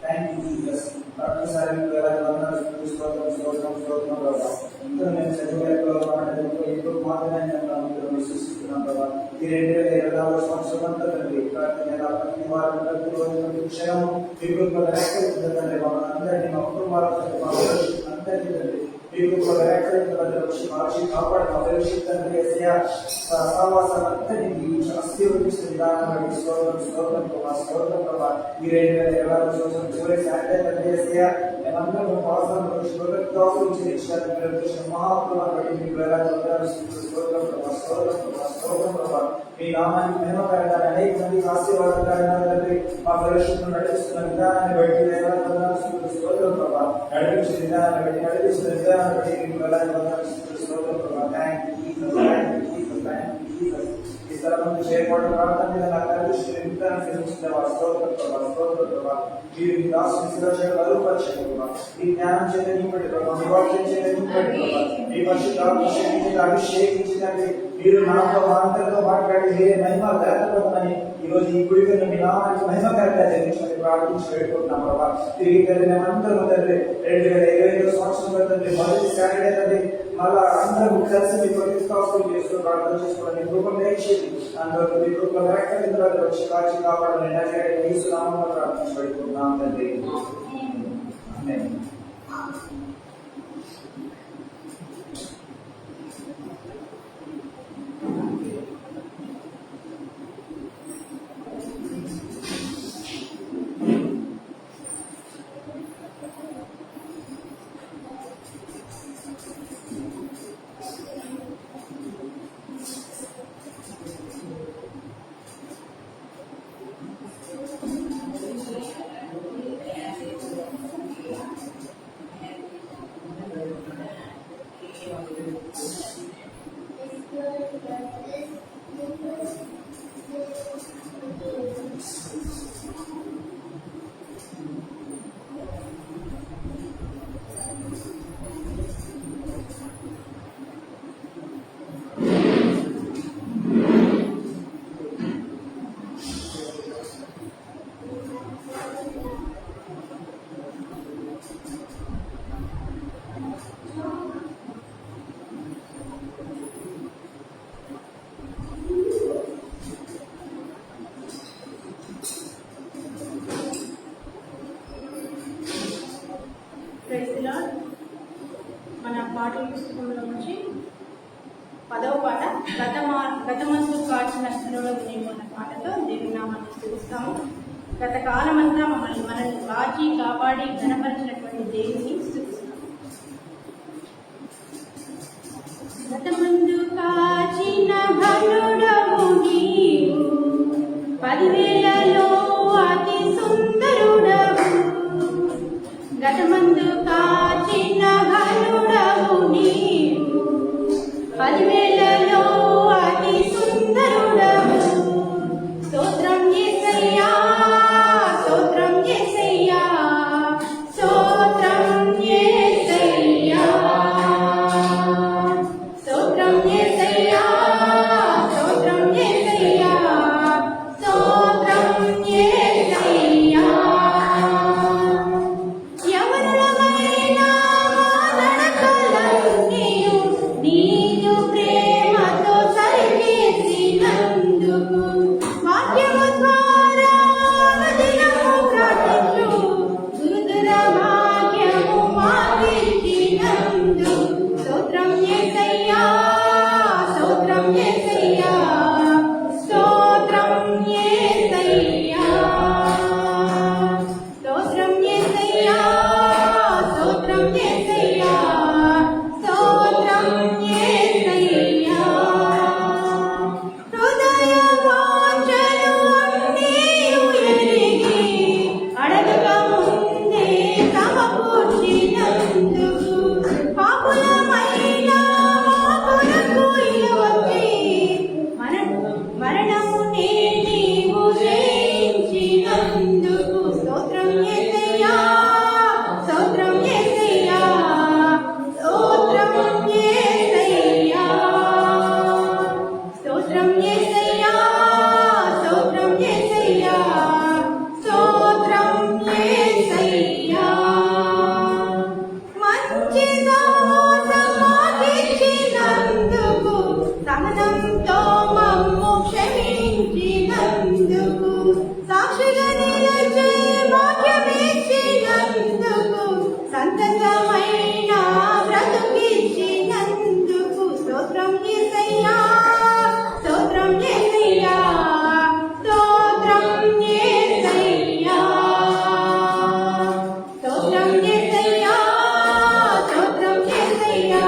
Thank you Jesus. ప్రతిసారి ఇంకా మేము చదివేలో ఇప్పుడు మాత్రమే విశ్వసిస్తున్నాం కదా. ఈ 2024 సంవత్సరం అంతా తండ్రి ప్రతి వారం ప్రతిరోజు క్షణం మీకు తండ్రి మమ్మల్ని అందరినీ మా కుటుంబాలను మా అందరికీ తండ్రి మీకు కాపాడు. మా తండ్రి సహవాసాలంతరినీ ఆశీర్వదించిన విధానం బట్టి స్తోత్రం ప్రభావ. ఈ 2024 సంవత్సరం చివరి సాయంత్రం మేమందరం పాసాలను మహాత్మాలను బట్టి మీకు స్తోత్రం ప్రభావ. మీ నామానికి మహిమకరంగా అనేక మందికి ఆశీర్వాదకరంగా తండ్రి మా పరిశుభ్రం నడిపిస్తున్న విధానాన్ని బట్టి స్తోత్రం ప్రభావ. నడిపించిన విధానాన్ని బట్టి నడిపిస్తున్న విధానాన్ని బట్టి మీకు స్తోత్రం ప్రభావ. Thank you Jesus. ఈ స్థలం చేయకూడదు ప్రాంతం మీద నా కనిపిస్తున్న విధానం తెలుస్తున్న స్తోత్రం ప్రభావ. మీరు మీ దాసుని సురక్షణ బలపరచండి ప్రభావ. మీ జ్ఞానం చేత నింపండి ప్రభావ. మీ వాక్యం చేత నింపండి ప్రభావ. మీ పరిశుద్ధ అభిషేకించినది మీరు నాతో మాటలతో మాట్లాడి మహిమ లేకపోతుందని ఈరోజు ఈ గుడికను మీ నామానికి మహిమకరంగా జరిగించమని ప్రార్థించి పెట్టుకుంటున్నాం ప్రభావ. తిరిగి మేమందరూ తండ్రి 2025 సంవత్సరంలో తండ్రి మొదటి సాటర్డే తండ్రి మళ్ళా అందరూ కలిసి మీ ప్రతిష్టాపన చేస్తూ ప్రార్థన చేసుకోవడానికి రూపం నేర్చేది అందరూ మీ రూపం వ్యాఖ్యాన వచ్చి కాచి కాపాడని నామంలో ప్రార్థించి పెట్టుకుంటున్నాం తండ్రి. మన పాటల పుస్తకంలో నుంచి 10వ పాట గతమందు కాచిన స్థలంలో వినియోగ పాటతో దేవుని నామాన్ని స్తుతిస్తాము. గత కాలమంతా మనల్ని కాచి కాపాడి ఘనపరిచినటువంటి దేవుని స్తుతిస్తాము. గతమందు కాచిన భరుడవు నీవు, 10,000లో అతి సుందరుడవు. గతమందు కాచిన భరుడవు నీవు, 10,000లో అతి సుందరుడవు. స్తోత్రం యేసయ్యా, స్తోత్రం యేసయ్యా, స్తోత్రం యేసయ్యా. సంతతమైన బ్రతుకిచ్చినందుకు స్తోత్రం యేసయ్యా, స్తోత్రం యేసయ్యా, స్తోత్రం యేసయ్యా, స్తోత్రం యేసయ్యా, స్తోత్రం యేసయ్యా,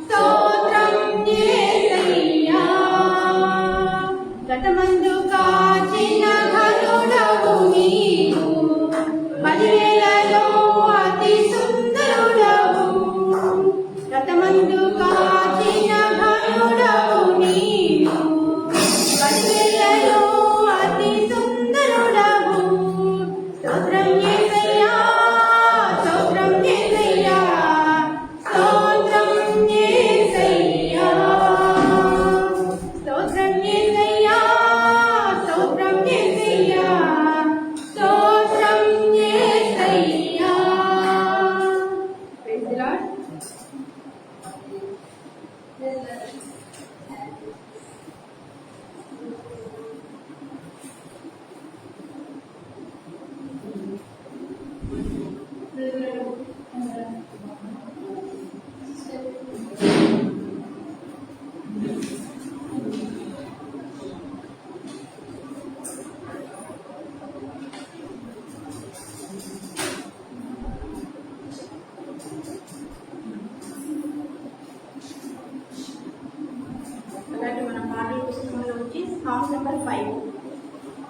స్తోత్రం యేసయ్యా. గతమందు కాచిన ఘనుడవు నీవు, పదివేలలో అతి సుందరుడవు. గతమందు కాచిన ఘనుడవు నీవు, పదివేలలో అతి సుందరుడవు. స్తోత్రం యేసయ్యా, స్తోత్రం యేసయ్యా, స్తోత్రం యేసయ్యా, స్తోత్రం యేసయ్యా, స్తోత్రం యేసయ్యా, స్తోత్రం యేసయ్యా. Praise the lord. అలాగే మన పాటల పుస్తకంలో వచ్చి సాంగ్ నెంబర్ 5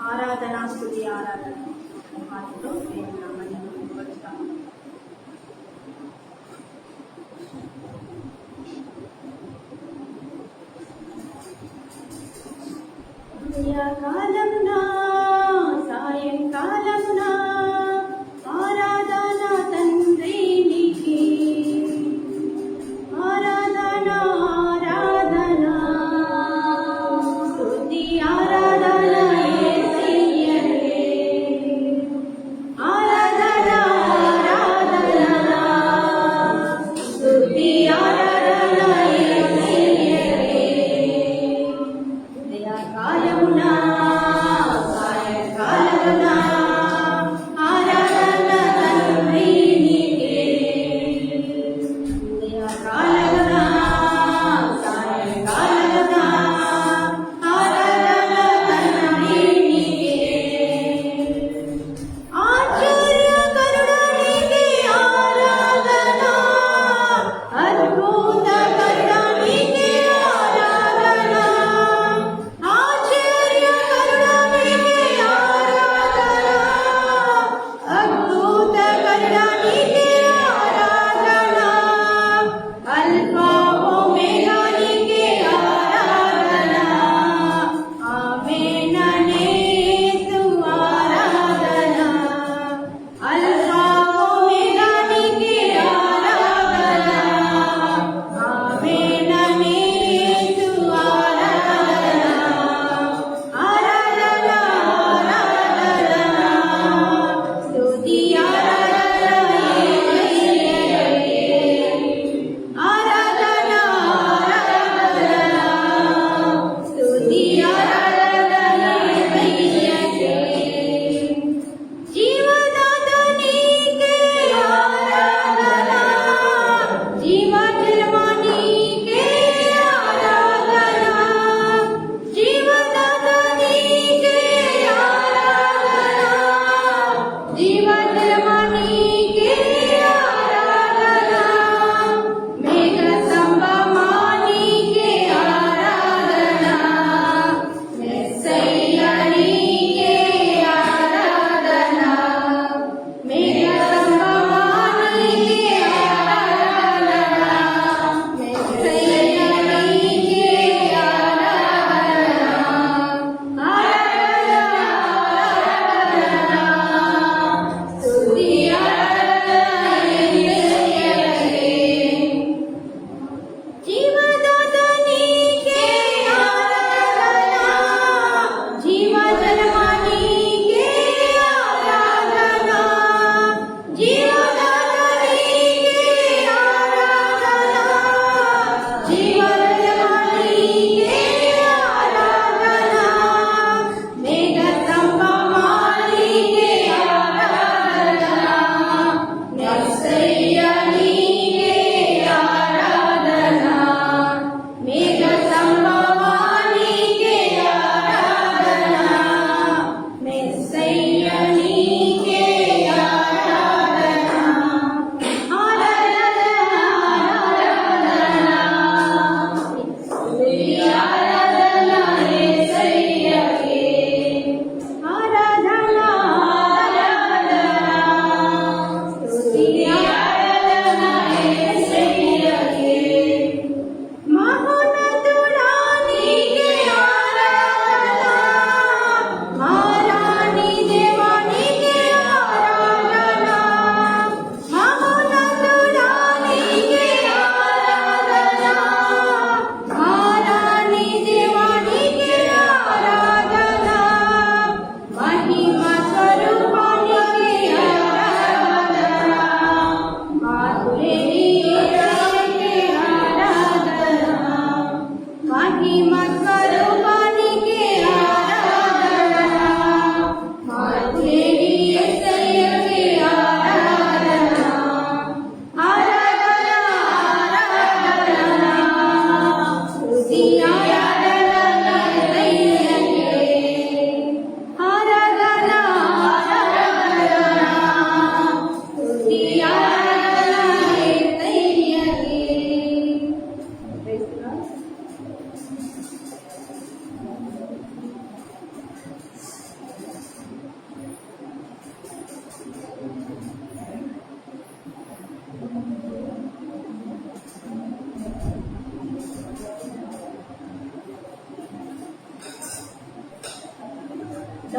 ఆరాధన స్తుతి ఆరాధన పాటలో దేవుని నామాన్ని మహిమపరుస్తాము. ఉదయకాలమున సాయంకాలమున ఆరాధన తండ్రి నీకే, ఆరాధన ఆరాధన స్తుతి ఆరాధన యేసయ్యకే, ఆరాధన ఆరాధన స్తుతి ఆరాధన యేసయ్యకే. ఉదయకాలమున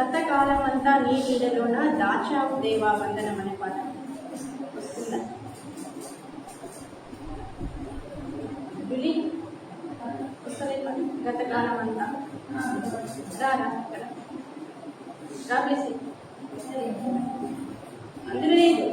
గతకాలం అంతా నీ నీడలోన దాచావు దేవా వందనం అనే పాట వస్తుందా? జులి వస్తలే పాట. గతకాలం అంతా రారా ఇక్కడ రాబేసి అందులో లేదు.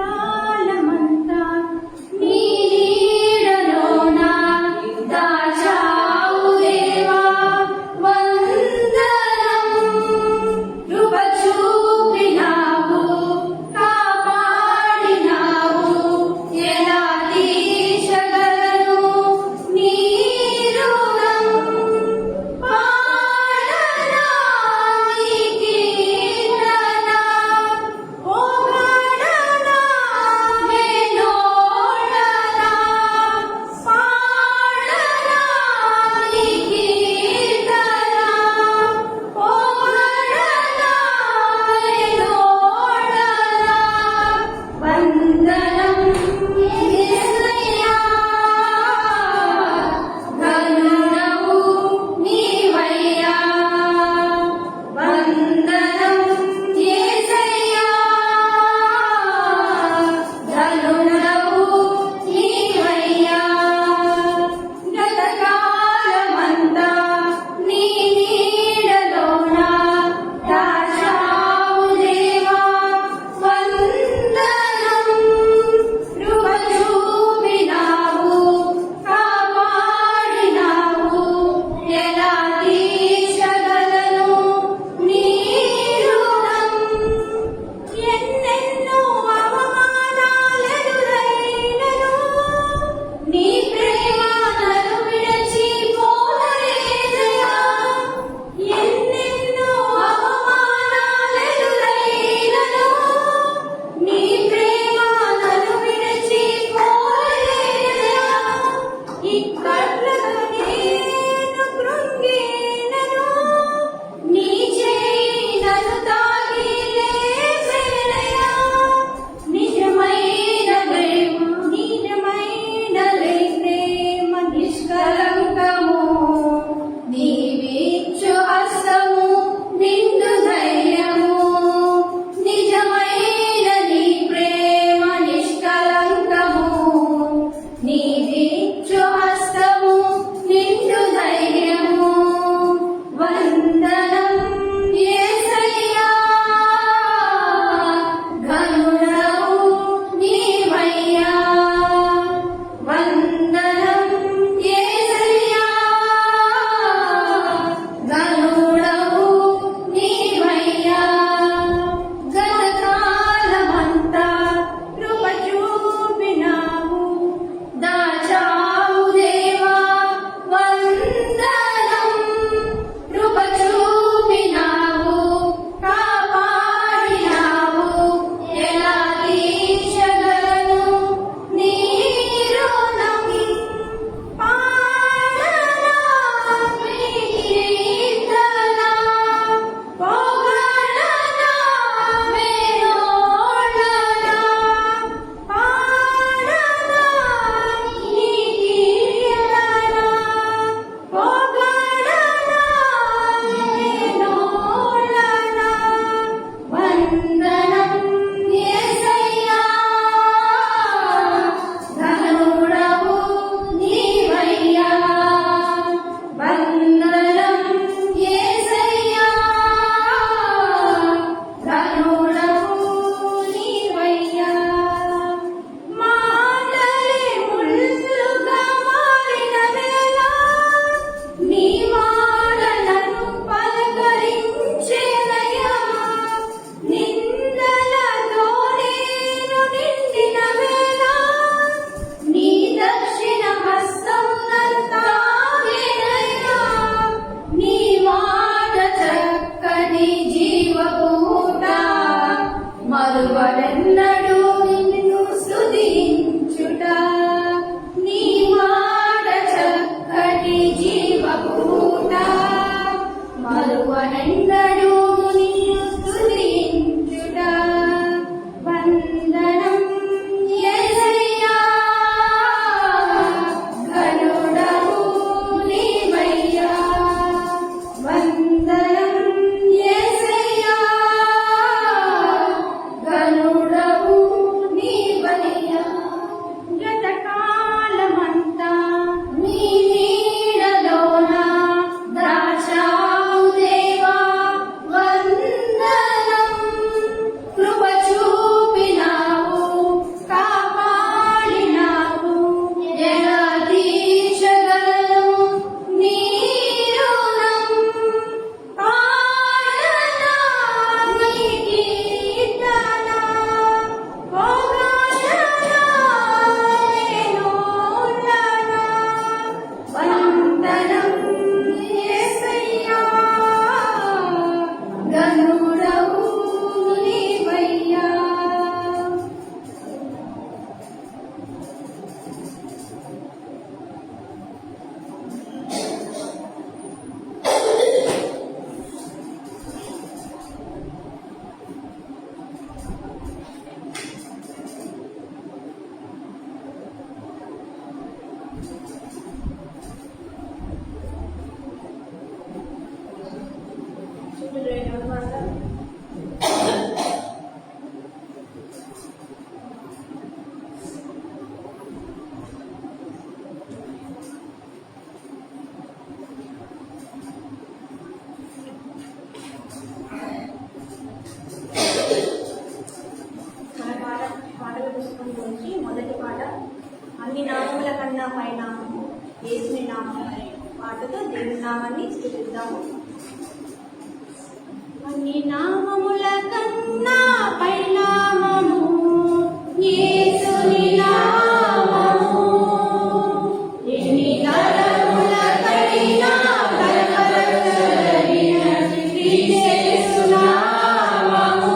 గతకాలమంతా నీ నీడలోన దాచావు దేవా వందనం. కృప చూపినావు, కాపాడినావు, ఎలా తీర్చగలను నీ రుణం. పాడనా నీ కీర్తన, ఓ పాడనా పుస్తకం గురించి మొదటి పాట అన్ని నామముల కన్నా పైనామము యేసుని నామం అనే పాటతో దేవుని నామాన్ని స్తుతిద్దాము. అన్ని నామముల కన్నా పైనామము యేసుని నామము, ఎన్ని తరములకైనా కలకలగలిగినది యేసు నామము.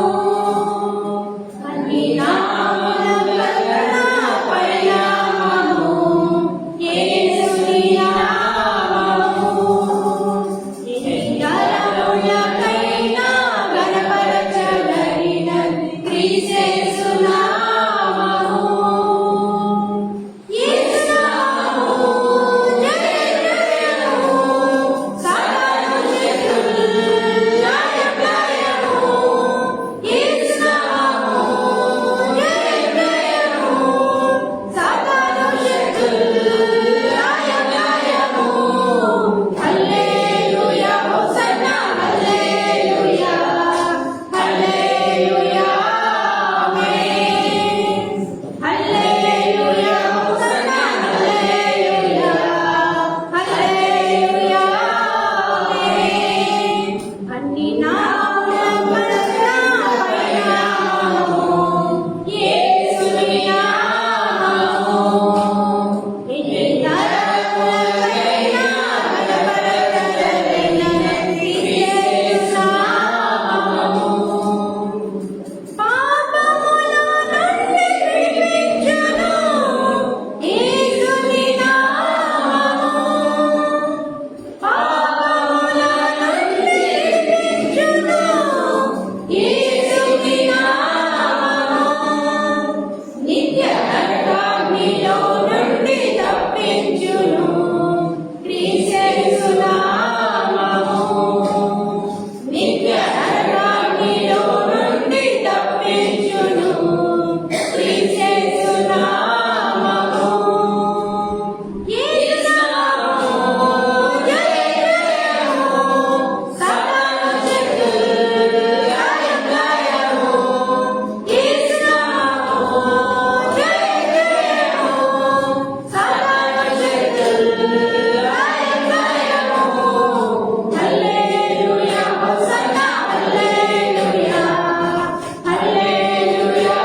అన్ని నామముల కన్నా పైనామము యేసుని నామము, ఎన్ని తరములకైనా కనపరచగలిగినది యేసు నామము. యేసు నామము జయ జయము, సాతాను శత్రువులు లయ లయము. యేసు నామము జయ జయము, సాతాను శత్రువులు లయ లయము. హల్లెలూయా హోసన్నా హల్లెలూయా, హల్లెలూయా ఆమేన్. హల్లెలూయా హోసన్నా హల్లెలూయా, హల్లెలూయా ఆమేన్. అన్ని నామముల కన్నా పైనామము యేసుని నామము, ఎన్ని తరములకైనా కనపరచగలిగినది యేసు నామము. పాపములో నుండి విడిపించును యేసుని నామము, పాపములో నుండి విడిపించును యేసుని నామము. నిత్య నరకాగ్నిలో నుండి తప్పించును క్రీస్తు నామము. నిత్య నరకాగ్నిలో నుండి తప్పించును క్రీస్తు నామము. యేసు నామము జయ జయము, సాతాను శత్రువులు లయ లయము. యేసు నామము జయ జయము, సాతాను శత్రువులు లయ లయము. హల్లెలూయా హోసన్నా హల్లెలూయా, హల్లెలూయా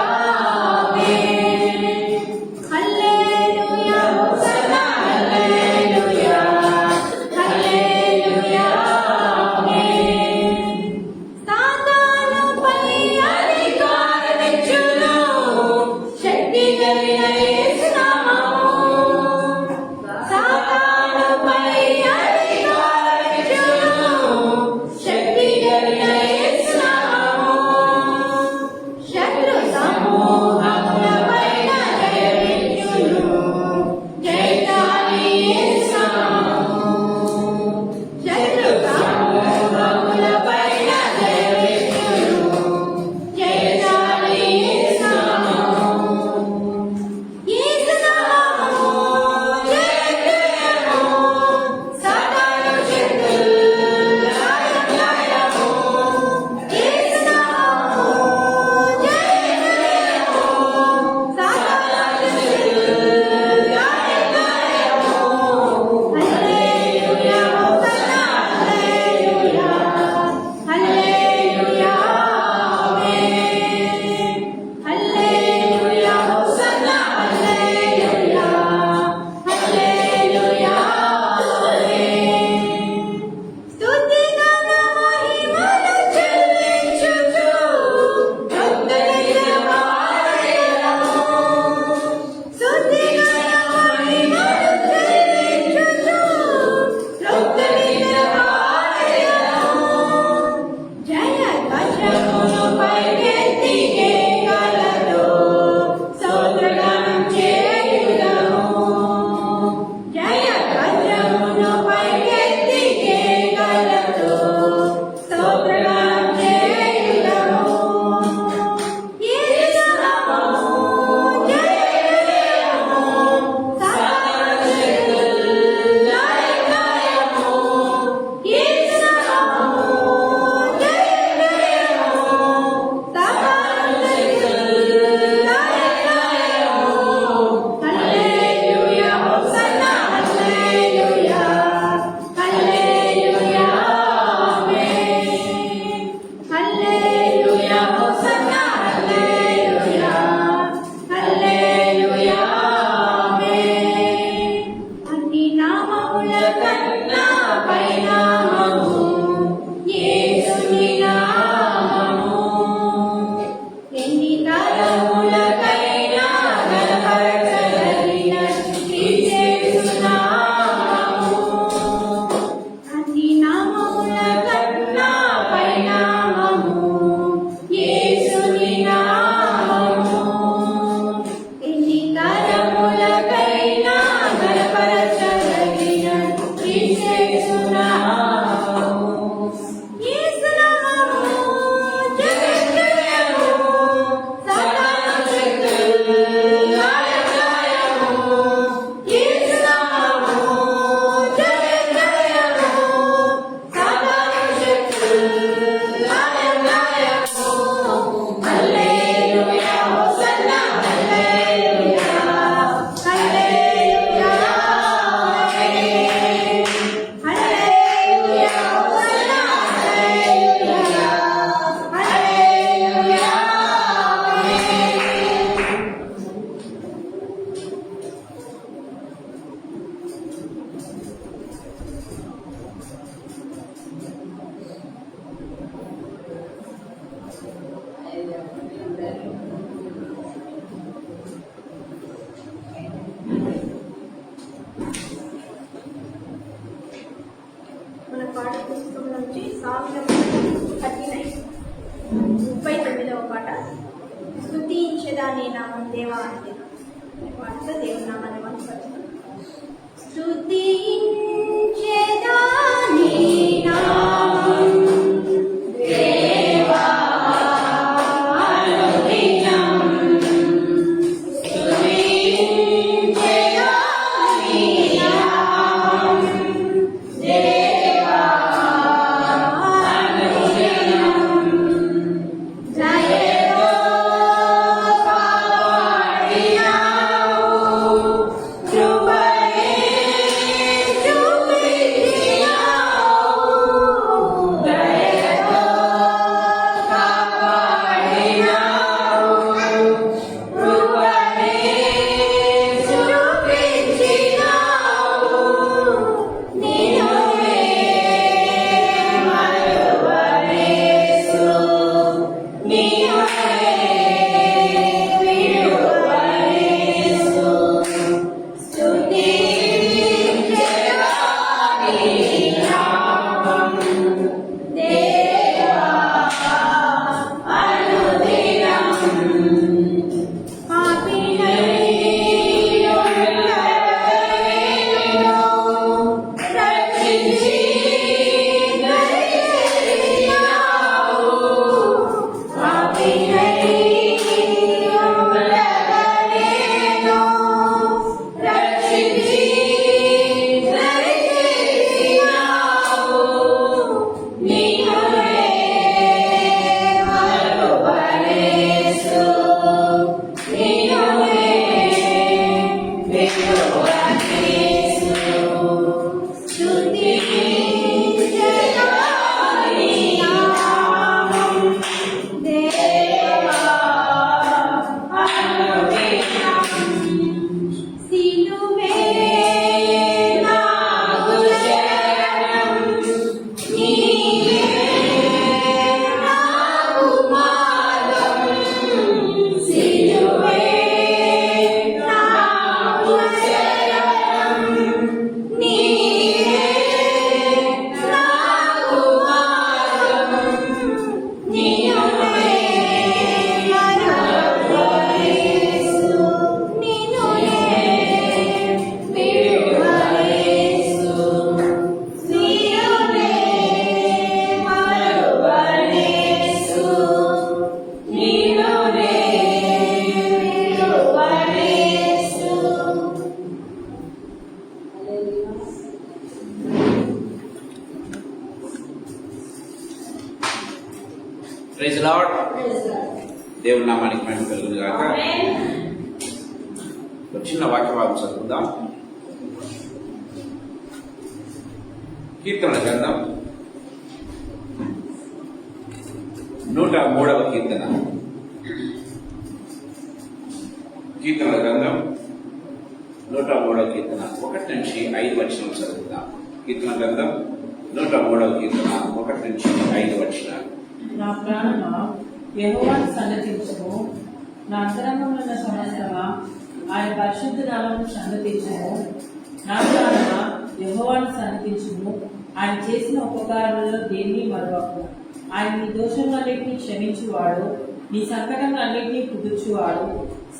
నీ నామం దేవా అంటే వాటితో దేవుని నామాన్ని మనం పట్టుకుంటాం. స్తుతించెదా నీ నామం దేవా అనుదినం. స్తుతించెదా నీ నామం దేవా అనుదినం. దయతో కాపాడినావు, కృపనే చూపించినావు. దయతో కాపాడినావు, కృపనే చూపించినావు. నిన్నునే మరువలేసు, నిన్నునే విడువలేసు. స్తుతించెదా నీ నామం దేవా అనుదినం. రక్షించి దయచేసినావు. రక్షించి దయచేసినావు. నిన్నునే మరువలేసు, నిన్నునే విడువలేసు. స్తుతించెదా నీ నామం దేవా అనుదినం. సిలువే నాకు శరణం, నీవే నాకు మార్గం. సిలువే నాకు శరణం, నీవే నాకు మార్గం. నిన్నునే మరువలేసు, నిన్నునే విడువలేసు. నిన్నునే మరువలేసు, నిన్నునే విడువలేసు. Praise Lord. దేవుని నామానికి మహిమ కలుగును గాక. ఒక చిన్న వాక్య భాగం చదువుదాం. కీర్తన గ్రంథం 103వ కీర్తన. కీర్తన గ్రంథం 103వ కీర్తన 1 నుంచి 5 వచనం చదువుదాం. కీర్తన గ్రంథం 103వ కీర్తన 1 నుంచి 5 వచనాలు. నా ప్రాణమా యెహోవాను సన్నతించుము, నా అంతరంగమున్న సమస్తమా ఆయన పరిశుద్ధ నామమును సన్నతించుము. నా ప్రాణమా యెహోవాను సన్నతించుము, ఆయన చేసిన ఉపకారములలో దేన్ని మరువకు. ఆయన నీ దోషములన్నిటినీ క్షమించువాడు, నీ సంకటములన్నిటినీ కుదుర్చువాడు.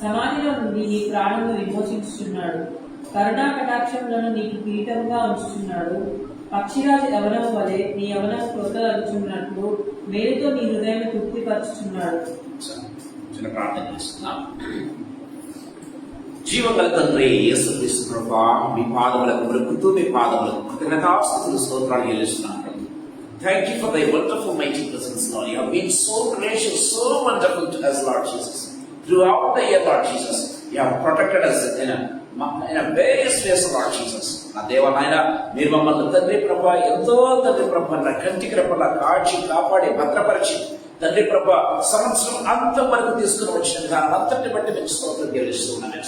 సమాధిలో నుండి నీ ప్రాణమును విమోచించుచున్నాడు, కరుణా కటాక్షములను నీకు కిరీటముగా ఉంచుచున్నాడు. పక్షిరాజు యవనము వలె నీ యవనము క్రొత్తదలుచున్నట్లు మేలుతో నీ హృదయం తృప్తిపరచుచున్నాడు. చిన్న ప్రార్థన చేస్తున్నాం. జీవగల తండ్రి యేసుక్రీస్తు ప్రభువా, మీ పాదములకు మృక్కుతూ మీ పాదములకు కృతజ్ఞతాస్తుతులు స్తోత్రాలు చెల్లిస్తున్నాను. Thank you for thy wonderful mighty presence, Lord. You have been so gracious, so wonderful to us, Lord Jesus. Throughout the year, Lord Jesus, you have protected us in a various ways, Lord Jesus. నా దేవా నాయన, మీరు మమ్మల్ని తండ్రి ప్రభా ఎంతో తండ్రి ప్రభా నా కంటికి రెప్పలా కాచి కాపాడి భద్రపరిచి తండ్రి ప్రభా సంవత్సరం అంతం వరకు తీసుకుని వచ్చిన విధానం అంతటిని బట్టి మీకు స్తోత్రం చెల్లిస్తున్నాను.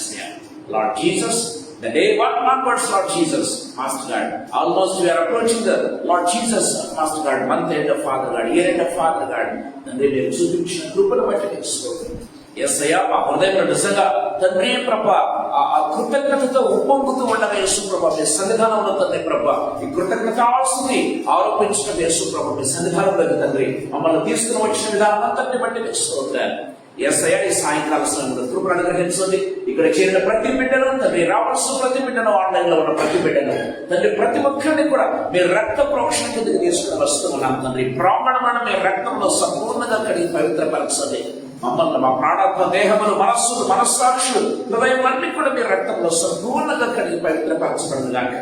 Lord Jesus, the day one onwards, Lord Jesus, Master God, almost we are approaching the Lord Jesus, Master God, month end of Father God, year end of Father God. తండ్రి మీరు చూపించిన కృపను బట్టి మీకు స్తోత్రం. యేసయ్యా, మా హృదయంలో నిజంగా తండ్రి ప్రభా ఆ కృతజ్ఞతతో ఉప్పొంగుతూ ఉండగా యేసు ప్రభా మీ సన్నిధానంలో తండ్రి ప్రభా ఈ కృతజ్ఞతాస్తుని ఆరోపించడం యేసు ప్రభా మీ సన్నిధానంలోకి తండ్రి మమ్మల్ని తీసుకుని వచ్చిన విధానం అంతటిని బట్టి మీకు స్తోత్రాలు. యేసయ్య ఈ సాయంకాల సమయంలో కృపను అనుగ్రహించండి. ఇక్కడ చేరిన ప్రతి బిడ్డను తండ్రి, రావాల్సిన ప్రతి బిడ్డను, ఆన్లైన్ లో ఉన్న ప్రతి బిడ్డను తండ్రి, ప్రతి ఒక్కరిని కూడా మీరు రక్త ప్రోక్షణ కిందకి తీసుకుని వస్తూ ఉన్నాం తండ్రి. ప్రాణమైన మీ రక్తంలో సంపూర్ణంగా కడిగి పవిత్రపరచండి. మమ్మల్ని, మా ప్రాణాత్మ, దేహములు, మనస్సులు, మనస్సాక్షులు, హృదయాలన్నీ కూడా మీ రక్తంలో సంపూర్ణంగా కడిగి పవిత్రపరచబడుగాక.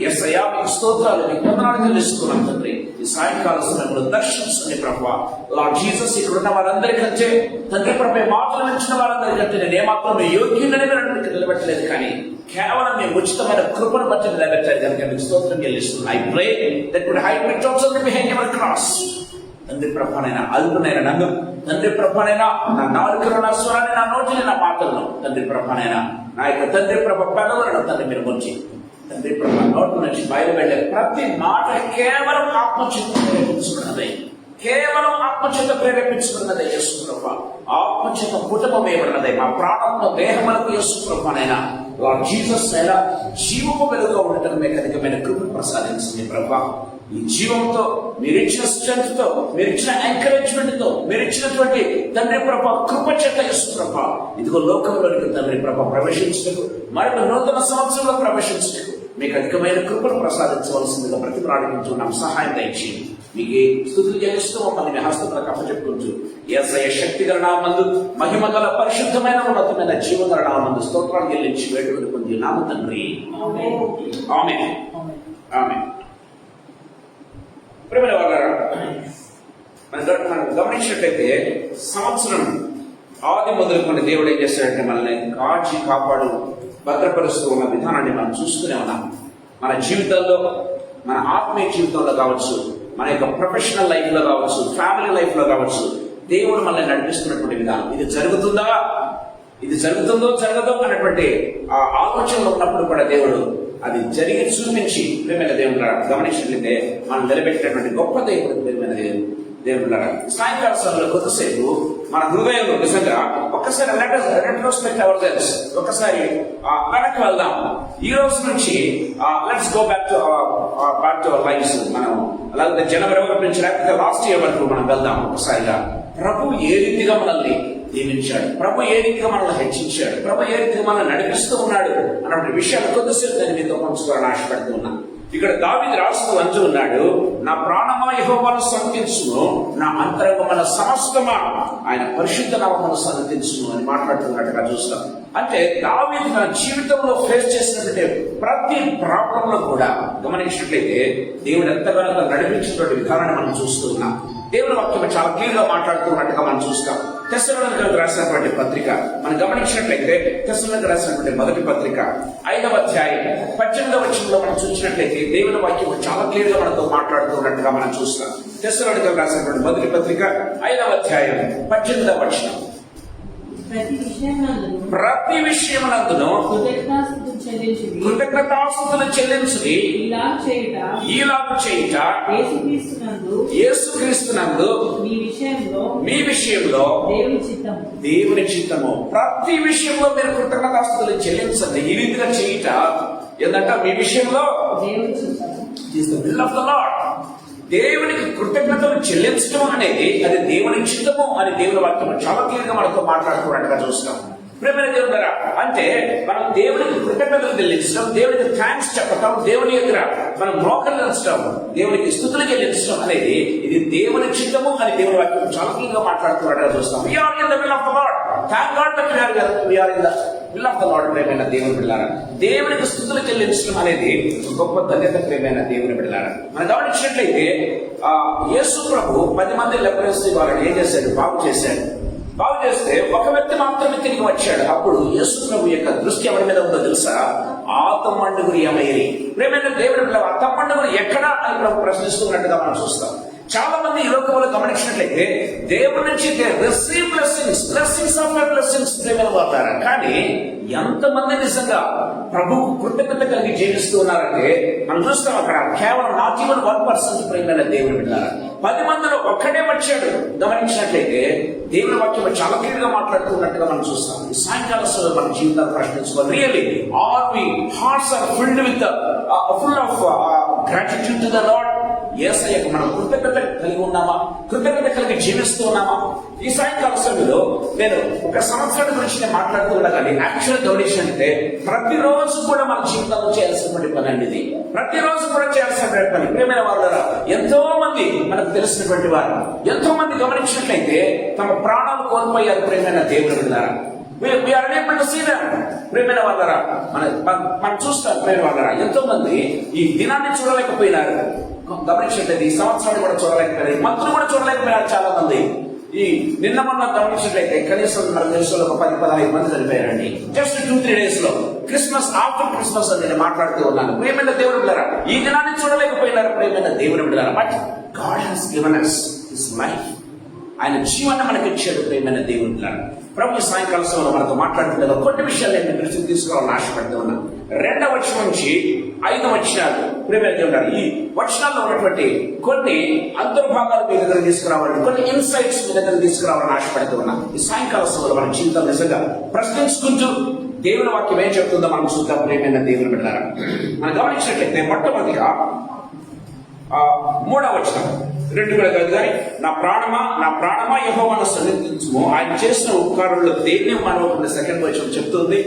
యేసయ్యా మీకు స్తోత్రాలు, మీకు వందనాలు తెలుసుకున్నాం తండ్రి. ఈ సాయంకాల సమయంలో దర్శించండి ప్రభువా. లార్డ్ జీసస్, ఇక్కడ ఉన్న వారందరికంటే తండ్రి ప్రభు మాటలు ఇచ్చిన వారందరికంటే నేను ఏమాత్రం యోగ్యులని మీరు నిలబెట్టలేదు, కానీ కేవలం మీ ఉచితమైన కృపను బట్టి నిలబెట్టారు కనుక మీకు స్తోత్రం చెల్లిస్తున్నాను. I pray that would hide me tops behind your cross. తండ్రి ప్రభానైనా అల్పునైనా నన్ను, తండ్రి ప్రభానైనా నా నాలుకలో నా స్వరాన్ని, నా నోటిని, నా మాటలను తండ్రి ప్రభానైనా నా యొక్క తండ్రి ప్రభ పెదవులను తండ్రి మీరు ముంచి తండ్రి ప్రభా నోటి నుంచి బయలువెళ్ళే ప్రతి మాట కేవలం ఆత్మచేత ప్రేరేపించుకున్నదే, కేవలం ఆత్మచేత ప్రేరేపించుకున్నదే యేసు ప్రభా. ఆత్మచేత కుటుంబం వేయబడినదే. మా ప్రాణంలో దేహములకు యేసు ప్రభానైనా లార్డ్ జీసస్ అయినా జీవము వెలుగుగా ఉండటం మీకు అధికమైన కృపను ప్రసాదించింది ప్రభా. ఈ జీవంతో, మీరిచ్చిన స్ట్రెంత్ తో, మీరిచ్చిన ఎంకరేజ్మెంట్ తో, మీరిచ్చినటువంటి తండ్రి ప్రభ కృప చేత యేసు ప్రభ ఇదిగో లోకంలోనికి తండ్రి ప్రభ ప్రవేశించటకు, మరొక నూతన సంవత్సరంలో ప్రవేశించటకు మీకు అధికమైన కృపను ప్రసాదించవలసిందిగా ప్రతిపాదించున్నాం. సహాయం దయచేయండి. మీకు స్తుతులు చెల్లిస్తూ మమ్మల్ని మీ హస్తములకు అప్పచెప్పుకుంటూ యేసయ్య శక్తిగల నామమునందు, మహిమ గల పరిశుద్ధమైన ఉన్నతమైన జీవగల నామమునందు స్తోత్రాలు చెల్లించి వేడుకొని పొంది నామ తండ్రి. ఆమేన్. ఆమేన్. ప్రియమైన వారు, మనం గమనించినట్లయితే సంవత్సరం ఆది మొదలుకొని దేవుడు ఏం చేస్తాడంటే మనల్ని కాచి కాపాడు భద్రపరుస్తూ ఉన్న విధానాన్ని మనం చూస్తూనే ఉన్నాం. మన జీవితంలో, మన ఆత్మీయ జీవితంలో కావచ్చు, మన యొక్క ప్రొఫెషనల్ లైఫ్ లో కావచ్చు, ఫ్యామిలీ లైఫ్ లో కావచ్చు, దేవుడు మనల్ని నడిపిస్తున్నటువంటి విధానం. ఇది జరుగుతుందో జరగదో అన్నటువంటి ఆ ఆలోచనలో ఉన్నప్పుడు కూడా దేవుడు అది జరిగి చూపించి ప్రేమైన దేవుడు గమనించినట్లయితే మనం నిలబెట్టినటువంటి గొప్ప దేవుడు ప్రేమైన దేవుడు. సాయంకాల సమయంలో కొద్దిసేపు మన హృదయంలో నిజంగా ఒక్కసారి రెట్రోస్పెక్ట్ అవర్ సెల్స్, ఒకసారి వెనక్కి వెళ్దాం. ఈ రోజు నుంచి let's go back to our lives. మనం అలాగే జనవరి వరకు నుంచి లేకపోతే లాస్ట్ ఇయర్ వరకు మనం వెళ్దాం. ఒకసారిగా ప్రభు ఏ రీతిగా మనల్ని దీవించాడు, ప్రభు ఏ రీతిగా మనల్ని హెచ్చించాడు, ప్రభు ఏ రీతిగా మనల్ని నడిపిస్తూ ఉన్నాడు అన్నటువంటి విషయాలు కొద్దిసేపు నేను మీతో పంచుకోవాలని ఆశపడుతూ ఉన్నాను. ఇక్కడ దావీదు రాస్తూ అంటూ ఉన్నాడు, నా ప్రాణమా యెహోవాను సన్నిధించును, నా అంతరంగమైన సమస్తమా ఆయన పరిశుద్ధ నామమును సన్నిధించును అని మాట్లాడుతున్నట్టుగా చూస్తాం. అంటే దావీదు తన జీవితంలో ఫేస్ చేసినటువంటి ప్రతి ప్రాబ్లం లో కూడా గమనించినట్లయితే దేవుడు ఎంతగానో నడిపించినటువంటి విధానాన్ని మనం చూస్తూ ఉన్నాం. దేవుని వాక్యం చాలా క్లియర్ గా మాట్లాడుతున్నట్టుగా మనం చూస్తాం. తెస్సలోనికైలకు రాసినటువంటి పత్రిక మనం గమనించినట్లయితే, తెస్సలోనికైలకు రాసినటువంటి మొదటి పత్రిక 5వ అధ్యాయం 18వ వచనంలో మనం చూసినట్లయితే దేవుని వాక్యం చాలా క్లియర్ గా మనతో మాట్లాడుతున్నట్టుగా మనం చూస్తాం. తెస్సలోనికైలకు రాసినటువంటి మొదటి పత్రిక 5వ అధ్యాయం 18వ వచనం, ప్రతి విషయమునందును కృతజ్ఞతాస్తుతులు చెల్లించుడి, ఈలాగు చేయుట యేసుక్రీస్తునందు మీ విషయంలో దేవుని చిత్తము. ప్రతి విషయంలో మీరు కృతజ్ఞతాస్తుతులు చెల్లించండి. ఈ రీతిగా చేయుట ఏంటంటే మీ విషయంలో దేవునికి కృతజ్ఞతలు చెల్లించడం అనేది అది దేవుని చిత్తము అని దేవుని వాక్యం చాలా క్లియర్ గా మనతో మాట్లాడుతున్నట్టుగా చూస్తాం. ప్రేమైన దేవుని ద్వారా అంటే మనం దేవునికి కృతజ్ఞతలు చెల్లించడం, దేవునికి థ్యాంక్స్ చెప్పటం, దేవుని దగ్గర మనం మోకరించడం, దేవునికి స్తుతులు చెల్లించడం అనేది ఇది దేవుని చిత్తము అని దేవుని వాక్యం చాలా క్లియర్ గా మాట్లాడుతున్నట్టుగా చూస్తాం. We are in the will of the Lord. Thank God that we are in the will of the Lord. ప్రేమైన దేవుని బిడ్డలారా, దేవునికి స్తుతులు చెల్లించడం అనేది గొప్ప ధన్యత. ప్రేమైన దేవుని బిడ్డలారా, మనం గమనించినట్లయితే యేసు ప్రభు 10 మంది లెప్రసీ వాళ్ళని ఏం చేశాడు? బాగు చేస్తే ఒక వ్యక్తి మాత్రమే తిరిగి వచ్చాడు. అప్పుడు యేసు ప్రభు యొక్క దృష్టి ఎవరి మీద ఉందో తెలుసా? ఆ తమ్మండుగురు ఏమయ్యి. ప్రేమైన దేవుని బిడ్డ, ఆ తమ్మండుగురు ఎక్కడా అని ప్రభు ప్రశ్నిస్తున్నట్టుగా మనం చూస్తాం. చాలా మంది ఈ లోకంలో గమనించినట్లయితే దేవుడి నుంచి బ్లెస్సింగ్స్ ఆఫ్టర్ బ్లెస్సింగ్స్ ప్రేమలు వాడతారు. కానీ ఎంతమంది నిజంగా ప్రభుకు కృతజ్ఞత కలిగి జీవిస్తూ ఉన్నారంటే మనం చూస్తాం. అక్కడ కేవలం నాట్ ఈవెన్ 1% ప్రేమైన దేవుని బిడ్డలారా, 10 మందిలో ఒక్కడే వచ్చాడు. గమనించినట్లయితే దేవుని వాక్యం చాలా క్లియర్ గా మాట్లాడుతున్నట్టుగా మనం చూస్తాం. ఈ సాయంకాల సమయంలో మన జీవితాన్ని ప్రశ్నించుకోవాలి. Really are we hearts are filled with full of gratitude to the Lord? యేసయ్యకు మనం కృతజ్ఞత కలిగి ఉన్నామా? కృతజ్ఞత కలిగి జీవిస్తూ ఉన్నామా? ఈ సాయంకాల సమయంలో నేను ఒక సంవత్సరం గురించి నేను మాట్లాడుతున్నా కానీ యాక్చువల్ గమనించి అంటే ప్రతిరోజు కూడా మన జీవితంలో చేయాల్సినటువంటి పని అండి ఇది. ప్రతిరోజు కూడా చేయాల్సినటువంటి పని. ప్రియమైన వాళ్ళరా, ఎంతో మంది మనకు తెలిసినటువంటి వారు, ఎంతో మంది గమనించినట్లయితే తమ ప్రాణాలు కోల్పోయారు. ప్రియమైన దేవుని బిడ్డలారా, ప్రియమైన వాళ్ళరా, మనం చూస్తాం. ప్రేమ వాళ్ళరా, ఎంతో మంది ఈ దినాన్ని చూడలేకపోయినారు. గమనించినట్లయితే ఈ సంవత్సరాన్ని కూడా చూడలేకపోయినారు, మంత్రులు కూడా చూడలేకపోయినారు. చాలా మంది ఈ నిన్న మొన్న గమనించినట్లయితే కనీసం మన దేశంలో ఒక 10-15 మంది చనిపోయారండి. జస్ట్ 2-3 days లో. క్రిస్మస్ ఆఫ్టర్ క్రిస్మస్ అని నేను మాట్లాడుతూ ఉన్నాను. ప్రియమైన దేవుని బిడ్డలారా, ఈ దినాన్ని చూడలేకపోయినారు. ప్రియమైన దేవుని బిడ్డలారా, but God has given us his life. ఆయన జీవాన్ని మనకి ఇచ్చాడు. ప్రియమైన దేవుని బిడ్డలారా, ప్రభు ఈ సాయంకాల సమయంలో మనతో మాట్లాడుతుండగా కొన్ని విషయాలు నేను దృష్టికి తీసుకోవాలని ఆశపడుతూ ఉన్నాను. 2వ వచనం నుంచి 5వ వచనాలు. ప్రియమైన దేవుని, ఈ వచనాల్లో ఉన్నటువంటి కొన్ని అంతర్భాగాలు మీ దగ్గర తీసుకురావాలని, కొన్ని ఇన్సైట్స్ మీ దగ్గర తీసుకురావాలని ఆశపడుతూ ఉన్నాను. ఈ సాయంకాల సమయంలో మన జీవితం నిజంగా ప్రశ్నించుకుంటూ దేవుని వాక్యం ఏం చెప్తుందో మనం చూద్దాం. ప్రియమైన దేవుని బిడ్డలారా, మనం గమనించినట్లయితే మొట్టమొదటిగా 3వ వచనం 2 కూడా కాదు కానీ, నా ప్రాణమా యెహోవాను సన్నిధించుము, ఆయన చేసిన ఉపకారంలో దేన్ని మనం సెకండ్ వచనం చెప్తుంది.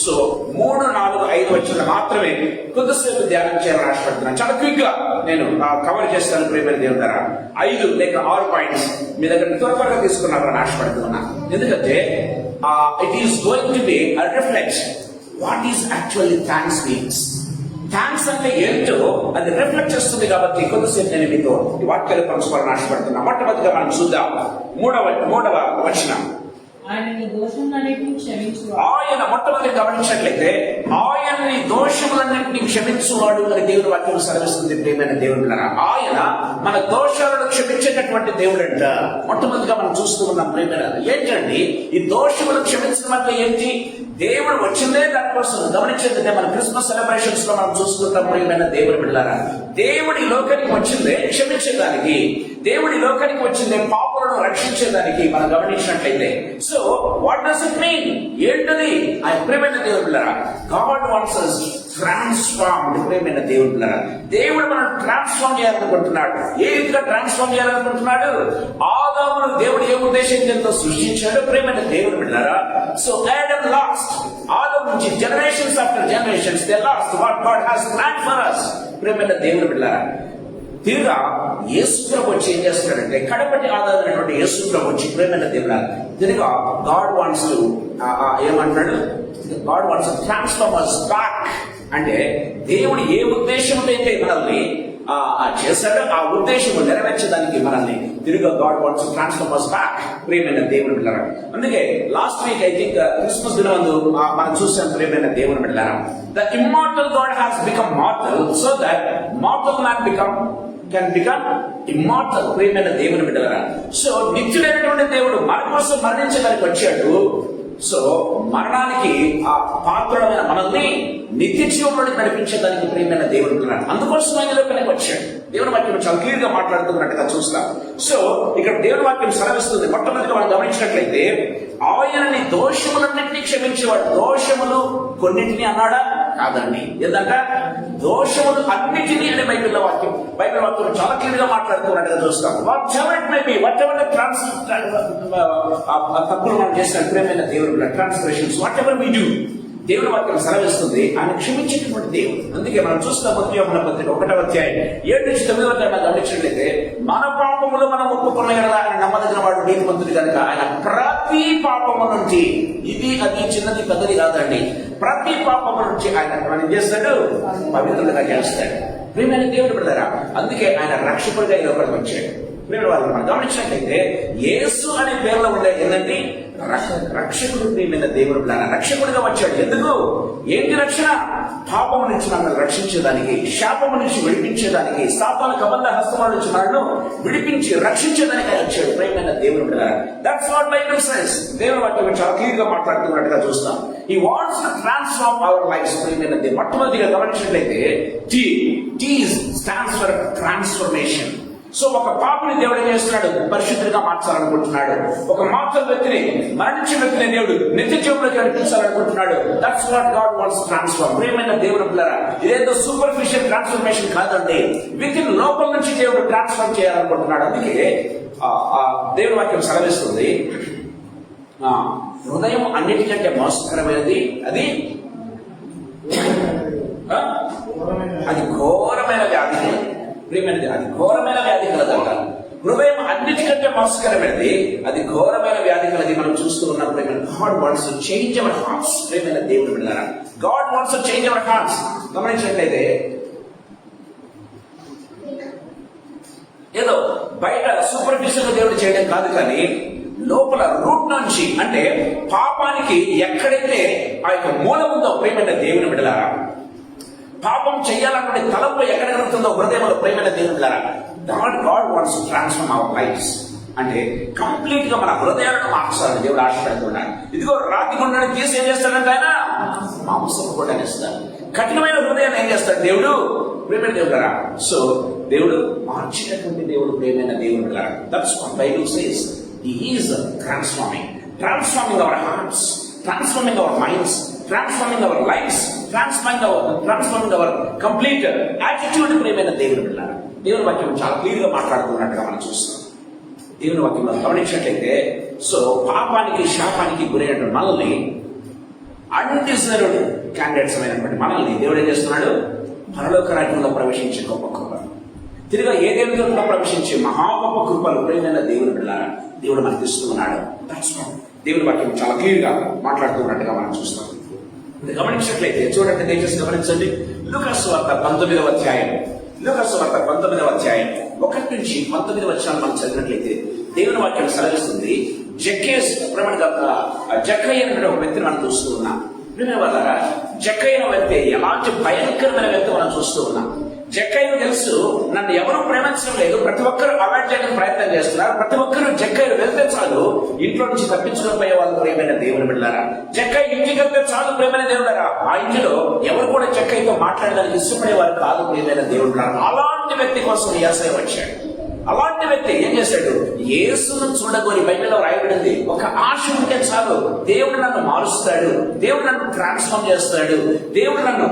సో 3, 4, 5 వచనాలు మాత్రమే కొద్దిసేపు ధ్యానం చేయాలని ఆశపడుతున్నాను. చాలా క్విక్ గా నేను కవర్ చేస్తాను. ప్రియమైన దేవుని ద్వారా 5 లేక 6 పాయింట్స్ మీ దగ్గర త్వరగా తీసుకున్నారని ఆశపడుతున్నా. ఎందుకంటే it is going to be a reflection what is actually thanks means. Thanks అంటే ఏంటో అది రిఫ్లెక్ట్ చేస్తుంది. కాబట్టి కొద్దిసేపు నేను మీతో ఈ వాక్యాలు పంచుకోవాలని ఆశపడుతున్నా. మొట్టమొదటిగా మనం చూద్దాం 3వ వచనం. ఆయన దోషములన్నిటిని క్షమించువాడు. ఆయన మొట్టమొదటి గమనించినట్లయితే ఆయన్ని దోషములన్నింటినీ క్షమించువాడు అని దేవుని వాక్యం సెలవిస్తుంది. ప్రియమైన దేవుడులారా, ఆయన మన దోషాలను క్షమించేటటువంటి దేవుడు అంట. మొట్టమొదటిగా మనం చూస్తూ ఉన్నాం. ప్రియమైన ఏంటండి ఈ దోషములు క్షమించడం అంటే ఏంటి? దేవుడు వచ్చిందే దానికోసం. గమనించేదంటే మన క్రిస్మస్ సెలబ్రేషన్స్ లో మనం చూసుకుంటాం. ప్రియమైన దేవుని బిడ్డలారా, దేవుడి లోకానికి వచ్చిందే క్షమించేదానికి, దేవుడి లోకానికి వచ్చిందే పాపులను రక్షించేదానికి. మనం గమనించినట్లయితే so what does it mean? ఏంటది? ఆయన ప్రియమైన దేవుని బిడ్డలారా, గాడ్ వాంట్స్ us ట్రాన్స్ఫార్మ్డ్. ప్రియమైన దేవుని బిడ్డలారా, దేవుడు మనం ట్రాన్స్ఫార్మ్ చేయాలనుకుంటున్నాడు. ఏ విధంగా ట్రాన్స్ఫార్మ్ చేయాలనుకుంటున్నాడు? ఆదామును దేవుడు ఏ ఉద్దేశంతో సృష్టించాడు? ప్రియమైన దేవుని బిడ్డలారా, సో ఆడమ్ లాస్ట్. ఆదాము నుంచి generations after generations they last what God has plan for us. ప్రియమైన దేవుని బిడ్డలారా, తిరుగా యేసు ప్రభు వచ్చి ఏం చేస్తున్నాడంటే కడపటి ఆధారమైనటువంటి యేసు ప్రభు వచ్చి ప్రియమైన దేవుడా తిరుగా గాడ్ వాంట్స్ టు ఏమంటున్నాడు? God wants to transform us back. అంటే దేవుడు ఏ ఉద్దేశంతో అయితే మనల్ని చేశాడో ఆ ఉద్దేశం నెరవేర్చడానికి మనల్ని తిరుగా God wants to transform us back. ప్రియమైన దేవుని బిడ్డలారా, అందుకే last week I think Christmas దినమందు మనం చూసాం. ప్రియమైన దేవుని బిడ్డలారా, the immortal God has become mortal so that mortal man can become immortal. ప్రియమైన దేవుని బిడ్డలారా, సో నిత్యుడైనటువంటి దేవుడు మన కోసం మరణించడానికి వచ్చాడు. సో మరణానికి ఆ పాత్రమైన మనల్ని నిత్య జీవంలోకి నడిపించడానికి ప్రియమైన దేవుడు బిడ్డలారా, అందుకోసం ఆయన లోకానికి వచ్చాడు. దేవుని వాక్యం చాలా క్లియర్ గా మాట్లాడుతున్నట్టుగా చూస్తాం. సో ఇక్కడ దేవుని వాక్యం సెలవిస్తుంది. మొట్టమొదటిగా మనం గమనించినట్లయితే ఆయనని దోషములన్నింటినీ క్షమించేవాడు. దోషములు కొన్నింటిని అన్నాడా? కాదండి. ఎందుకంటే దోషములు అన్నిటినీ అని బైబిల్ వాక్యం చాలా క్లియర్ గా మాట్లాడుతున్నట్టుగా చూస్తాం. Whatever it may be, whatever తప్పులు మనం చేసిన ప్రియమైన దేవుడు transgressions, whatever we do, దేవుని వాక్యం సెలవిస్తుంది ఆయన క్షమించేటటువంటి దేవుడు. అందుకే మనం చూస్తాం యోహాను పత్రిక 1వ అధ్యాయం 7-9 వరకు గమనించినట్లయితే మన పాపములు మనం ఒప్పుకున్న కదా ఆయన నమ్మదగిన వాడు నీతిమంతుడు కనుక ఆయన ప్రతి పాపము నుంచి, ఇది అది చిన్నది పెద్దది కాదండి, ప్రతి పాపము నుంచి ఆయన మనం చేస్తాడు, పవిత్రులుగా చేస్తాడు. ప్రియమైన దేవుడు బిడ్డలారా, అందుకే ఆయన రక్షకుడిగా ఈ లోకానికి వచ్చాడు. ప్రియమైన వాళ్ళు మనం గమనించినట్లయితే యేసు అనే పేరులో ఉండే ఏంటంటే రక్షకుడు. ప్రియమైన దేవుడు బిడ్డలారా, రక్షకుడిగా వచ్చాడు. ఎందుకు? ఏంటి రక్షణ? పాపము నుంచి మనల్ని రక్షించేదానికి, శాపము నుంచి విడిపించేదానికి, సాతాను కబంధ హస్తముల నుంచి మనల్ని విడిపించి రక్షించేదానికి ఆయన వచ్చాడు. ప్రియమైన దేవుడు బిడ్డలారా, దట్స్ వాట్ బైబిల్ సేస్. దేవుని వాక్యం చాలా క్లియర్ గా మాట్లాడుతున్నట్టుగా చూస్తాం. He wants to transform our lives. ప్రియమైన దేవుడు మొట్టమొదటిగా గమనించినట్లయితే T stands for transformation. So ఒక పాపిని దేవుడు ఏం చేస్తున్నాడు? పరిశుద్ధుడిగా మార్చాలనుకుంటున్నాడు. ఒక మార్చని వ్యక్తిని, మరణించిన వ్యక్తిని దేవుడు నిత్య జీవంలోకి నడిపించాలనుకుంటున్నాడు. That's what God wants transform. ప్రియమైన దేవుని పిల్లరా, ఇదేదో సూపర్ఫిషియల్ ట్రాన్స్ఫర్మేషన్ కాదండి. విత్ ఇన్ లోపల నుంచి దేవుడు ట్రాన్స్ఫార్మ్ చేయాలనుకుంటున్నాడు. అందుకే దేవుని వాక్యం సెలవిస్తుంది, హృదయం అన్నిటికంటే మోసకరమైనది, అది ఘోరమైన వ్యాధి. ప్రియమైనది, అది ఘోరమైన వ్యాధి కలదంట. హృదయం అన్నిటికంటే మోసకరమైనది, అది ఘోరమైన వ్యాధి కలది. మనం చూస్తూ ఉన్నప్పుడు God wants to change our hearts. ప్రియమైన దేవుని బిడ్డలారా, God wants to change our hearts. గమనించినట్లయితే ఏదో బయట సూపర్ఫిషియల్ దేవుడు చేయడం కాదు, కానీ లోపల రూట్ నుంచి, అంటే పాపానికి ఎక్కడైతే ఆ యొక్క మూలం ఉందో ప్రియమైన దేవుని బిడ్డలారా, పాపం చేయాలనుకునే తలంపు ఎక్కడ కలుగుతుందో హృదయంలో ప్రియమైన దేవుని బిడ్డలారా, God wants to transform our lives. అంటే కంప్లీట్ గా మన హృదయాలను మార్చాలని దేవుడు ఆశపడుతున్నాడు. ఇదిగో రాతి గుండెని తీసి ఏం చేస్తాడంటే ఆయన మాంసం కూడా ఇస్తాడు. కఠినమైన హృదయాన్ని ఏం చేస్తాడు దేవుడు? ప్రియమైన దేవుడు గారా. సో దేవుడు మార్చినటువంటి దేవుడు, ప్రియమైన దేవుడు గారా. That's what Bible says. He is transforming our hearts, transforming our minds, transforming our lives, transforming our complete attitude. ప్రియమైన దేవుని బిడ్డలారా, దేవుని వాక్యం చాలా క్లియర్ గా మాట్లాడుతున్నట్టుగా మనం చూస్తాం. దేవుని వాక్యం గమనించినట్లయితే, సో పాపానికి శాపానికి గురైనటువంటి మనల్ని, అన్డిజర్వ్డ్ క్యాండిడేట్స్ అయినటువంటి మనల్ని దేవుడు ఏం చేస్తున్నాడు? పరలోక రాజ్యంలో ప్రవేశించే గొప్ప కృపలు, తిరిగి ఏ దేవునిలో ప్రవేశించే మహా గొప్ప కృపలు ప్రియమైన దేవుని బిడ్డలారా దేవుడు మనకి ఇస్తూ ఉన్నాడు. దేవుని వాక్యం చాలా క్లియర్ గా మాట్లాడుతూ ఉన్నట్టుగా మనం చూస్తాం. గమనించినట్లయితే చూడండి, దయచేసి గమనించండి. లూకాసు వార్త 19వ అధ్యాయం, లూకాసు వార్త 19వ అధ్యాయం 1 నుంచి 19 వచనాలు మనం చదివినట్లయితే దేవుని వాక్యం సెలవిస్తుంది. జక్కయ్య అనే ఒక వ్యక్తిని మనం చూస్తూ ఉన్నాం. వాళ్ళ జక్కయ్య వ్యక్తి ఎలాంటి భయంకరమైన వ్యక్తి మనం చూస్తూ ఉన్నాం. జక్కయ్యను తెలుసు, నన్ను ఎవరు ప్రేమించడం లేదు, ప్రతి ఒక్కరు అవాయిడ్ చేయడానికి ప్రయత్నం చేస్తున్నారు. ప్రతి ఒక్కరు జక్కయ్య వెళ్తే చాలు ఇంట్లో నుంచి తప్పించుకొని పోయే వాళ్ళు ప్రియమైన దేవుని బిడ్డలారా. జక్కయ్య ఇంటికి వెళ్తే చాలు ప్రియమైన దేవుడారా, ఆ ఇంటిలో ఎవరు కూడా జక్కయ్యతో మాట్లాడడానికి ఇష్టపడేవారు కాదు ప్రియమైన దేవుడు బిడ్డలారా. అలాంటి వ్యక్తి కోసం యేసయ్య వచ్చాడు. అలాంటి వ్యక్తి ఏం చేశాడు? యేసును చూడగోని బైబిల్లో రాయబడింది, ఒక ఆశ ఉంటే చాలు దేవుడు నన్ను మారుస్తాడు, దేవుడు నన్ను ట్రాన్స్ఫార్మ్ చేస్తాడు, దేవుడు నన్ను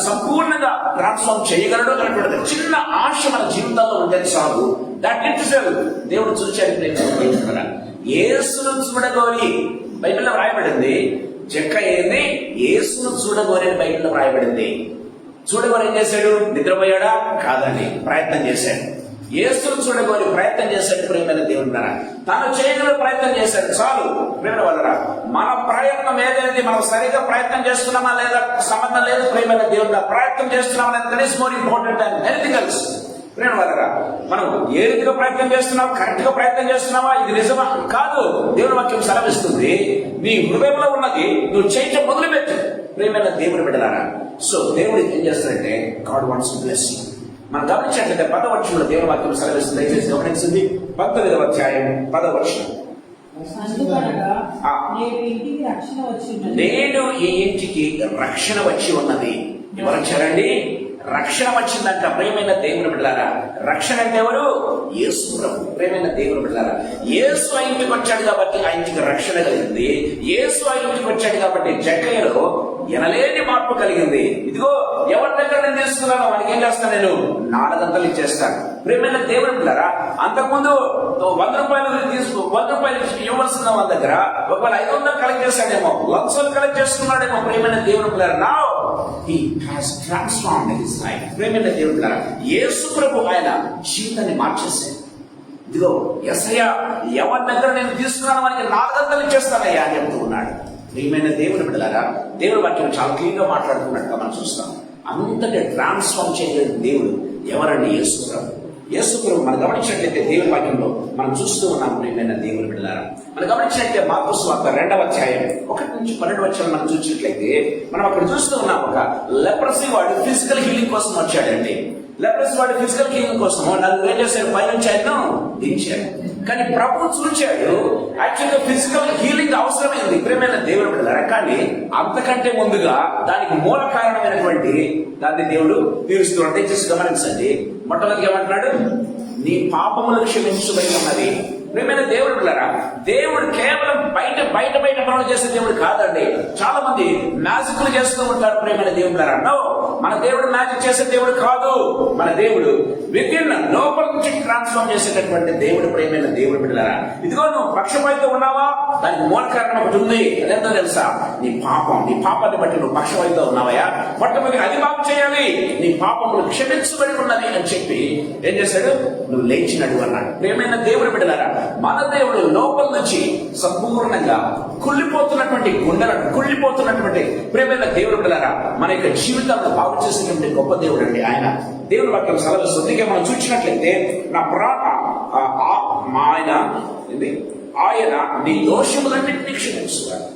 సంపూర్ణంగా ట్రాన్స్ఫార్మ్ చేయగలడు అనేటువంటి చిన్న ఆశ మన జీవితంలో ఉంటే చాలు. దట్ ఇట్ సెల్ఫ్ దేవుడు చూశాడు. యేసును చూడగోని బైబిల్లో రాయబడింది. జక్కయ్య ఏంది? యేసును చూడగోని బైబిల్లో రాయబడింది. చూడగోని ఏం చేశాడు? నిద్రపోయాడా? కాదండి, ప్రయత్నం చేశాడు. యేసును చూడగోని ప్రయత్నం చేశాడు ప్రియమైన దేవుని ద్వారా. తాను చేయగల ప్రయత్నం చేశాడు చాలు. ప్రియమైన వాళ్ళరా, మన ప్రయత్నం ఏదైతే మనం సరిగా ప్రయత్నం చేస్తున్నామా లేదా సంబంధం లేదు ప్రియమైన దేవుని. ప్రయత్నం చేస్తున్నామా లేదా, that is more important than anything else. ప్రియమైన వాళ్ళరా, మనం ఏ రీతిగా ప్రయత్నం చేస్తున్నాం, కరెక్ట్ గా ప్రయత్నం చేస్తున్నావా, ఇది నిజమా కాదు. దేవుని వాక్యం సెలవిస్తుంది, నీ హృదయంలో ఉన్నది నువ్వు చేయటం మొదలుపెట్టు ప్రియమైన దేవుని బిడ్డలారా. సో దేవుడు ఏం చేస్తాడంటే, God wants to bless you. మనం గమనించినట్లయితే 10వ వచనంలో దేవుని వాక్యం సెలవిస్తుంది. దయచేసి గమనించింది. 19వ అధ్యాయం 10వ వచనం. నేడు ఈ ఇంటికి రక్షణ వచ్చి ఉన్నది. ఎవరు వచ్చారండి? రక్షణ వచ్చిందంట ప్రియమైన దేవుని బిడ్డలారా. రక్షణ అంటే ఎవరు? యేసు ప్రభు. ప్రియమైన దేవుని బిడ్డలారా, యేసు ఆ ఇంటికి వచ్చాడు కాబట్టి ఆ ఇంటికి రక్షణ కలిగింది. యేసు ఆ ఇంటికి వచ్చాడు కాబట్టి జక్కయ్యలో ఎనలేని మార్పు కలిగింది. ఇదిగో ఎవరి దగ్గర నేను తీసుకున్నానో వాడికి ఏం చేస్తాను? నేను 4 గంటలు ఇచ్చేస్తాను. ప్రియమైన దేవుని బిడ్డలారా, అంతకుముందు 100 రూపాయలు ఇవ్వాల్సిన వాళ్ళ దగ్గర ఒకవేళ 500 కలెక్ట్ చేస్తాడేమో, లక్షలు కలెక్ట్ చేసుకున్నాడేమో. ప్రియమైన దేవుని బిడ్డలారా, now he has transformed his life. ప్రియమైన దేవుని బిడ్డలారా, యేసు ప్రభు ఆయన జీవితాన్ని మార్చేశాడు. ఇదిగో యేసయ్య ఎవరి దగ్గర నేను తీసుకున్నాను వారికి 4 గంటలు ఇచ్చేస్తానయ్యా అని చెప్తూ ఉన్నాడు. ప్రియమైన దేవుని బిడ్డలారా, దేవుని వాక్యం చాలా క్లియర్ గా మాట్లాడుతున్నట్టుగా మనం చూస్తాం. అంతటి ట్రాన్స్ఫార్మ్ చేయగలిగిన దేవుడు ఎవరండి? యేసు ప్రభు. యేసు ప్రభు మనం గమనించినట్లయితే దేవుని వాక్యంలో మనం చూస్తూ ఉన్నాం. ప్రియమైన దేవుని బిడ్డలారా, మనం గమనించినట్లయితే మార్కు సువార్త 2వ అధ్యాయం 1 నుంచి 12 వచనాలు మనం చూసినట్లయితే మనం అక్కడ చూస్తూ ఉన్నాం. ఒక లెప్రసీ వాడు ఫిజికల్ హీలింగ్ కోసం వచ్చాడండి. లెప్రసీ వాడు ఫిజికల్ హీలింగ్ కోసం నన్ను ఏం చేశాడు? పైనుంచి ఆయన దించాడు. కానీ ప్రభు చూచాడు, యాక్చువల్గా ఫిజికల్ హీలింగ్ అవసరమైంది ప్రియమైన దేవుని బిడ్డలారా. కానీ అంతకంటే ముందుగా దానికి మూల కారణమైనటువంటి దాన్ని దేవుడు తీరుస్తున్నాడు. దయచేసి గమనించండి. మొట్టమొదటిగా ఏమంటున్నాడు? నీ పాపములు క్షమించబడి ఉన్నది. ప్రియమైన దేవుడు పిల్లరా, దేవుడు కేవలం బయట పనులు చేసే దేవుడు కాదండి. చాలా మంది మ్యాజిక్లు చేస్తూ ఉంటారు. ప్రియమైన దేవుడు పిల్లరా, నో, మన దేవుడు మ్యాజిక్ చేసే దేవుడు కాదు. మన దేవుడు వితిన్ లోపల నుంచి ట్రాన్స్ఫార్మ్ చేసేటటువంటి దేవుడు. ప్రియమైన దేవుడు పిల్లరా, ఇదిగో నువ్వు పక్షపాతితో ఉన్నావా, దానికి మూల కారణం ఒకటి ఉంది. అదేంటో తెలుసా? నీ పాపాన్ని బట్టి నువ్వు పక్షపాతితో ఉన్నావయ్యా, మొట్టమొదటి అది బాగు చేయాలి. నీ పాపములు క్షమించబడి ఉన్నది అని చెప్పి ఏం చేశాడు? నువ్వు లేచినడు అన్నాడు. ప్రియమైన దేవుడు బిడ్డలారా, మన దేవుడు లోపల నుంచి సంపూర్ణంగా కుళ్ళిపోతున్నటువంటి గుండెలను, కుళ్ళిపోతున్నటువంటి ప్రియమైన దేవుడు బిడ్డలారా, మన యొక్క జీవితాలను బాగు చేసినటువంటి గొప్ప దేవుడు అండి ఆయన. దేవుని వాక్యం సెలవిస్తుంది. మనం చూసినట్లయితే ఆయన నీ దోషములన్నింటినీ క్షమించుతాడు.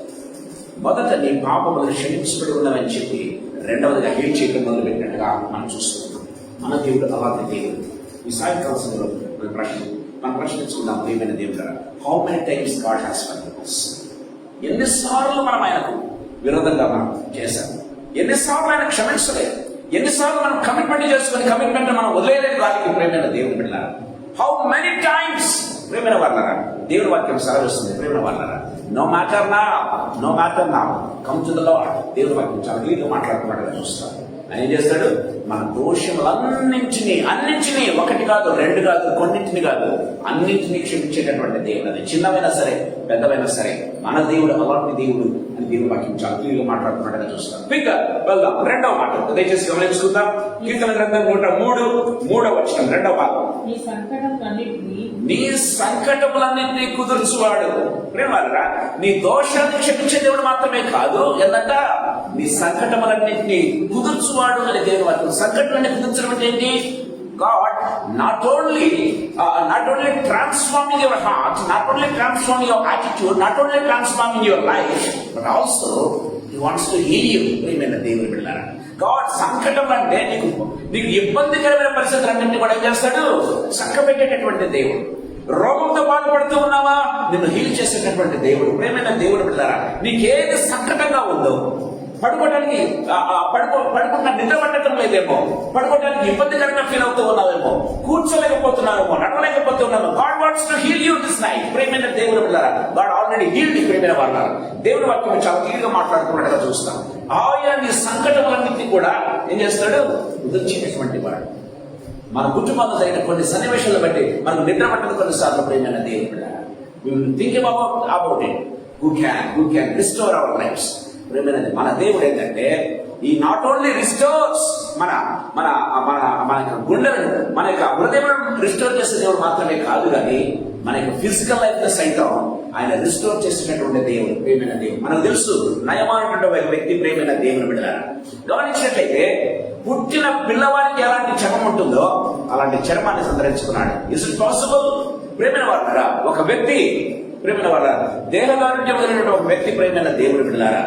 మొదట నీ పాపములు క్షమించబడి ఉన్నవని చెప్పి రెండవదిగా హీల్ చేయడం మొదలు పెట్టినట్టుగా మనం చూస్తున్నాం. మన దేవుడు అలాంటి దేవుడు. ఈ సాయంకాల సమయంలో మనం ప్రశ్నించుకుందాం. ప్రియమైన దేవుడు, how many times God has forgiven us? ఎన్నిసార్లు మనం ఆయనకు విరోధంగా మనం చేశాం? ఎన్నిసార్లు ఆయన క్షమించలేదు? ఎన్నిసార్లు మనం కమిట్మెంట్ చేసుకుని కమిట్మెంట్ మనం వదిలేయలేదు వారికి? ప్రియమైన దేవుడు బిడ్డలారా, హౌ మెనీ టైమ్స్? ప్రియమైన వాళ్ళరా, దేవుడి వాక్యం సెలవిస్తుంది. ప్రియమైన వాళ్ళరా, నో మ్యాటర్ నా కమ్ టు ద లార్డ్. దేవుడి వాక్యం చాలా క్లియర్గా మాట్లాడుతున్నాడుగా చూస్తాం. ఆయన ఏం చేస్తాడు? మన అన్నింటినీ ఒకటి కాదు, రెండు కాదు, కొన్నింటిని కాదు, అన్నింటినీ క్షమించేటటువంటి దేవుడు. అది చిన్నమైనా సరే, పెద్దవైనా సరే, మన దేవుడు అలాంటి దేవుడు అని దేవుడి వాక్యం చాలా క్లియర్గా మాట్లాడుతున్నాడని చూస్తాం. ఇంకా వెళ్దాం రెండవ మాట, దయచేసి గమనించుకుందాం. కీర్తన గ్రంథం 103వ వచనం, రెండవ భాగం. నీ సంకటములన్నింటినీ కుదుర్చువాడు. ప్రేమరా, నీ దోషాన్ని క్షమించే దేవుడు మాత్రమే కాదు, ఏంటంట? నీ సంకటములన్నింటినీ కుదుర్చువాడు అని దేవుడు వాక్యం. సంకటాన్ని కుదుర్చడం అంటే ఏంటి? God not only transforming your heart, not only transforming your attitude, not only transforming your life, but also He wants to heal you. ప్రియమైన దేవుని బిడ్డలారా, God సంకటం అంటే నీకు ఇబ్బందికరమైన పరిస్థితులన్నింటినీ కూడా ఏం చేస్తాడు? చక్కబెట్టేటటువంటి దేవుడు. రోగంతో బాధపడుతూ ఉన్నావా? నిన్ను హీల్ చేసేటటువంటి దేవుడు. ప్రియమైన దేవుడు బిడ్డలారా, నీకేది సంకటంగా ఉందో, పడుకోవడానికి పడుకుంటున్నా నిద్ర పట్టడం లేదేమో, పడుకోవడానికి ఇబ్బందికరంగా ఫీల్ అవుతూ ఉన్నావేమో, కూర్చోలేకపోతున్నావేమో, నడవలేకపోతున్నామో, God wants to heal you this night. ప్రియమైన దేవుడు బిడ్డలారా, గాడ్ ఆల్రెడీ హీల్డ్. ప్రియమైన వాళ్ళ దేవుడి వాక్యం చాలా క్లియర్గా మాట్లాడుకున్నట్టుగా చూస్తాం. ఆయన నీ సంకటములన్నింటినీ కూడా ఏం చేస్తాడు? కుదిర్చేటటువంటి వాడు. మన కుటుంబంలో జరిగిన కొన్ని సన్నివేశాలను బట్టి మనకు నిద్ర పట్టదు కొన్నిసార్లు. ప్రియమైన దేవుడు బిడ్డలారా, we will think about it. Who can restore our lives? ప్రియమైనది మన దేవుడు ఏంటంటే, ఈ నాట్ ఓన్లీ రిస్టోర్స్ మన మన మన మన యొక్క గుండెలను, మన యొక్క హృదయాలను రిస్టోర్ చేసే దేవుడు మాత్రమే కాదు, కానీ మన యొక్క ఫిజికల్ లైఫ్ ని సైతం ఆయన రిస్టోర్ చేసినటువంటి దేవుడు. ప్రియమైన దేవుడు మనకు తెలుసు. నయమైనటువంటి ఒక వ్యక్తి ప్రియమైన దేవుని బిడ్డలారా, గమనించినట్లయితే పుట్టిన పిల్లవాడికి ఎలాంటి చర్మం ఉంటుందో అలాంటి చర్మాన్ని సంతరించుకున్నాడు. Is it possible? ప్రియమైన వాళ్ళారా, ఒక వ్యక్తి ప్రేమైన వాళ్ళ దేహదారుణ్యం కలిగినటువంటి ఒక వ్యక్తి, ప్రేమైన దేవుడు బిడ్డలారా,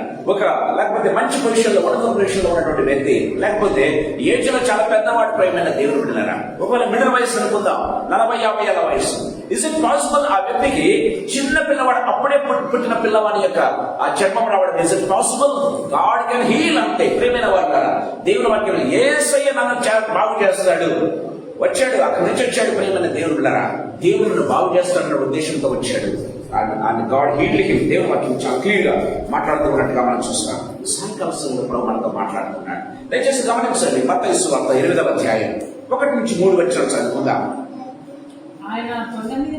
లేకపోతే మంచి పొజిషన్ లో, ఉన్నత పొజిషన్ లో ఉన్నటువంటి వ్యక్తి, లేకపోతే ఏజ్ లో చాలా పెద్దవాడు, ప్రేమైన దేవుడు బిడ్డలారా, ఒకవేళ మిడిల్ వయసు అనుకుందాం, 40-50 ఏళ్ల వయసు. Is it possible? ఆ వ్యక్తికి చిన్న పిల్లవాడు, అప్పుడే పుట్టిన పిల్లవాడి యొక్క ఆ చర్మం రావడం, is it possible? God can heal. అంతే ప్రేమైన వాళ్ళారా, దేవుడు వాక్యం యేసయ్య నన్ను బాగు చేస్తాడు, వచ్చాడు, అక్కడి నుంచి వచ్చాడు. ప్రేమైన దేవుడు బిడ్డలారా, దేవుడిని బాగు చేస్తాడన్న ఉద్దేశంతో వచ్చాడు. And God healed him. దేవుని వాక్యం చాలా క్లియర్ గా మాట్లాడుతున్నట్టుగా మనం చూస్తాం. సాయంకాల సమయంలో కూడా మనతో మాట్లాడుతున్నాడు. దయచేసి గమనించండి. మత్తయి సువార్త 8వ అధ్యాయం 1-3 వచనాలు చదువుకుందాం. ఆయన ఆ కొండ మీద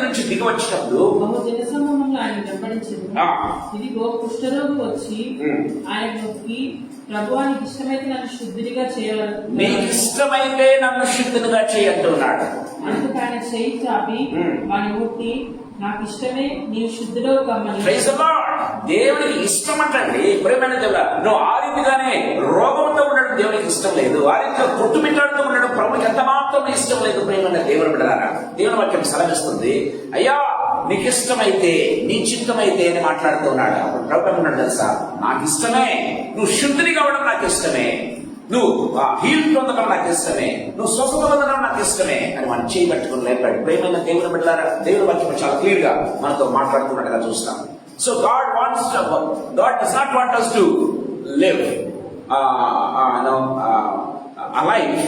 నుంచి దిగి వచ్చినప్పుడు జనసమూహంలో ఆయన వెంబడించింది. ఇదిగో కుష్ఠరోగి వచ్చి ఆయన నొక్కి, ప్రభువా నీకు ఇష్టమైతే నన్ను శుద్ధిగా చేయాలి, నీకు ఇష్టమైతే నన్ను శుద్ధిగా చేయంటున్నాడు. అందుకు ఆయన చేయి చాపి వాని ముట్టి, నాకు ఇష్టమే, నీవు శుద్ధిలో కమ్మని. దేవునికి ఇష్టం అంటండి. ప్రేమైన దేవుడా, నువ్వు ఆ రీతిగానే రోగంతో ఉండడం దేవునికి ఇష్టం లేదు. ఆ రీతిగా కొట్టుమిట్టాడుతూ ఉండడం ప్రభుకి ఎంత మాత్రం ఇష్టం లేదు. ప్రేమైన దేవుడు బిడ్డలారా, దేవుని వాక్యం సెలవిస్తుంది, అయ్యా నీకు ఇష్టమైతే, నీ చిత్తమైతే అని మాట్లాడుతున్నాడు. అప్పుడు ప్రభు ఏమన్నాడు తెలుసా? నాకు ఇష్టమే, నువ్వు శుద్ధిని కావడం నాకు ఇష్టమే, నువ్వు హీల్ పొందడం నాకు ఇష్టమే, నువ్వు స్వస్థత పొందడం నాకు ఇష్టమే అని మనం చేయబట్టుకుని లేపాడు. ప్రేమైన దేవుని బిడ్డలారా, దేవుని వాక్యం చాలా క్లియర్ గా మనతో మాట్లాడుతున్నట్టుగా చూస్తాం. So God does not want us to live a life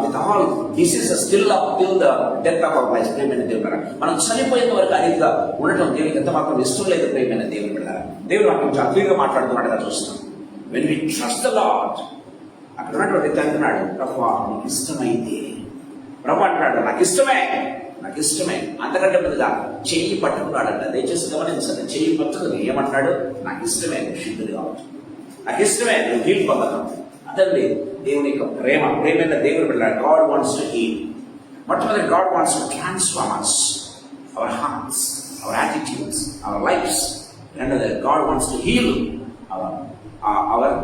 with all diseases still up till the death of our life. ప్రేమైన దేవుడు, మనం చనిపోయేంత వరకు అనేది ఉండటం దేవునికి ఎంత మాత్రం ఇష్టం లేదు. ప్రేమైన దేవుడు బిడ్డలారా, దేవుడు మనం చాలా క్లియర్గా మాట్లాడుతున్నాడుగా చూస్తాం. When we trust the Lord, అక్కడ ఉన్నటువంటి వ్యక్తి అంటున్నాడు, ప్రభు నీకు ఇష్టమైంది. ప్రభు అంటున్నాడు, నాకు ఇష్టమే. అంతకంటే ముందుగా చెయ్యి పట్టుకున్నాడంట. దయచేసి గమనించండి, చెయ్యి పట్టుకుని ఏమంటున్నాడు, నాకు ఇష్టమే నువ్వు శుద్ధుడు కావచ్చు, నాకు ఇష్టమే నువ్వు హీల్ పొందడం. అదండి దేవుని యొక్క ప్రేమైన దేవుడు బిడ్డలారా. God wants to heal. మొట్టమొదటి God wants to transform us, our hearts, our attitudes, our lifes. రెండోది God wants to heal our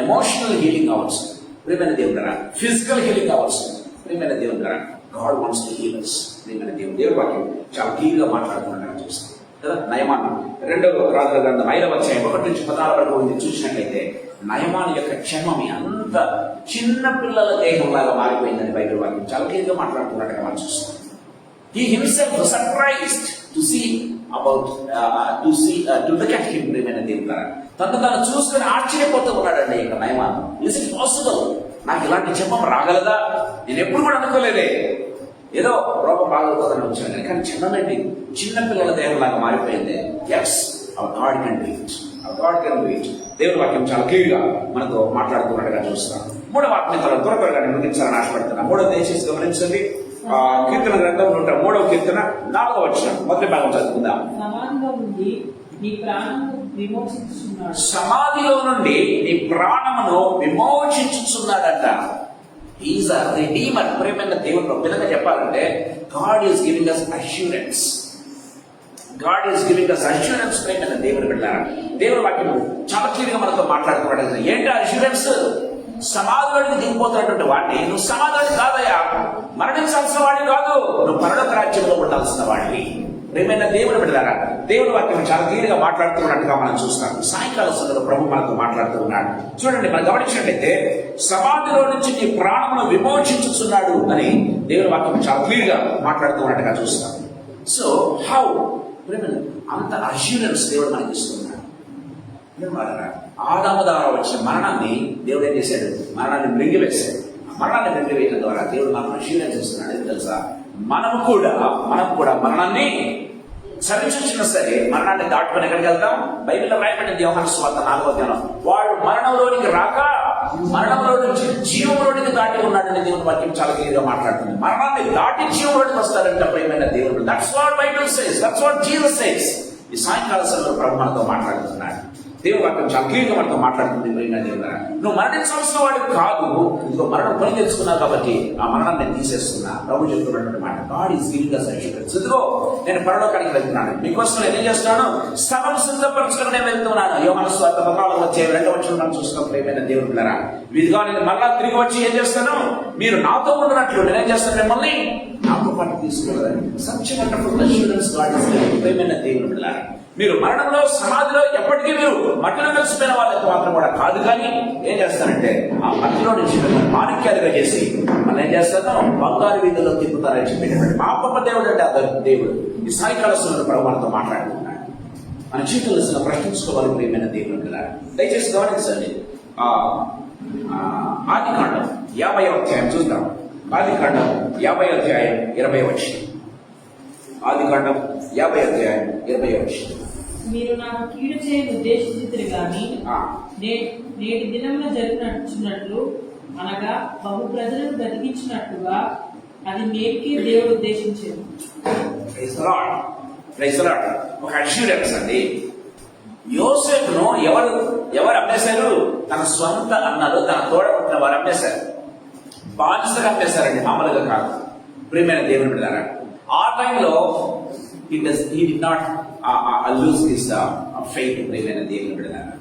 emotional healing hours. ప్రేమైన దేవుడు బిడ్డలారా, ఫిజికల్ హీలింగ్ అవర్స్. ప్రేమైన దేవుడు బిడ్డలారా, God wants to heal us. ప్రేమైన దేవుడి వాక్యం చాలా క్లియర్గా మాట్లాడుతున్నాడు చూస్తాం కదా. నయమాను 2వ రాజుల గ్రంథం 5వ అధ్యాయం 1 నుంచి 14 వరకు ఉంది. చూసినట్లయితే నయమాను యొక్క క్షేమమి అంత చిన్న పిల్లల దేహంలాగా మారిపోయిందని బైబిల్ వాక్యం చాలా క్లియర్గా మాట్లాడుతున్నట్టుగా మనం చూస్తాం. He himself was surprised to look at him. ప్రేమైన దేవుడు, తను చూసుకుని ఆశ్చర్యపోతూ ఉన్నాడండి ఇక నయమాను. ఇస్ ఇట్ పాసిబుల్, నాకు ఇలాంటి జపం రాగలదా? నేను ఎప్పుడు కూడా అనుకోలేదే, ఏదో రోగం బాగోతుందని వచ్చాను, కానీ చిన్న పిల్లల దేహంలాగా మారిపోయింది. Yes, our God can do it. దేవుడి వాక్యం చాలా క్లియర్గా మనతో మాట్లాడుతున్నట్టుగా చూస్తాం. 3వ వాక్యం త్వరగా నేను ముగించాలని ఆశపడుతున్నా. 3వ దయచేసి గమనించండి. కీర్తన గ్రంథం 103వ కీర్తన 4వ వచనం మొదటి భాగం చదువుకుందాం. సమాధిలో నుండి నీ ప్రాణమును విమోచించుచున్నాడంట. Is a redeemer. ప్రేమైన దేవుడు విధంగా చెప్పాలంటే God is giving us assurance. ప్రేమైన దేవుడు బిడ్డలారా, దేవుడి వాక్యం చాలా క్లియర్గా మనతో మాట్లాడుతున్నాడు. ఏంటి అష్యూరెన్స్? సమాధిలోకి దిగిపోతున్నటువంటి వాడిని నువ్వు సమాధానం కాదయ్యా, మరణించాల్సిన వాడిని కాదు, నువ్వు పరలోక రాజ్యంలో ఉండాల్సిన వాడిని. ప్రేమైన దేవుడు బిడ్డలారా, దేవుడి వాక్యం చాలా క్లియర్గా మాట్లాడుతున్నట్టుగా మనం చూస్తాం. సాయంకాల సమయంలో ప్రభు మనతో మాట్లాడుతూ ఉన్నాడు. చూడండి, మనం గమనించినట్లయితే సమాధిలో నుంచి నీ ప్రాణమును విమోచించుచున్నాడు అని దేవుడి వాక్యం చాలా క్లియర్గా మాట్లాడుతున్నట్టుగా చూస్తాం. సో హౌ అంత అష్యూరెన్స్ దేవుడు మనకి ఇస్తున్నాడు. ఆదాము ద్వారా వచ్చిన మరణాన్ని దేవుడు ఏం చేశాడు? మరణాన్ని మృంగివేశాడు. మరణాన్ని మృంగివేయడం ద్వారా దేవుడు మనకు అష్యూరెన్స్ ఇస్తున్నాడు. ఏం తెలుసా? మనం కూడా మరణాన్ని సరిచూచినా సరే మరణాన్ని దాటుకొని ఎక్కడికి వెళ్తాం? బైబిల్లో రాయబడింది యోహాను సువార్త 4వ అధ్యాయం, వాడు మరణంలోనికి రాక మరణంలో నుంచి జీవంలోనికి దాటి ఉన్నాడని దేవుని వాక్యం చాలా క్లియర్గా మాట్లాడుతుంది. మరణాన్ని దాటి జీవంలోనికి వస్తారంట ప్రియమైన దేవుడు. That's what Bible says, that's what Jesus says. ఈ సాయంకాల సమయంలో ప్రభు మనతో మాట్లాడుతున్నాడు. దేవుడు వాక్యం చాలా క్లియర్గా మనతో మాట్లాడుతుంది. ప్రియమైన దేవుడు, నువ్వు మరణించాల్సిన వాడు కాదు, ఇంకో మరణం కొని తెచ్చుకున్నావు కాబట్టి ఆ మరణాన్ని నేను తీసేస్తున్నా. ప్రభు చెప్తున్నటువంటి మాట, God is giving us assurance. ఇదిగో నేను పరలోకానికి వెళ్తున్నాను, మీకోసం నేను ఏం చేస్తున్నాను? స్థలం సిద్ధపరచుకుని నేను వెళ్తున్నాను. యోహాను సువార్త 14వ అధ్యాయం 2వ వచనం మనం చూస్తున్నాం. ప్రియమైన దేవుడు బిడ్డలారా, ఇదిగో నేను మళ్ళా తిరిగి వచ్చి ఏం చేస్తాను? మీరు నాతో ఉన్నట్లు నేనేం చేస్తాను? మిమ్మల్ని నాతో పాటు తీసుకెళ్ళాలి. Such wonderful assurance God is giving. ప్రియమైన దేవుడు బిడ్డలారా, మీరు మరణంలో సమాధిలో ఎప్పటికీ మీరు మట్టిలో కలిసిపోయిన వాళ్ళకి మాత్రం కూడా కాదు, కానీ ఏం చేస్తారంటే ఆ మట్టిలో నుంచి మాణిక్యాలుగా చేసి మనం ఏం చేస్తారో బంగారు వీధుల్లో తిప్పుతారని చెప్పేటటువంటి మా గొప్ప దేవుడు అంటే ఆ దేవుడు. ఈ సాయంకాల సమయంలో ప్రభు మనతో మాట్లాడుతున్నాడు. మన జీవితంలో ప్రశ్నించుకోవాలి. ప్రియమైన దేవుడు బిడ్డలారా, దయచేసి గమనించండి. ఆదికాండం 50వ అధ్యాయం చూద్దాం. ఆదికాండం 50వ అధ్యాయం 20వ వచనం. ఆదికాండం 50వ అధ్యాయం 20వ వచనం. మీరు నాకు కీడు చేయని ఉద్దేశించితిరి గాని నేటి దినంలో జరిగినట్లు అనగా బహు ప్రజలను బతికించినట్టుగా అది నేటికి దేవుడు ఉద్దేశించేది. ఒక అష్యూరెన్స్ అండి. యోసేపును ఎవరు అమ్మేశారు? తన స్వంత అన్నలు, తన తోడబుట్టిన వారు అమ్మేశారు. బానిసగా అమ్మేశారండి, మామూలుగా కాదు. ప్రియమైన దేవుని బిడ్డలారా, ఆ టైంలో he did not lose his faith. ప్రియమైన దేవుని బిడ్డలారా,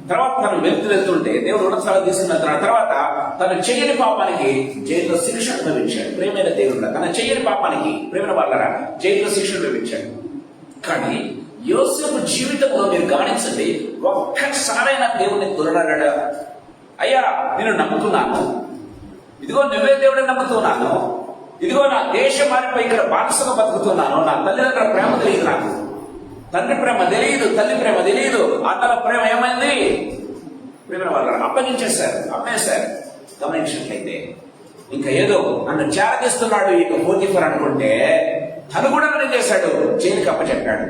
తర్వాత తను వెళ్తుంటే దేవుడు ఉన్నత తీసుకున్న తర్వాత తను చేయని పాపానికి జైల్లో శిక్ష అనుభవించాడు. ప్రియమైన దేవుడు, తన చేయని పాపానికి ప్రేమ వాళ్ళరా జైల్లో శిక్ష అనుభవించాడు. కానీ యోసేపు జీవితంలో మీరు గమనించండి, ఒక్కసారైనా దేవుడిని దురడాడా? అయ్యా నేను నమ్ముతున్నాను, ఇదిగో నువ్వే దేవుడిని నమ్ముతున్నాను, ఇదిగో నా దేశం మారిపోయి ఇక్కడ బానిసగా బతుకుతున్నాను, నా తల్లిదండ్రుల ప్రేమ తెలియదు, నాకు తండ్రి ప్రేమ తెలియదు, తల్లి ప్రేమ తెలియదు, అన్నల ప్రేమ ఏమైంది? ప్రేమ వాళ్ళు అప్పగించేశారు, అమ్మేశారు. గమనించినట్లయితే ఇంకా ఏదో నన్ను చేరదీస్తున్నాడు ఇక పోతీఫర్ అనుకుంటే తను కూడా ఏం చేశాడు, జైలుకి అప్పచెప్పాడు.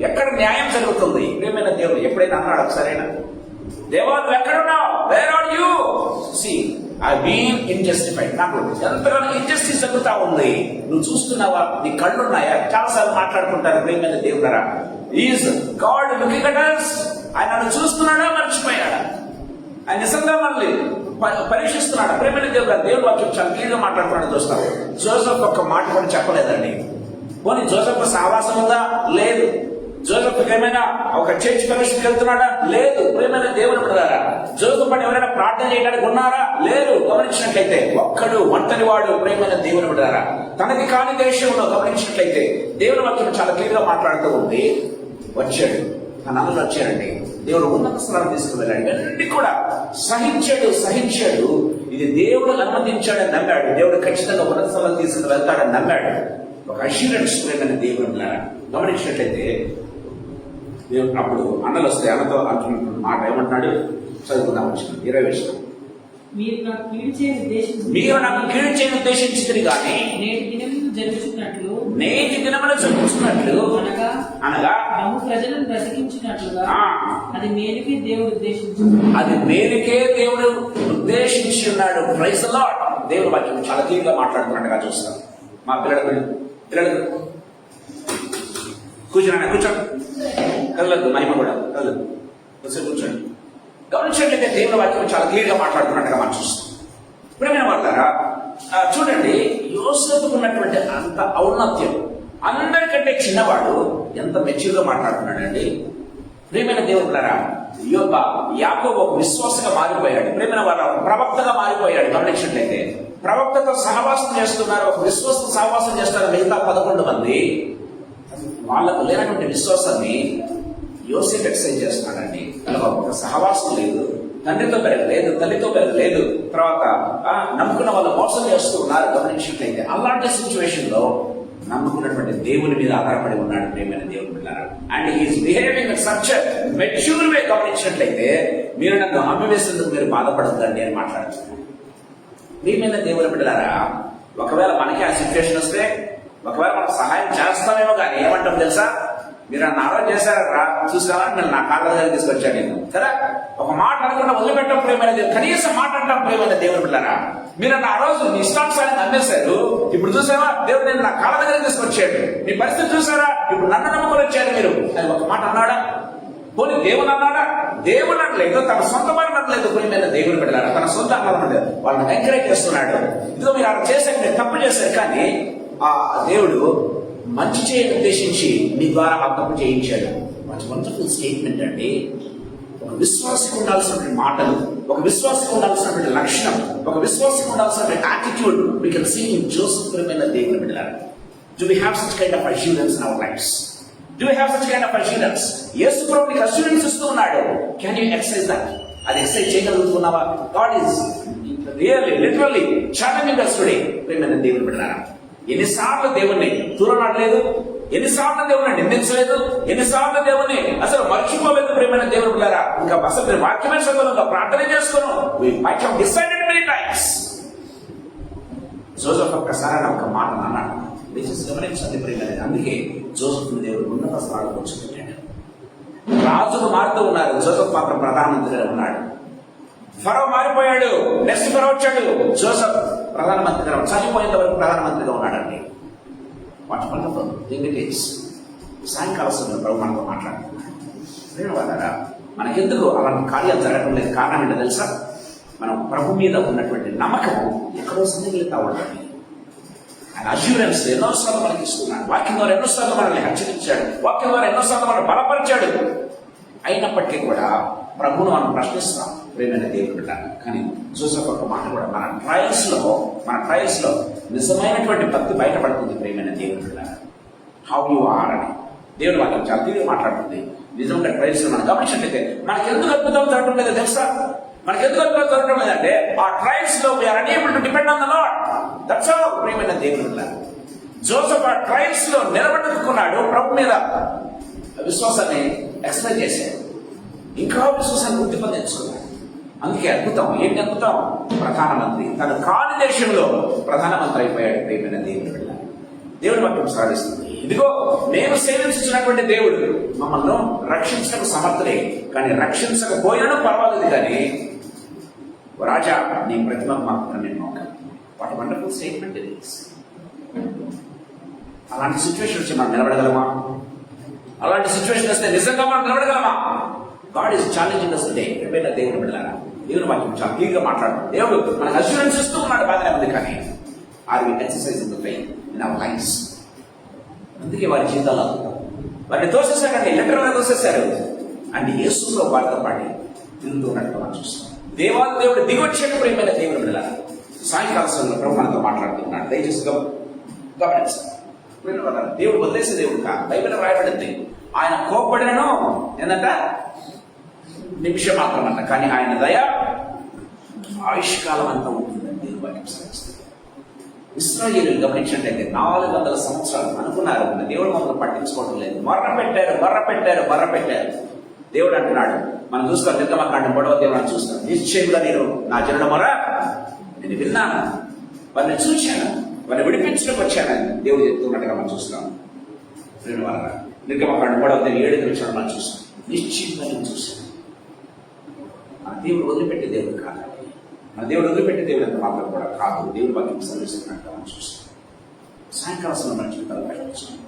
ఎక్కడ న్యాయం జరుగుతుంది? ప్రియమైన దేవుడు ఎప్పుడైనా అన్నాడు ఒకసారైనా, దేవా నువ్వు ఎక్కడున్నావు, where are you? See I been injustified. నాకు ఎంతగానో ఇంజస్టిస్ జరుగుతా ఉంది, నువ్వు చూస్తున్నావా, నీ కళ్ళున్నాయా? చాలాసార్లు మాట్లాడుకుంటారు ప్రియమైన దేవుడారా, is God looking at us? ఆయన నన్ను చూస్తున్నాడా, మర్చిపోయాడా? ఆయన నిజంగా మనల్ని పరీక్షిస్తున్నాడు. ప్రేమైన దేవుడు వాక్యం చాలా క్లియర్గా మాట్లాడుతున్నాడు. చూస్తాం, జోసెఫ్ ఒక్క మాట కూడా చెప్పలేదండి. పోనీ జోసెఫ్ సహవాసం ఉందా? లేదు. జోసెఫ్ ఏమైనా ఒక చర్చ్ ఫెలోషిప్కి వెళ్తున్నాడా? లేదు. ప్రేమైన దేవుడు ఉన్నారా? జోసెఫ్ పని ఎవరైనా ప్రార్థన చేయడానికి ఉన్నారా? లేదు. గమనించినట్లయితే ఒక్కడు ఒంటరి వాడు ప్రేమైన దేవుడు ఉన్నారా? తనది కాని దేశంలో గమనించినట్లయితే దేవుని వాక్యం చాలా క్లియర్గా మాట్లాడుతూ ఉంది. వచ్చాడు, తన అన్నలు వచ్చాడండి, దేవుడు ఉన్నత స్థలాన్ని తీసుకువెళ్ళాడు. ఇవన్నీ కూడా సహించాడు. ఇది దేవుడు అనుమతించాడని నమ్మాడు. దేవుడు ఖచ్చితంగా ఉన్నత స్థలాన్ని తీసుకుని వెళ్తాడని నమ్మాడు. ఒక అష్యూరెన్స్ ప్రేమైన దేవుడు గమనించినట్లయితే దేవుడు అప్పుడు అన్నలు వస్తే అన్నతో అంటున్న మాట ఏమంటున్నాడు, చదువుకుందాం. వచ్చిన 20 విషయం, మీరు నాకు కీడు చేయని ఉద్దేశించింది కానీ నేటి దినమున జరుగుతున్నట్లు అనగా ప్రజలను బ్రతికించినట్లుగా అది మేలుకే దేవుడు ఉద్దేశించి ఉన్నాడు. Praise the Lord. దేవుడు వాక్యం చాలా క్లియర్గా మాట్లాడుతున్నట్టుగా చూస్తాం. మా పిల్లలు కూర్చోండి, కదలద్దు, మహిమ కూడా కదలద్దు, కూర్చోండి. గమనించినట్లయితే దేవుని వాక్యం చాలా క్లియర్గా మాట్లాడుతున్నట్టుగా మనం చూస్తాం. ప్రియమైన వాళ్ళారా, చూడండి, యోసేపుకు ఉన్నటువంటి అంత ఔన్నత్యం, అందరికంటే చిన్నవాడు ఎంత మెచ్యూర్గా మాట్లాడుతున్నాడండి. ప్రియమైన దేవుడులారా, యాకోబు ఒక విశ్వాసంగా మారిపోయాడు. ప్రియమైన వాళ్ళ ప్రవక్తగా మారిపోయాడు. గమనించినట్లయితే ప్రవక్తతో సహవాసం చేస్తున్నారు, ఒక విశ్వాసంతో సహవాసం చేస్తున్నారు మిగతా 11 మంది. వాళ్ళకు లేనటువంటి విశ్వాసాన్ని యోసేపు ఎక్సైజ్ చేస్తున్నాడండి. ఒక సహవాసం లేదు, తండ్రితో పెరగలేదు, తల్లితో పెరగలేదు, తర్వాత నమ్ముకున్న వాళ్ళు మోసం చేస్తూ ఉన్నారు. గమనించినట్లయితే అలాంటి సిచ్యువేషన్ లో నమ్ముకున్నటువంటి దేవుని మీద ఆధారపడి ఉన్నాడు ప్రియమైన దేవుని పిల్లలు. And he's behaving such mature way. గమనించినట్లయితే మీరు నన్ను అమ్మివేసేందుకు మీరు బాధపడద్దండి అని మాట్లాడుతున్నాను. ప్రియమైన దేవుని బిడ్డలారా, ఒకవేళ మనకి ఆ సిచ్యువేషన్ వస్తే, ఒకవేళ మనం సహాయం చేస్తామేమో కానీ ఏమంటాం తెలుసా, మీరు నన్ను ఆరోగ్యం చేశారా, చూసావా, నేను నా కాళ్ళ దగ్గర తీసుకొచ్చాను నేను కదా. ఒక మాట అనుకున్న వదిలిపెట్టడం ప్రేమైన దేవుడు, కనీసం మాట అంటాం ప్రేమైన దేవుని బిడ్డలారా. మీరు నన్ను ఆ రోజు నీ ఇష్టానుసారాన్ని నమ్మేశారు, ఇప్పుడు చూసావా దేవుడు నేను నా కాళ్ళ దగ్గర తీసుకొచ్చాడు. మీ పరిస్థితి చూసారా, ఇప్పుడు నన్ను నమ్ముకొని వచ్చారు మీరు అని ఒక మాట అన్నాడా? పోనీ దేవుని అన్నాడా? దేవుని అనలేదు, తన సొంత మాట అనలేదు. ప్రియమైన దేవుని బిడ్డలారా, తన సొంత అన్నది వాళ్ళని ఎంకరేజ్ చేస్తున్నాడు. ఇదిగో మీరు అలా చేశారు, మీరు తప్పు చేశారు, కానీ ఆ దేవుడు మంచి చేయని ఉద్దేశించి మీ ద్వారా ఆ తప్పు చేయించాడు. వండర్ఫుల్ స్టేట్మెంట్ అండి. ఒక విశ్వాసకు ఉండాల్సినటువంటి మాటలు, ఒక విశ్వాసకు ఉండాల్సినటువంటి లక్షణం, ఒక విశ్వాసకు ఉండాల్సినటువంటి attitude we can see in Joseph. ప్రియమైన దేవుని బిడ్డలారా, do we have such kind of assurance in our lives? Do we have such kind of assurance? యేసు ప్రభువు నీకు అష్యూరెన్స్ ఇస్తూ ఉన్నాడు. Can you exercise that? అది exercise చేయగలుగుతున్నావా? God is really literally challenging us today. ప్రియమైన దేవుని బిడ్డలారా, ఎన్నిసార్లు దేవుణ్ణి దూరనట్లేదు, ఎన్నిసార్లు దేవుణ్ణి నిందించలేదు, ఎన్నిసార్లు దేవుణ్ణి అసలు మర్చిపోలేదు. ప్రియమైన దేవుని బిడ్డలారా, ఇంకా అసలు మీరు వాక్యమైన సమయంలో ప్రార్థన చేసుకోను. We might have decided many times. Joseph ఒక్కసారి ఒక మాట అన్నాడు, గమనించండి ప్రియమైన. అందుకే జోసెఫ్ దేవుడు ఉన్నత స్థానాలకు కూర్చోబెట్టాడు. రాజులు మారుతూ ఉన్నారు, జోసెఫ్ మాత్రం ప్రధానమంత్రిగా ఉన్నాడు. ఫరో మారిపోయాడు, నెక్స్ట్ ఫరో వచ్చాడు, జోసెఫ్ ప్రధానమంత్రిగా చనిపోయేంత వరకు ప్రధానమంత్రిగా ఉన్నాడండి. సాయంకాల సమయంలో ప్రభు మనతో మాట్లాడుతున్నాడు. మనకెందుకు అలాంటి కార్యాలు జరగడం లేదు? కారణం ఏంటో తెలుసా? మనం ప్రభు మీద ఉన్నటువంటి నమ్మకం ఎక్కడో సందిగ్ధత ఉంటుంది. ఆయన అష్యూరెన్స్ ఎన్నోసార్లు మనకి ఇస్తున్నాడు. వాక్యం ద్వారా ఎన్నోసార్లు మనల్ని హెచ్చరించాడు, వాక్యం ద్వారా ఎన్నోసార్లు మనం బలపరిచాడు. అయినప్పటికీ కూడా ప్రభువును మనం ప్రశ్నిస్తాం ప్రియమైన దేవుడు. కానీ జోసెఫ్ ఒక మాట కూడా మన ట్రయల్స్ లో నిజమైనటువంటి భక్తి బయటపడుతుంది ప్రియమైన దేవుడు. హౌ యు ఆర్ అని దేవుడు వాక్యం చాలా తీరుగా మాట్లాడుతుంది. నిజంగా ట్రయల్స్ లో మనం గమనించినట్లయితే మనకి ఎందుకు అద్భుతం జరగడం లేదో తెలుసా? మనకి ఎందుకు అద్భుతం జరగడం లేదంటే ఆ ట్రయల్స్ లో we are unable to depend on the Lord. That's all ప్రియమైన దేవుడు. జోసెఫ్ ఆ ట్రయల్స్ లో నిలబెట్టుకున్నాడు, ప్రభు మీద విశ్వాసాన్ని ఎక్స్ప్రెస్ చేశాడు, ఇంకా విశ్వాసాన్ని వృద్ధి పొందించుకున్నాడు. అందుకే అద్భుతం. ఏంటి అద్భుతం? ప్రధానమంత్రి తన కాని దేశంలో ప్రధానమంత్రి అయిపోయాడు. ప్రియమైన దేవుని బిడ్డ, దేవుని వాక్యం సాధిస్తుంది. ఇదిగో నేను సేవించున్నటువంటి దేవుడు మమ్మల్ని రక్షించడం సమర్థుడే, కానీ రక్షించకపోయినా పర్వాలేదు, కానీ రాజా నీ ప్రతిమ మాత్రం నేను వాట్ వండర్ఫుల్ స్టేట్మెంట్ ఇది. అలాంటి సిచ్యువేషన్ వచ్చి మనం నిలబడగలమా? అలాంటి సిచ్యువేషన్ వస్తే నిజంగా మనం నిలబడగలమా? God is challenging us today. ఎప్పుడైనా దేవుని బిడ్డలారా, దేవుని వాక్యం చాలా క్లియర్గా మాట్లాడుతున్నాడు. దేవుడు మనకు అష్యూరెన్స్ ఇస్తూ ఉన్నాడు, బాధనే ఉంది, కానీ are we exercising the faith in our lives? అందుకే వారి జీవితాలు వారిని తోసేశారండి, లెటర్లో తోసేశారు. అంటే యేసులో వారితో పాటి తిరుగుతూ ఉన్నట్టు మనం చూస్తాం. దేవుడు దిగొచ్చేట ప్రియమైన దేవుని బిడ్డలారా, సాయంకాల సమయంలో ప్రభు మనతో మాట్లాడుతున్నాడు. దయచేసి గమనించాలి. దేవుడు వదిలేసే దేవుడు కాదు. బైబిల్ రాయబడింది, ఆయన కోప్పడినను ఏంటంట నిమిషం మాత్రం అంట, కానీ ఆయన దయ ఆయుష్కాలం అంతా ఉంటుందని దేవుడు వాక్యం సాధిస్తుంది. ఇశ్రాయేలీయులు గమనించినట్లయితే 400 సంవత్సరాలు అనుకున్నారు, దేవుడు మమ్మల్ని పట్టించుకోవడం లేదు. మర్ర పెట్టారు. దేవుడు అంటున్నాడు, మనం చూస్తాం నిర్గమకాండం 3వ అధ్యాయం చూస్తాం. నిశ్చయంగా నేను నా జనుల మొర నేను విన్నాను, వారిని చూశాను, వారిని విడిపించడానికి వచ్చానని దేవుడు చెప్తున్నట్టుగా మనం చూస్తాం. నిర్గమకాండం 3వ అధ్యాయం 7వ మనం చూస్తాం. నిశ్చయంగా నేను చూశాను. మన దేవుడు వదిలిపెట్టే దేవుడు కాదు. మన దేవుడు వదిలిపెట్టే దేవుడు అంత మాత్రం కూడా కాదు. దేవుడు వాక్యం సర్వీస్తున్నట్టుగా మనం చూస్తాం. సాయంకాల సమయం మన జీవితాలు ప్రయత్నిస్తాం.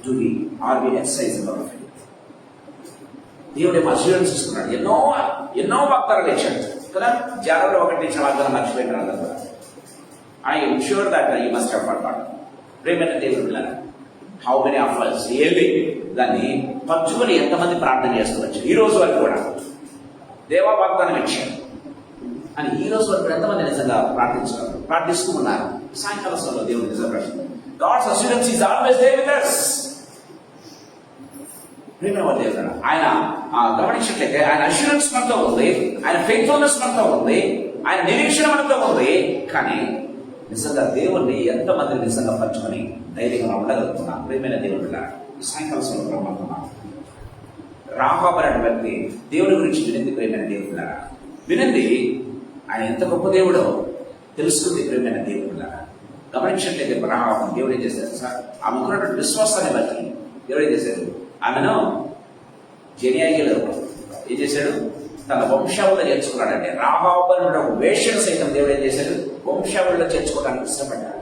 To be are we exercise our faith. దేవుడే అష్యూరెన్స్ ఇస్తున్నాడు. ఎన్నో వాగ్దానాలు ఇచ్చాడు కదా. జాగ్రత్తలో ఒకటి ఇచ్చిన వాగ్దానం మర్చిపోయినారు కదా. I M sure that you must have forgotten. ప్రియమైన దేవుని బిడ్డలారా, how many of us really దాన్ని పంచుకొని ఎంతమంది ప్రార్థన చేస్తూ ఈ రోజు వరకు కూడా దేవా వాగ్దానం ఇచ్చాడు అని ఈ రోజు వరకు ఎంతమంది నిజంగా ప్రార్థిస్తూ ఉన్నారు? సాయంకాల సమయంలో దేవుడు నిజంగా ప్రశ్న. God's assurance is always there with us. ఆయన గమనించినట్లయితే ఆయన అష్యూరెన్స్ మనతో ఉంది, ఆయన ఫెయిత్ఫుల్నెస్ మనతో ఉంది, ఆయన నిరీక్షణ మనతో ఉంది. కానీ నిజంగా దేవుణ్ణి ఎంతమంది నిజంగా పంచుకొని ధైర్యంగా ఉండగలుగుతున్నాం? ప్రియమైన దేవుడు సాయంకాల సమయంలో మనకున్నాం. రాహాబు అనే వ్యక్తి దేవుడి గురించి వినింది. ప్రియమైన దేవుడు వినింది, ఆయన ఎంత గొప్ప దేవుడో తెలుసుకుంది. ప్రియమైన దేవుడు గమనించినట్లయితే రాహాబు దేవుడు ఏం చేశారు సార్? ఆమెకున్నటువంటి విశ్వాసాన్ని బట్టి దేవుడు ఏం చేశారు? ఆమెను జనియాయిలో ఏం చేశాడు? తన వంశావళిలో చేర్చుకున్నాడంటే రాహాబు వేషను సైతం దేవుడు ఏం చేశాడు? వంశావళిలో చేర్చుకోవడానికి ఇష్టపడ్డాడు.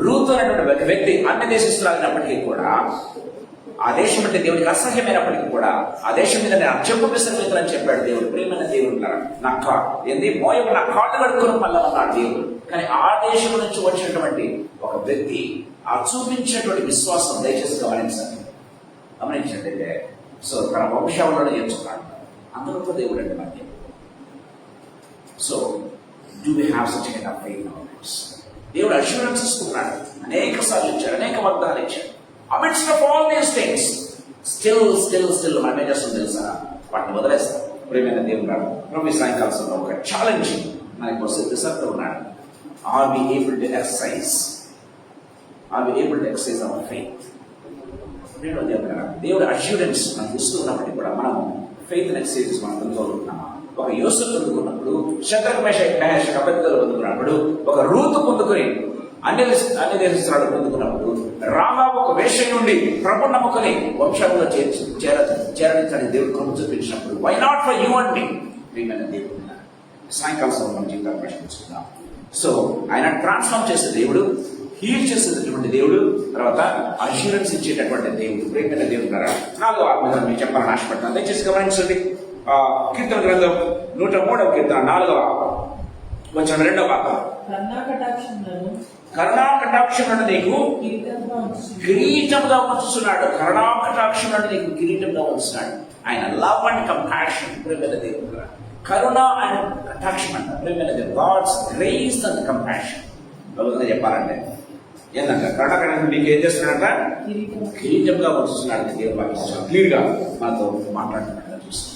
రూతు అనేటువంటి ఒక వ్యక్తి అన్ని దేశస్తురాలినప్పటికీ కూడా, ఆ దేశం అంటే దేవుడికి అసహ్యమైనప్పటికీ కూడా, ఆ దేశం మీద నేను అత్యంత విసర్జించాలని చెప్పాడు దేవుడు. ప్రియమైన దేవుడు మోయము నా కాళ్ళు కడుక్కుని పల్లవన్నాడు దేవుడు. కానీ ఆ దేశం నుంచి వచ్చినటువంటి ఒక వ్యక్తి ఆ చూపించినటువంటి విశ్వాసం దయచేసి గమనించండి. సో తన వంశావళిలో చేర్చుకున్నాడు. అందరూ దేవుడు అంటే మనకి. So do we have such kind of faith in our lives? దేవుడు అష్యూరెన్స్ ఇస్తున్నాడు, అనేక సార్లు ఇచ్చాడు, అనేక వాగ్దానాలు ఇచ్చాడు. Amidst of all these things still మనం ఏం చేస్తాం తెలుసా? వాటిని వదిలేస్తాం. ప్రియమైన దేవుడు ప్రభు సాయంకాలంలో ఒక ఛాలెంజ్ మనకు సిద్ధతో ఉన్నాడు. Are we able to exercise our faith? దేవుడు అష్యూరెన్స్ మనకు ఇస్తూ ఉన్నప్పటికీ కూడా మనం ఫెయిత్ ఎక్సర్సైజెస్ మనం పొందుతున్నామా? ఒక యోసేపు పొందుకున్నప్పుడు, శద్రక్ మేషక్ అబేద్నెగోలు పొందుకున్నప్పుడు, ఒక రూతు పొందుకొని అన్ని దేశస్తురాలు పొందుకున్నప్పుడు, రాహాబు ఒక వేశ్య నుండి ప్రభు నమ్ముకొని వంశంలో చేరడానికి దేవుడు కృప చూపించినప్పుడు, why not for you and me? ప్రియమైన దేవుడు సాయంకాలం మనం జీవితాలు ప్రశ్నించుకుందాం. సో ఆయన ట్రాన్స్ఫార్మ్ చేసే దేవుడు, హీల్ చేసేటటువంటి దేవుడు, తర్వాత అష్యూరెన్స్ ఇచ్చేటటువంటి దేవుడు. ప్రియమైన దేవుడు ద్వారా 4వ ఆత్మగా మీకు చెప్పాలని ఆశపడుతున్నాను. దయచేసి గమనించండి. కీర్తన గ్రంథం 103వ కీర్తన 4వ వచనం 2వ భాగం. కరుణాకటాక్షములను నీకు కిరీటంగా ఉంచుతున్నాడు. కరుణాకటాక్షములను నీకు కిరీటంగా ఉంచున్నాడు. ఆయన లవ్ అండ్ కంపాషన్. ప్రియమైన దేవుడు కరుణ అండ్ కటాక్షం అంట. ప్రియమైన దేవుడు గాడ్స్ గ్రేస్ అండ్ కంపాషన్. బలంగా చెప్పాలంటే ఏంటంటే కరుణాకటాక్షం నీకు ఏం చేస్తున్నాడంట? కిరీటంగా ఉంచుతున్నాడు. దేవుడు వాక్యం క్లియర్ గా మనతో మాట్లాడుతున్నట్టుగా చూస్తున్నాం.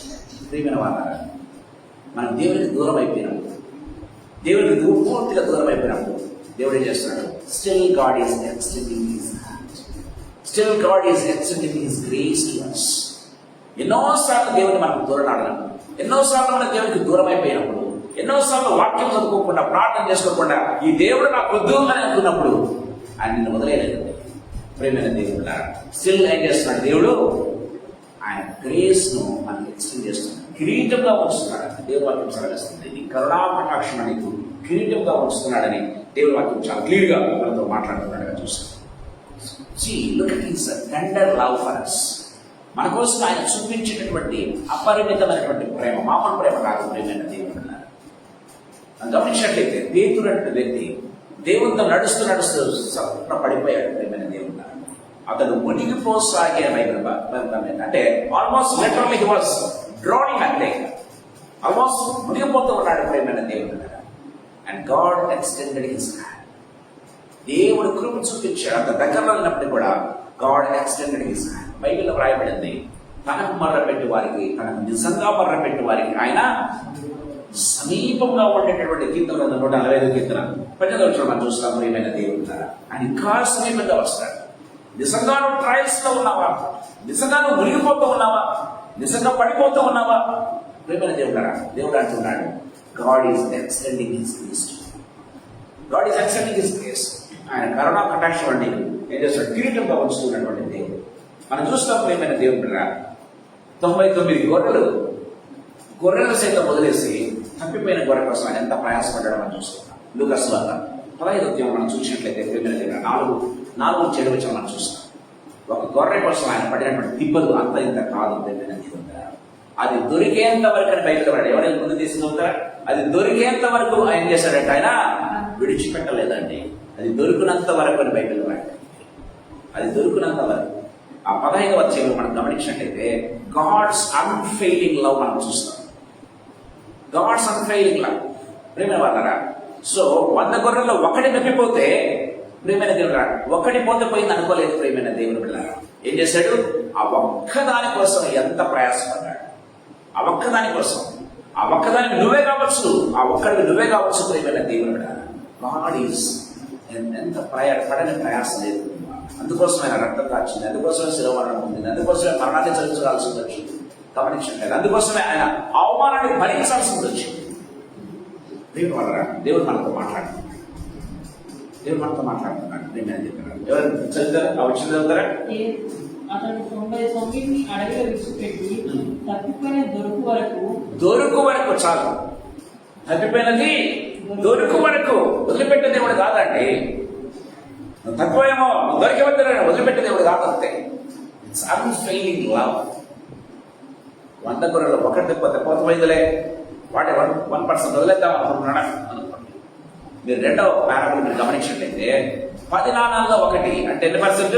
ప్రియమైన వాళ్ళ మనం దేవునికి దూరం అయిపోయినప్పుడు, దేవునికి పూర్తిగా దూరం అయిపోయినప్పుడు దేవుడు ఏం చేస్తున్నాడు? Still God is extending his hand. Still God is extending his grace to us. ఎన్నోసార్లు దేవుని మనకు దూరనాడినప్పుడు, ఎన్నోసార్లు మన దేవునికి దూరం అయిపోయినప్పుడు, ఎన్నోసార్లు వాక్యం చదువుకోకుండా, ప్రార్థన చేసుకోకుండా ఈ దేవుడు నాకు వద్దు అని అనుకున్నప్పుడు ఆయన నిన్ను వదిలేదండి. ప్రేమైన దేవుడు స్టిల్ ఏం చేస్తున్నాడు దేవుడు? ఆయన గ్రేస్ ను మనకి ఎక్స్టెండ్ చేస్తున్నాడు, కిరీటంగా ఉంచుతున్నాడు. దేవుడు వాక్యం సెలవిస్తుంది, నీ కరుణా కటాక్షం నీకు కిరీటంగా ఉంచుతున్నాడని దేవుడు వాక్యం చాలా క్లియర్ గా మనతో మాట్లాడుతున్నాడుగా చూస్తాం. See, look at his tender love for us. మన కోసం ఆయన చూపించేటటువంటి అపరిమితమైనటువంటి ప్రేమ, మామూలు ప్రేమ కాదు. ప్రేమైన దేవుడు గమనించినట్లయితే పేతురు అనే వ్యక్తి దేవునితో నడుస్తూ నడుస్తూ సత్న పడిపోయాడు. ప్రేమైన దేవుడు అతను మునిగిపోసాగే అంటే almost literally he was drowning అంటే ఆల్మోస్ట్ మునిగిపోతూ ఉన్నాడు. ప్రేమైన దేవుడు and God extended his hand. దేవుడు కృప చూపించాడు. అంత దగ్గరలో ఉన్నప్పుడు కూడా గాడ్ ఎక్స్టెండెడ్ హిస్ హ్యాండ్. బైబిల్లో వ్రాయబడింది, తనకు మర్రపెట్టి వారికి, తనకు నిజంగా మర్రపెట్టి వారికి ఆయన సమీపంగా ఉండేటటువంటి కీర్తన 145 కీర్తన 10వ మనం చూస్తాం. ప్రియమైన దేవుడు ఆయన ఇంకా సమీపంగా వస్తాడు. నిజంగా నువ్వు ట్రయల్స్ లో ఉన్నావా? నిజంగా నువ్వు మునిగిపోతూ ఉన్నావా? నిజంగా పడిపోతూ ఉన్నావా? ప్రియమైన దేవుడు అంటున్నాడు, God is extending his grace. God is extending his grace. ఆయన కరుణా కటాక్షం అండి ఏం చేస్తాడు? కిరీటంగా ఉంచుతున్నటువంటి దేవుడు. మనం చూస్తాం ప్రియమైన దేవుడు 99 గొర్రెలు సైతం వదిలేసి తప్పిపోయిన గొర్రె కోసం ఆయన ఎంత ప్రయాసపడ్డాడో మనం చూస్తున్నాం. లూకాసు వార్త 15వ అధ్యాయం మనం చూసినట్లయితే ప్రియమైన దేవుడు 4-7 మనం చూస్తాం. ఒక గొర్రె కోసం ఆయన పడినటువంటి తిప్పలు అంత ఇంత కాదు. ప్రియమైన దేవుడు అది దొరికేంత వరకు అని బయటకు పడ్డాడు. ఎవరైనా ముందు తీసుకుంటారా? అది దొరికేంత వరకు ఆయన చేశాడంటే ఆయన విడిచిపెట్టలేదండి. అది దొరికినంత వరకు అని బయటకు పడ్డాడు. అది దొరికినంత వరకు. ఆ 15వ అధ్యాయంలో మనం గమనించినట్లయితే గాడ్స్ అన్ఫెయిలింగ్ లవ్ మనం చూస్తాం. God's unfailing love. ప్రేమైన వాళ్ళరా, సో 100 గొర్రెల్లో ఒకటి తప్పిపోతే ప్రేమైన దేవుడు ఒకటి పోతే పోయింది అనుకోలేదు. ప్రేమైన దేవుడు బిడ్డలారా ఏం చేశాడు? ఆ ఒక్కదాని కోసం ఎంత ప్రయాసపడ్డాడు. ఆ ఒక్కదాని కోసం, ఆ ఒక్కదానికి నువ్వే కావచ్చు, ఆ ఒక్కడికి నువ్వే కావచ్చు. ప్రేమైన దేవుడు బిడ్డలారా, గాడ్ ఈజ్ ఎంత పడని ప్రయాసం లేదు. అందుకోసం ఆయన రక్తం కాచింది, అందుకోసమే శిరోమరణం పొందింది, అందుకోసమే మరణాన్ని చదివించాల్సి వచ్చింది. గమనించండి, అందుకోసమే ఆయన అవమానాన్ని భరించాల్సి వచ్చింది. దేవుడు మనతో మాట్లాడుతున్నాడు. దేవుడు మనతో మాట్లాడుతున్నాడు. నేను చెప్పాను, ఎవరైనా చదువుతారా? ఆ వచ్చిన చదువుతారా? అతను 99 అడవిలో విడిచిపెట్టి తప్పిపోయిన దొరుకు వరకు చాలు. తప్పిపోయినది దొరుకు వరకు వదిలిపెట్టే దేవుడు కాదండి. నువ్వు తక్కువేమో నువ్వు దొరికి వదిలిపెట్టే దేవుడు కాదంతే. It's unfailing love. 100 గొర్రెలు ఒకటి పోతమైందిలే, వాటి 1% వదిలేద్దాం అనుకుంటున్నాడా అనుకోండి. మీరు రెండవ పారాబుల్ మీరు గమనించినట్లయితే 10 నాణాల్లో ఒకటి అంటే ఎన్ని పర్సెంట్?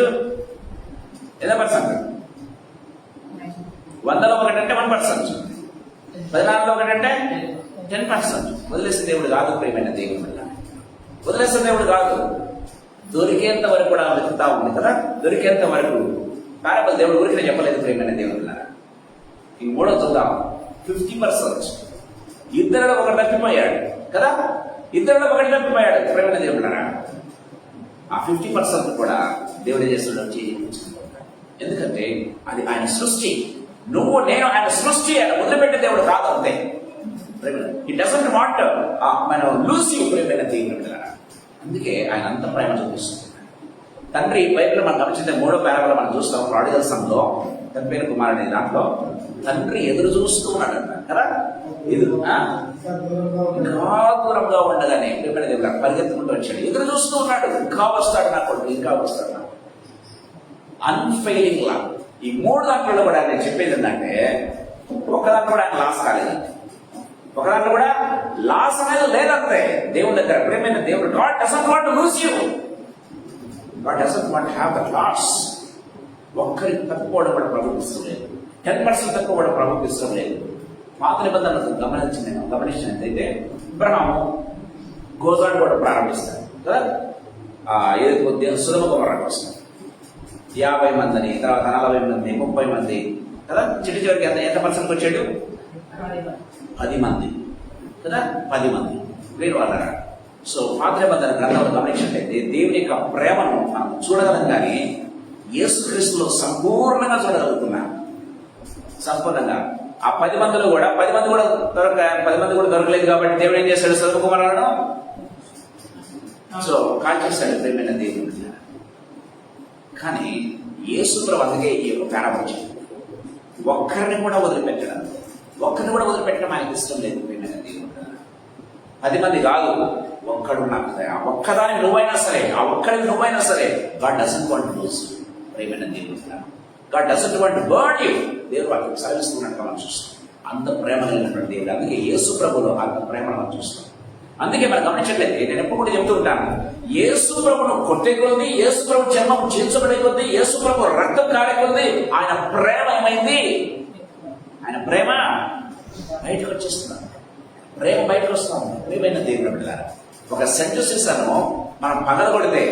100లో ఒకటి అంటే 1%, 10 నాణాల్లో ఒకటి అంటే 10%. వదిలేసిన దేవుడు కాదు. ప్రియమైన దేవుడు వదిలేసిన దేవుడు కాదు. దొరికేంత వరకు కూడా వెతుకుతా ఉంది కదా. దొరికేంత వరకు పారాబుల్ దేవుడు ఊరికి చెప్పలేదు. ప్రియమైన దేవుడు ఈ 3వ చూద్దాం. 50% ఇద్దరిలో ఒకటి తప్పిపోయాడు కదా. ఇద్దరిలో ఒకటి తప్పిపోయాడు. ప్రేమైన దేవుడు ఆ 50% కూడా దేవుడు చేస్తున్నాడు, చేయించుకుంటాడు. ఎందుకంటే అది ఆయన సృష్టి. నువ్వు నేను ఆయన సృష్టి. ఆయన వదిలిపెట్టే దేవుడు కాదు అంతే. ఇట్ డజంట్ వాంట్ మనం లూజ్ యూ. ప్రేమైన దేవుడు అందుకే ఆయన అంత ప్రేమ చూపిస్తున్నాడు. తండ్రి బైబిల్ మనం గమనించిన 3వ పారాబుల్ మనం చూస్తాం. ప్రాడిగల్ సన్లో తప్పిన కుమారుని దాంట్లో తండ్రి ఎదురు చూస్తూ ఉన్నాడు కదా. ఇంకా దూరంగా ఉండగానే ప్రేమైన దేవుడు పరిగెత్తుకుంటూ వచ్చాడు. ఎదురు చూస్తూ ఉన్నాడు. ఇంకా వస్తాడు నా కొడుకు, ఇంకా వస్తాడు నా. అన్ఫెయిలింగ్ లా. ఈ 3 దాంట్లో కూడా నేను చెప్పేది ఏంటంటే ఒక దాంట్లో కూడా ఆయన లాస్ కాలేదు. ఒక దాంట్లో కూడా లాస్ అనేది లేదంటే దేవుడి దగ్గర. ప్రేమైన దేవుడు God doesn't want to lose you. God doesn't want to have that loss. ఒక్కరికి తక్కువడం కూడా ప్రభుత్వం ఇష్టం లేదు. 10% తక్కువ కూడా ప్రభుత్వం ఇష్టం లేదు. పాత నిబంధనలు గమనించినట్లయితే అబ్రహాము గోజాడు కూడా ప్రారంభిస్తాడు కదా. ఏది కొద్దిగా సులభ కుమారుడు వస్తాడు. 50 మందిని, తర్వాత 40 మంది, 30 మంది కదా. చివరికి ఎంత పర్సెంట్కి వచ్చాడు? 10 మంది కదా. 10 మంది వీరు వాళ్ళరా. సో పాత నిబంధన గ్రంథాలు గమనించినట్లయితే దేవుని యొక్క ప్రేమను మనం చూడగలం, కానీ యేసుక్రీస్తులో సంపూర్ణంగా చూడగలుగుతున్నాం. సంపూర్ణంగా. ఆ 10 మందిలో కూడా 10 మంది కూడా దొరకలేదు కాబట్టి దేవుడు ఏం చేశాడు? సొదొమ కుమారులను కాల్ చేశాడు ప్రేమైన దేవుడు. కానీ యేసు ప్రభు అందుకే ఈ యొక్క తేడా వచ్చింది. ఒక్కరిని కూడా వదిలిపెట్టడం ఆయనకి ఇష్టం లేదు ప్రేమైన దేవుడు. 10 మంది కాదు, ఒక్కడు నాకు ఆ ఒక్కదానికి నువ్వైనా సరే, ఆ ఒక్కడికి నువ్వైనా సరే, God doesn't want to loose ప్రేమైన దేవుడు. God doesn't want to burn you. దేవుడు వాటికి సెలవిస్తున్నట్టు మనం చూస్తాం. అంత ప్రేమ కలిగినటువంటి దేవుడు. అందుకే యేసు ప్రభులో అంత ప్రేమను మనం చూస్తాం. అందుకే మనం గమనించట్లయితే నేను ఎప్పుడు కూడా చెబుతూ ఉంటాను, యేసు ప్రభును కొట్టే కొద్ది, యేసు ప్రభు జన్మం చేర్చబడే కొద్ది, యేసు ప్రభు రక్తం కాడే కొద్ది ఆయన ప్రేమ ఏమైంది? ఆయన ప్రేమ బయటకు వచ్చేస్తున్నాం. ప్రేమ బయటకు వస్తాం. ప్రేమైన దేవుడు బిడ్డలారా, ఒక సెంటు సీసాను మనం పగలగొడితే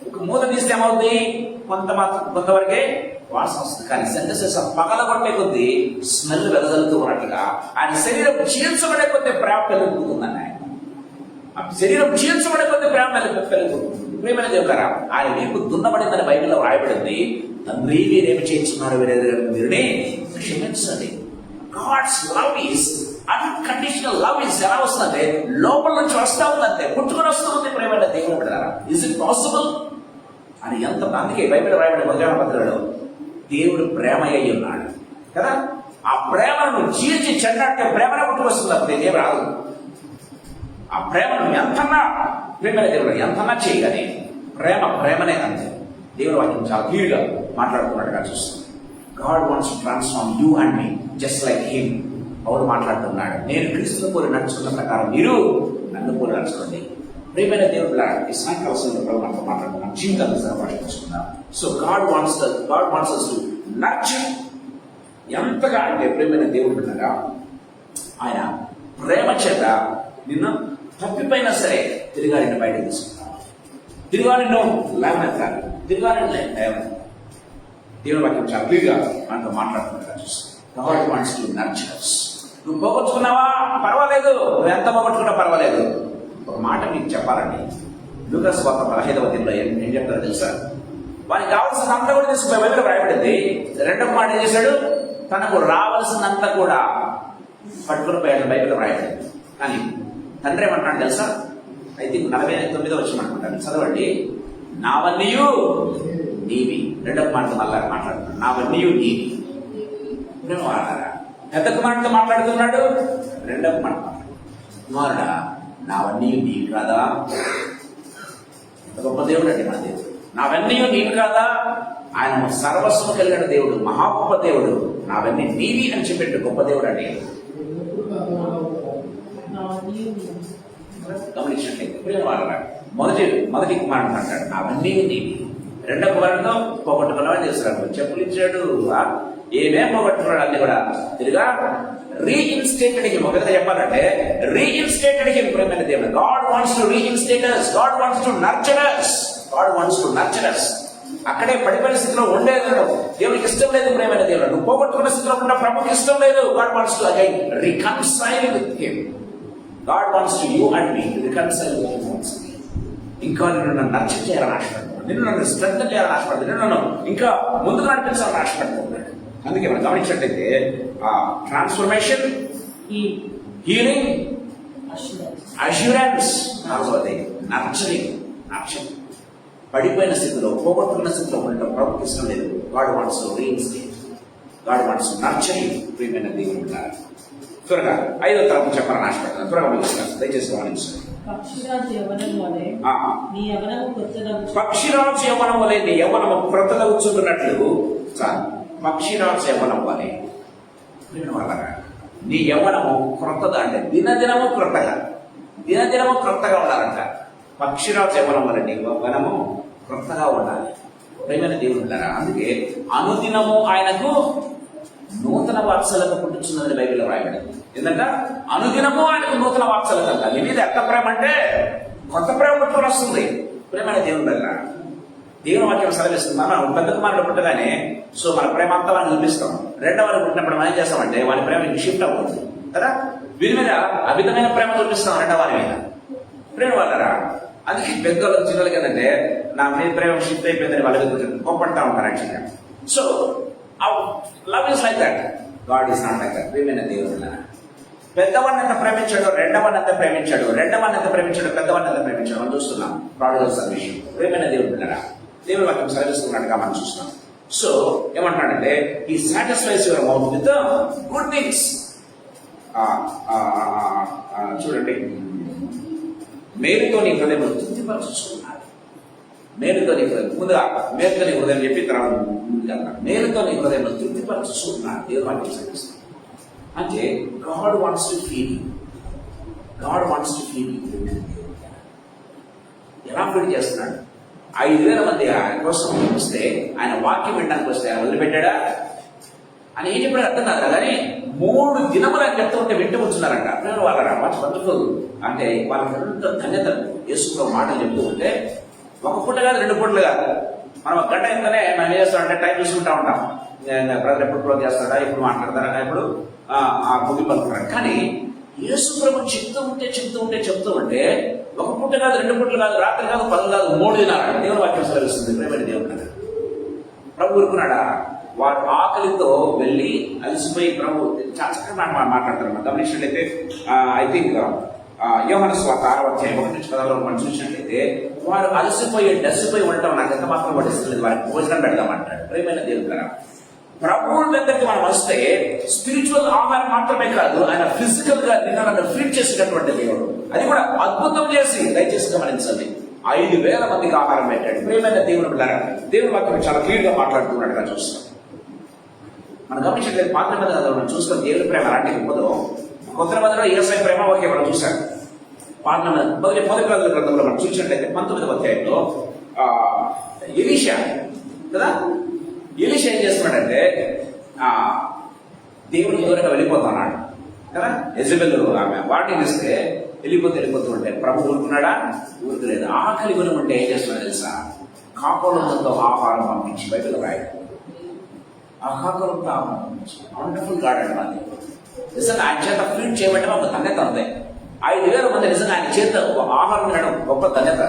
ఒక మూత తీస్తే ఏమవుతుంది? కొంతవరకే వాసన వస్తుంది. కానీ సెంటు సీసా పగలగొట్టే కొద్దీ స్మెల్ వెదజల్లుతూ ఉన్నట్టుగా ఆయన శరీరం చీల్చబడే కొద్ది ప్రేమ పెరుగుతుందని శరీరం చీల్చబడే కొద్ది ప్రేమ పెరుగుతుంది. ప్రేమైన దేవుడారా, ఆయన వీపు దున్నబడిందని బైబిల్లో రాయబడింది. తండ్రి వీరేమి చేయించున్నారు వీరిని క్షమించండి. God's love is unconditional love is ఎలా వస్తుందంటే లోపల నుంచి వస్తా ఉందంటే పుట్టుకొని వస్తుంది. ప్రేమైన దేవుడు బిడ్డలారా, ఇస్ ఇట్ పాసిబుల్ అని ఎంత అందుకే బైబిల్ రాయబడి మొదలైన పత్రికలో దేవుడు ప్రేమ అయి ఉన్నాడు కదా. ఆ ప్రేమను చీల్చి చెడ్డాటే ప్రేమను పుట్టుకొస్తుంది. అప్పుడు ఏం రాదు. ఆ ప్రేమను ఎంతన్నా ప్రేమైన దేవుడు ఎంతన్నా చేయగానే ప్రేమనే అంతే. దేవుడు వాక్యం చాలా క్లియర్గా మాట్లాడుతున్నట్టుగా చూస్తుంది. God wants to transform you and me just like him. Paul మాట్లాడుతున్నాడు, నేను క్రీస్తును పోలి నడుచుకున్న ప్రకారం మీరు నన్ను పోలి నడుచుకోండి. ప్రేమైన దేవుడు ఈ సాయంకాల సమయంలో మనతో మాట్లాడుతున్నాం, జీవితాన్ని సంభాషించుకున్నాం. So God wants us to nurture. ఎంతగా అంటే ప్రేమైన దేవుడు బిడ్డగా ఆయన ప్రేమ చేత నిన్ను తప్పిపోయినా సరే తిరిగాడిని బయటకు తీసుకుంటాను. తిరిగాడిని లేవనెత్తాలి, తిరిగాడిని లేవనెత్తాలి. దేవుని వాక్యం చాలా క్లియర్గా మనతో మాట్లాడుతున్నట్టుగా చూస్తాం. God wants to nurture us. నువ్వు పోగొట్టుకున్నావా పర్వాలేదు, నువ్వు ఎంత పోగొట్టుకున్నా పర్వాలేదు. ఒక మాట మీకు చెప్పాలండి, లూకాసు వార్త 15వ అధ్యాయంలో ఏం చెప్తారో తెలుసా? వానికి కావాల్సినంతా కూడా తీసుకుపోయి బైబిల్లో రాయబడింది. రెండవ మాట ఏం చేశాడు? తనకు రావాల్సినంతా కూడా పట్టుకుని పోయాడు, బైబిల్లో రాయబడింది. కానీ తండ్రి ఏమంటాడు తెలుసా? అయితే 49వ వచనం అనుకుంటాను, చదవండి. నావన్నీయు నీవి. రెండవ మాట మళ్ళా మాట్లాడుతున్నాడు, నావన్నీయు నీవి. పెద్ద కుమారుడితో మాట్లాడుతున్నాడు, రెండవ మాట కుమారుడా నావన్నీ నీవు కాదా? ఎంత గొప్ప దేవుడు అండి మన దేవుడు. నావన్నీ నీవు కాదా? ఆయన సర్వస్వం కలిగిన దేవుడు, మహా గొప్ప దేవుడు. నావన్నీ నీవి అని చెప్పేట్టు గొప్ప దేవుడు అండి. గమనించినట్లయితే మొదటి కుమారుడు అంటాడు నావన్నీ నీవి. రెండవ కుమారుడితో పోగొట్టుకున్నామని తెలుసుకున్నాడు, చెప్పులు ఇచ్చాడు, ఏమేం పోగొట్టుకున్నాడు అన్ని కూడా తిరిగా రీఇన్స్టేటెడ్ హిమ్. ఒక విధంగా చెప్పాలంటే రీఇన్స్టేటెడ్ హిమ్. ప్రేమైన దేవుడు God wants to reinstate us. God wants to nurture us. God wants to nurture us. అక్కడే పడిపోయిన స్థితిలో ఉండేది దేవుడికి ఇష్టం లేదు. ప్రేమైన దేవుడు నువ్వు పోగొట్టుకున్న స్థితిలో ఉన్న ప్రభుకి ఇష్టం లేదు. God wants to again reconcile with him. God wants to you and me reconcile with him. ఇంకా నిన్ను నన్ను నర్చర్ చేయాలని ఆశపడుతున్నాడు, నిన్ను నన్ను శ్రద్ధ చేయాలని ఆశపడుతుంది, నిన్ను నన్ను ఇంకా ముందుకు నడిపించాలని ఆశపడుతున్నాడు. అందుకే మనం గమనించినట్లయితే ఆ ట్రాన్స్ఫర్మేషన్, హీలింగ్, అష్యూరెన్స్, నాలుగవది నర్చరింగ్. పడిపోయిన స్థితిలో పోగొట్టుకున్న స్థితిలో ఉండటం ప్రభుత్వం ఇష్టం లేదు. God wants to reinstate. God wants to nurturing. ప్రియమైన దేవుడు ఉన్నారు. త్వరగా 5వ తరపు చెప్పాలని ఆశపడుతున్నాను, త్వరగా ముగిస్తాను, దయచేసి గమనించండి. పక్షిరాజు యవ్వనం వలె నీ యవ్వనము క్రొత్తదగుచున్నట్లు పక్షిరాజు యవ్వనం వలె నీ యవ్వనము క్రొత్తగా అంటే దినదినము క్రొత్తగా ఉండాలంట. పక్షిరాజు యవ్వనం వలె నీ యవ్వనము క్రొత్తగా ఉండాలి. ప్రేమైన దేవుడు ఉంటారా? అందుకే అనుదినము ఆయనకు నూతన వాత్సల్యత పుట్టుచున్నదని బైబిల్లో రాయబడింది. ఎందుకంటే అనుదినము ఆయనకు నూతన వాత్సల్యత అంట. నీ మీద ఎంత ప్రేమ అంటే కొత్త ప్రేమ పుట్టుకొని వస్తుంది. ప్రేమైన దేవుని దగ్గర దేవుని వాక్యం సెలవిస్తుంది. మనం పెద్ద కుమారుడు పుట్టగానే మన ప్రేమ అంతా వాడిని చూపిస్తాం. రెండవ వారికి పుట్టినప్పుడు మనం ఏం చేస్తామంటే వారి ప్రేమ షిఫ్ట్ అవుతుంది కదా. వీరి మీద అమితమైన ప్రేమ చూపిస్తాం రెండవ వారి మీద. ప్రేమ వాళ్ళరా, అందుకే పెద్దోళ్ళకి చిన్నోళ్ళకి ఏంటంటే నా మీద ప్రేమ షిఫ్ట్ అయిపోయిందని వాళ్ళ మీద గొప్పంటా ఉంటారు యాక్చువల్గా. So love is like that. God is not like that. ప్రియమైన దేవుడు, పెద్దవాడిని ఎంత ప్రేమించాడు, రెండవాడిని ఎంత ప్రేమించాడు, రెండవాడిని ఎంత ప్రేమించాడు, పెద్దవాడిని ఎంత ప్రేమించాడు మనం చూస్తున్నాం. ప్రాడిగల్ సన్ విషయం. ప్రియమైన దేవుడు దేవుడు వాక్యం సరిస్తున్నట్టుగా మనం చూస్తున్నాం. సో ఏమంటాడంటే ఈ satisfies your mouth with good things. చూడండి, మేలుతో నీ హృదయం తృప్తిపరచుకున్నాడు. మేలుతో నీ హృదయం, ముందుగా మేలుతో నీ హృదయం చెప్పి తర్వాత మేలుతో నీ హృదయం తృప్తిపరచుకున్నాడు. దేవుడు వాక్యం సరిస్తుంది. అంటే God wants to feed you. God wants to feed you. ఎలా ఫీడ్ చేస్తున్నాడు? 5,000 మంది ఆయన కోసం వస్తే, ఆయన వాక్యం వినడానికి వస్తే ఆయన వదిలిపెట్టాడా అని ఏం చెప్పాడు అర్థం కాదు. కానీ 3 దినములు ఆయన చెప్తూ ఉంటే వింటూ కూర్చున్నారంట. వాళ్ళ వాచ్ వండర్ఫుల్. అంటే వాళ్ళకి ఎంత ధన్యత. యేసుతో మాటలు చెప్తూ ఉంటే ఒక పూట కాదు, 2 పూటలు కాదు. మనం ఒక గంట ఇంతనే మనం ఏం చేస్తామంటే టైం చూసుకుంటా ఉంటాం. ప్రజలు ఎప్పుడు క్లోజ్ చేస్తాడా, ఎప్పుడు మాట్లాడతారా, ఎప్పుడు ముగిపడుతున్నాడు. కానీ యేసు ప్రభు చెప్తూ ఉంటే ఒక పూట కాదు, 2 పూటలు కాదు, రాత్రి కాదు, 10 కాదు, 3 దినాలు దేవుని వాక్యం సెలవిస్తుంది. ప్రేమైన దేవుడు ప్రభు ఊరుకున్నాడా? వారు ఆకలితో వెళ్ళి అలసిపోయి ప్రభు చాలా చక్కగా మాట్లాడతారు. మనం గమనించినట్లయితే ఐ థింక్ యోహాను సువార్త 6వ అధ్యాయం 1-10 మనం చూసినట్లయితే వారు డసిపోయి ఉండటం నాకు ఎంత మాత్రం పట్టిస్తుంది. వారికి భోజనం పెడతామంటాడు. ప్రేమైన దేవుడు ప్రభువుల దగ్గరికి మనం వస్తే స్పిరిచువల్ ఆహారం మాత్రమే కాదు, ఆయన ఫిజికల్ గా నిన్న ఫీడ్ చేసేటటువంటి దేవుడు. అది కూడా అద్భుతం చేసి దయచేసి గమనించండి. 5,000 మందికి ఆహారం పెట్టాడు. ప్రియమైన దేవుడు దేవుడు వాక్యం చాలా క్లియర్ గా మాట్లాడుతున్నట్టుగా చూస్తాం. మనం గమనించట్లేదు. పాత నిబంధనలో మనం చూసుకొని దేవుడి ప్రేమ అలాంటి గొప్పదో. కొత్త నిబంధనలో యేసయ్య ప్రేమ ఓకే మనం చూసాం. పాత మొదటి గ్రంథంలో మనం చూసినట్లయితే 19వ అధ్యాయంలో ఎలీషా కదా, ఎలీషా ఏం చేస్తున్నాడంటే దేవుడు దూరంగా వెళ్ళిపోతున్నాడు కదా. యెజబెల్ ఆమె వాటిని ఇస్తే వెళ్ళిపోతూ ఉంటే ప్రభు ఊరుకున్నాడా? ఊరుకులేదు. ఆకలి కొని ఉంటే ఏం చేస్తున్నాడు తెలుసా? కాకోలంతో ఆహారం పంపించి బయటకు రాయడు. ఆ కాకోలంతో ఆహారం పంపించి వండర్ఫుల్ గార్డెన్ అది నిజంగా ఆయన చేత ఫీడ్ చేయబట్టే ఒక ధన్యత ఉంది. 5,000 మంది నిజంగా ఆయన చేత ఆహారం తినడం గొప్ప ధన్యత.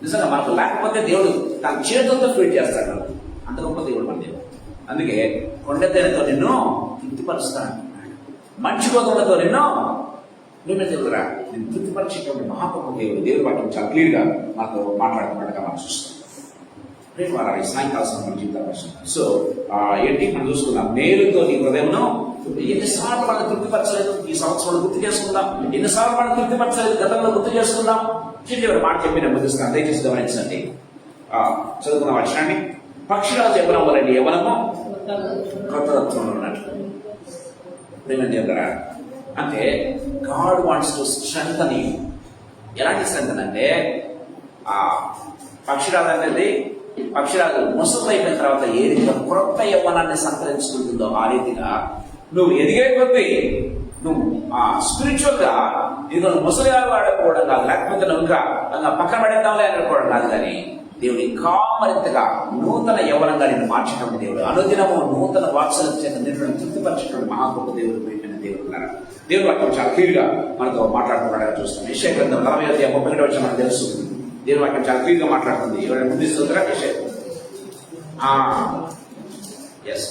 నిజంగా మనకు లేకపోతే దేవుడు తన చేతులతో ఫీడ్ చేస్తాడు. అంత గొప్ప దేవుడు మన దేవుడు. అందుకే కొండతేనతో నిన్ను తృప్తిపరుస్తాను, మంచి గోధుమలతో నిన్ను దేవుడురా నేను తృప్తిపరిచేటువంటి మహాగొప్ప దేవుడు. దేవుడు వాటిని చాలా క్లియర్ గా మాతో మాట్లాడుతున్నట్టుగా మనం చూస్తాం. రేపు వారు ఈ సాయంకాలం మన జీవితం. సో ఏంటి మనం చూసుకుందాం. మేలుతో నీ హృదయంను ఎన్నిసార్లు మనం తృప్తిపరచలేదు ఈ సంవత్సరంలో గుర్తు చేసుకుందాం. ఎన్నిసార్లు మనం తృప్తిపరచలేదు గతంలో గుర్తు చేసుకుందాం. చివరి మాట చెప్పి నేను ముగిస్తున్నాను. దయచేసి గమనించండి. చదువుకున్న వచనాన్ని, పక్షిరాజు యవ్వనం వలన యవ్వనము కొత్తత్వంలో ఉన్నట్లు. ప్రేమ దేవుడా అంటే God wants to strengthen you. ఎలాంటి స్ట్రెంగ్తన్ అంటే పక్షిరాజు అనేది పక్షిరాజు ముసలి అయిపోయిన తర్వాత ఏ రీతిగా క్రొత్త యవ్వనాన్ని సంతరించుకుంటుందో ఆ రీతిగా నువ్వు ఎదిగే కొద్దీ నువ్వు స్పిరిచువల్ గా ఇది ముసలిగా వాడకపోవడం కాదు, లేకపోతే నువ్వు ఇంకా పక్కన పడేద్దాంలే అనుకోవడం కాదు. కానీ దేవుడు ఇంకా మరింతగా నూతన యవ్వనంగా నేను మార్చడం దేవుడు. అనుదినము నూతన వాత్సల్యం చేత నిన్ను తృప్తిపరచేటువంటి మహాగొప్ప దేవుడు. ప్రియమైన దేవుడు దేవుడు వాక్యం చాలా క్లియర్ గా మనతో మాట్లాడుతున్నాడని చూస్తాం. యెషయా గ్రంథం 40:31 మనకు తెలుసు. దేవుడు వాక్యం చాలా క్లియర్ గా మాట్లాడుతుంది. ఎవరైనా ముందుస్తుందిరా యెషయా? ఎస్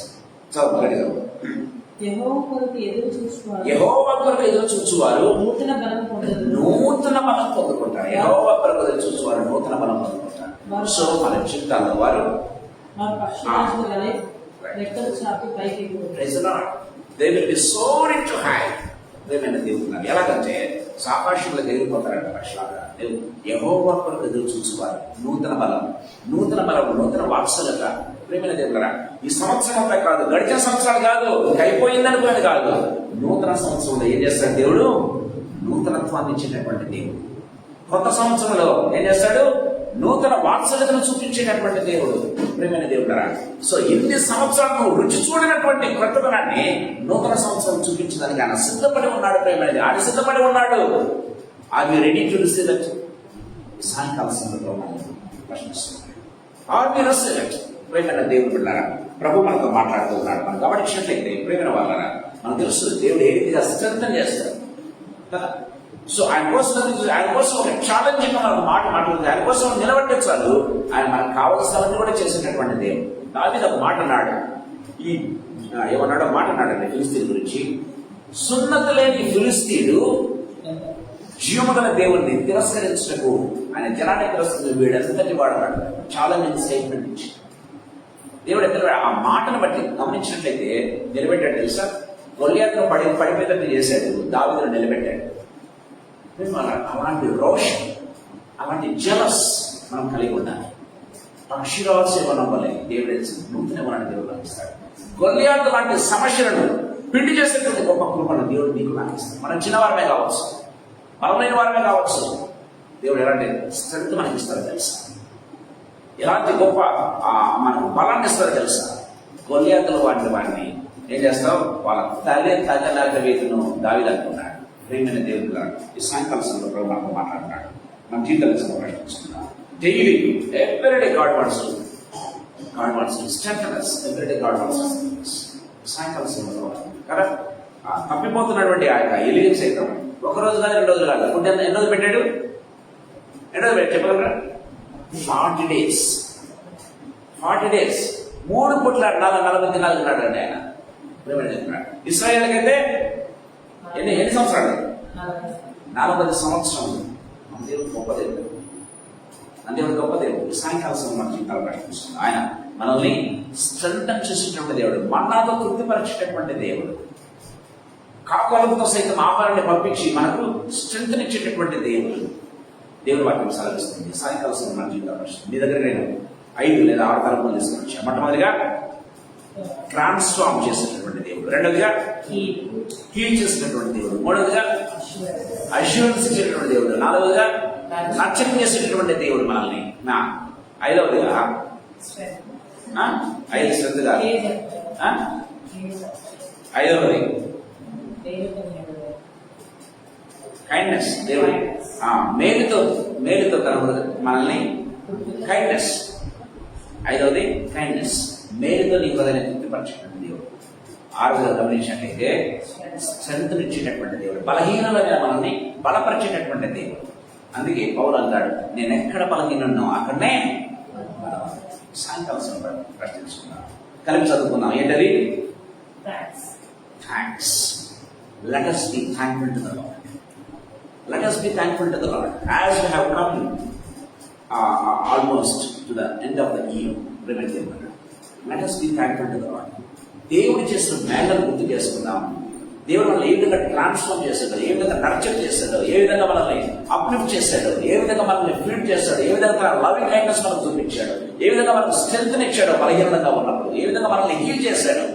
చదువు. యెహోవా కొరకు ఎదురు చూచువారు నూతన బలం పొందుకుంటారు. యెహోవా కొరకు ఎదురు చూచువారు నూతన బలం పొందుకుంటారు. సో మన జీవితాల్లో వారు పక్షిరాజుల వలె రెక్కలు చాపి పైకి ఎగురుతారు. They will be soaring to high. ప్రియమైన దేవుడు ఎలాగంటే సాపాషులకు ఎగిరిపోతారంట పక్షులాగా. యెహోవా కొరకు ఎదురు చూచువారు నూతన బలం, నూతన వాత్సల్యత. ప్రియమైన దేవుడా ఈ సంవత్సరం అంతా కాదు, గడిచిన సంవత్సరాలు కాదు, అయిపోయిందనుకునేది కాదు. నూతన సంవత్సరంలో ఏం చేస్తాడు దేవుడు? నూతనత్వాన్ని ఇచ్చేటటువంటి దేవుడు. కొత్త సంవత్సరంలో ఏం చేస్తాడు? నూతన వాత్సల్యతను చూపించేటటువంటి దేవుడు. ప్రియమైన దేవుడా సో ఎన్ని సంవత్సరాలు నువ్వు రుచి చూడనటువంటి కొత్తదనాన్ని నూతన సంవత్సరం చూపించడానికి ఆయన సిద్ధపడి ఉన్నాడు. ప్రియమైనది ఆయన సిద్ధపడి ఉన్నాడు. Are we ready to receive it? సాయంకాల సందర్భంలో ప్రశ్నిస్తున్నాడు. Are we receive it? ప్రియమైన దేవుడు బిడ్డలారా ప్రభు మనతో మాట్లాడుతూ ఉన్నాడు. మనం గమనించినట్లయితే ప్రియమైన వాళ్ళరా మనకు తెలుసు దేవుడు ఏ రీతిగా స్ట్రెంగ్తన్ చేస్తాడు కదా. సో ఆయన కోసం ఒక ఛాలెంజింగ్ మనకు మాట్లాడుతుంది. ఆయన కోసం నిలబడితే చాలు ఆయన మనకు కావలసినవన్నీ కూడా చేసేటటువంటి దేవుడు. దావీదు ఒక మాట అన్నాడు, ఈ ఏమన్నాడో మాట అన్నాడండి ఫిలిస్తీన్ గురించి. సున్నతి లేని ఫిలిస్తీయుడు జీవముగల దేవుణ్ణి తిరస్కరించటకు, ఆయన జనాన్ని తిరస్కరించు వీడంతటి వాడన్నాడు. చాలా మంది స్టేట్మెంట్ ఇచ్చి దేవుడు ఎక్కడ ఆ మాటను బట్టి గమనించినట్లయితే నిలబెట్టాడు తెలుసా. గొల్యాతును పడిపోయేటట్టు చేశాడు, దావీదును నిలబెట్టాడు. అలాంటి రోషం, అలాంటి జలస్ మనం కలిగి ఉండాలి. పక్షిరాల్సి నమ్మలే దేవుడు నూతన మనని దేవుడు అందిస్తాడు. గొల్యాతు లాంటి సమస్యలను పిండి చేసేటువంటి గొప్ప కృపను దేవుడు నీకు నాకిస్తాడు. మనం చిన్నవారమే కావచ్చు, బలమైన వారమే కావచ్చు, దేవుడు ఎలాంటి స్ట్రెంత్ మనకి ఇస్తారో తెలుసా, ఎలాంటి గొప్ప మనకు బలాన్ని ఇస్తారో తెలుసా. గొల్యాతులు వాడిని ఏం చేస్తావు, వాళ్ళ తల్లి వేతును దావీదు అనుకున్నాడు. ప్రేమైన దేవుడు ఈ సాయంకాల సందర్భంలో మనకు మాట్లాడుతున్నాడు. మన జీవితాన్ని ప్రశ్నిస్తున్నాం. Daily everyday God wants to strengthen us. Everyday God wants to సాయంకాల సందర్భంలో కదా తప్పిపోతున్నటువంటి ఆ యొక్క ఎలియన్ సైతం ఒకరోజు కానీ 2 రోజులు కాదు. ఫుడ్ ఎన్ని రోజులు పెట్టాడు, చెప్పగలరా? 40 days. 40 days 3 పూట్ల 40 దినాలు ఉన్నాడండి ఆయన. ఇశ్రాయేలుకైతే ఎన్ని సంవత్సరాలు? 40 సంవత్సరాలు. మన దేవుడు గొప్ప దేవుడు, మన దేవుడు గొప్ప దేవుడు. సాయంకాల సమయం మన జీవితాలు ప్రకటిస్తుంది. ఆయన మనల్ని స్ట్రెంథెన్ చేసేటువంటి దేవుడు, మన్నాతో తృప్తిపరిచేటటువంటి దేవుడు. కాకోలతో సైతం ఆహారాన్ని పంపించి మనకు స్ట్రెంథ్ ఇచ్చేటటువంటి దేవుడు. దేవుడు వాక్యం సాధిస్తుంది. సాయంకాల సమయం మన జీవితాలు ప్రకటిస్తుంది. మీ దగ్గర నేను 5 లేదా 6 తరపులు తీసుకొచ్చాను. మొట్టమొదటిగా ట్రాన్స్ఫార్మ్ చేసేటటువంటి దేవుడు, రెండవదిగా హీల్ చేసేటటువంటి దేవుడు, మూడవదిగా అష్యూరెన్స్ ఇచ్చేటటువంటి దేవుడు, నాలుగవదిగా నచ్చం చేసేటటువంటి దేవుడు మనల్ని, ఐదవదిగా 5 శ్రద్ధగా, 5వది కైండ్నెస్. దేవుడు మేలుతో తన మనల్ని కైండ్నెస్. 5వది కైండ్నెస్, మేలుతో నీ హృదయాన్ని తృప్తిపరచేటువంటి దేవుడు. 6వదిగా గమనించినట్లయితే స్ట్రెంత్ ఇచ్చేటటువంటి దేవుడు, బలహీనమైన మనల్ని బలపరిచేటటువంటి దేవుడు. అందుకే పౌలు అంటాడు, నేను ఎక్కడ బలహీనున్నానో అక్కడనే సాయంకాలం సమయం ప్రశ్నించుకున్నాను. కలిపి చదువుకున్నాం. ఏంటది? Thanks. Let us be thankful to the Lord. Let us be thankful to the Lord as we have come almost to the end of the year. Remember, let us be thankful to the Lord. దేవుడు చేసిన మేళను గుర్తు చేసుకుందాం. దేవుడు మనల్ని ఏ విధంగా transform చేశాడో, ఏ విధంగా nurture చేశాడో, ఏ విధంగా మనల్ని అప్లిఫ్ట్ చేశాడో, ఏ విధంగా మనల్ని ఫీడ్ చేశాడో, ఏ విధంగా లవింగ్ కైండ్నెస్ మనకు చూపించాడు, ఏ విధంగా మనకు స్ట్రెంత్ ఇచ్చాడో బలహీనంగా ఉన్నప్పుడు, ఏ విధంగా మనల్ని హీల్ చేశాడో.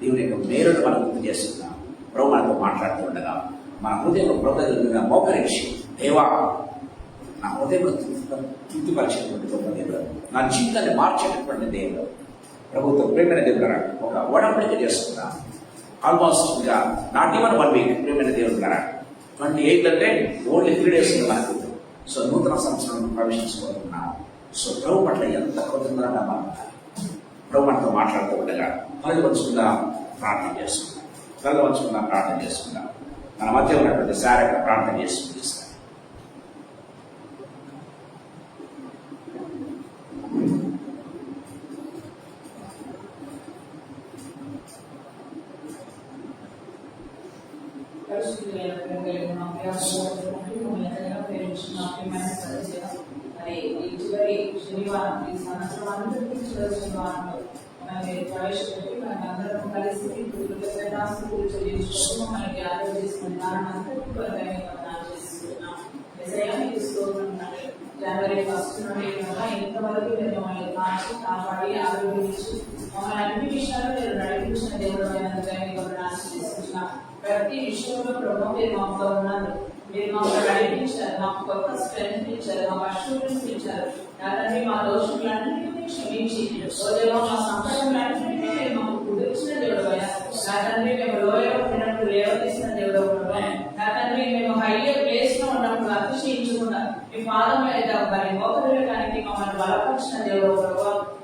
దేవుని యొక్క మేలును మనం గుర్తు చేస్తున్నాం. ప్రభు మనతో మాట్లాడుతుండగా మన హృదయంలో ప్రభు దగ్గర మోకరించి, దేవా నా హృదయంలో తృప్తిపరిచేటువంటి గొప్ప దేవుడు, నా జీవితాన్ని మార్చేటటువంటి దేవుడు, ప్రభుత్వ ప్రేమైన దేవుడు ఒక ఒడంబడిక చేసుకుందాం. ఆల్మోస్ట్ ఇంకా నాట్ ఈవెన్ 1 week. ప్రేమైన దేవుడు 28 అంటే ఓన్లీ 3 days మనకు. సో నూతన సంవత్సరం ప్రవేశించుకుంటున్నాం. సో ప్రభు పట్ల ఎంత కృతజ్ఞతగా మనం ప్రభు మనతో మాట్లాడుతూ ఉండగా కళ్ళు పంచుకుందాం, ప్రార్థన చేసుకుందాం. కళ్ళు పంచుకుందాం, ప్రార్థన చేసుకుందాం. మన మధ్య ఉన్నటువంటి శారీరక ప్రార్థన చేసుకుంటాం. శనివారం ఈ సంవత్సరం అందరికీ శనివారంలో ప్రవేశపెట్టి మనకందరం కలిసి మనకి ఆరోగ్య చేసుకుని జనవరి 1st నుండి ఇంతవరకు మీరు మమ్మల్ని కాచి కాపాడి ఆరోగ్యించి మమ్మల్ని అన్ని విషయాలు మీరు నడిపించిన దేవుడు చేసుకుంటున్నాం. ప్రతి విషయంలో ప్రభావం మీరు మాతో ఉన్నారు. మీరు మమ్మల్ని నడిపించారు, మాకు కొత్త స్ట్రెంత్ ఇచ్చారు, మాకు అష్యూరెన్స్ ఇచ్చారు. నాకంటే మా దోషులన్నింటినీ క్షమించి మా సంకటములన్నింటినీ మీరు మాకు కుదిర్చిన దేవుడు. నా తండ్రి మేము లోయలో ఉన్నప్పుడు లేవదీసిన దేవుడు. నా తండ్రి మేము హైయర్ ప్లేస్ లో ఉన్నప్పుడు అతిశయించకుండా మీ పాదం మీద మరి మోకరిడానికి మమ్మల్ని బలపరిచిన దేవుడు.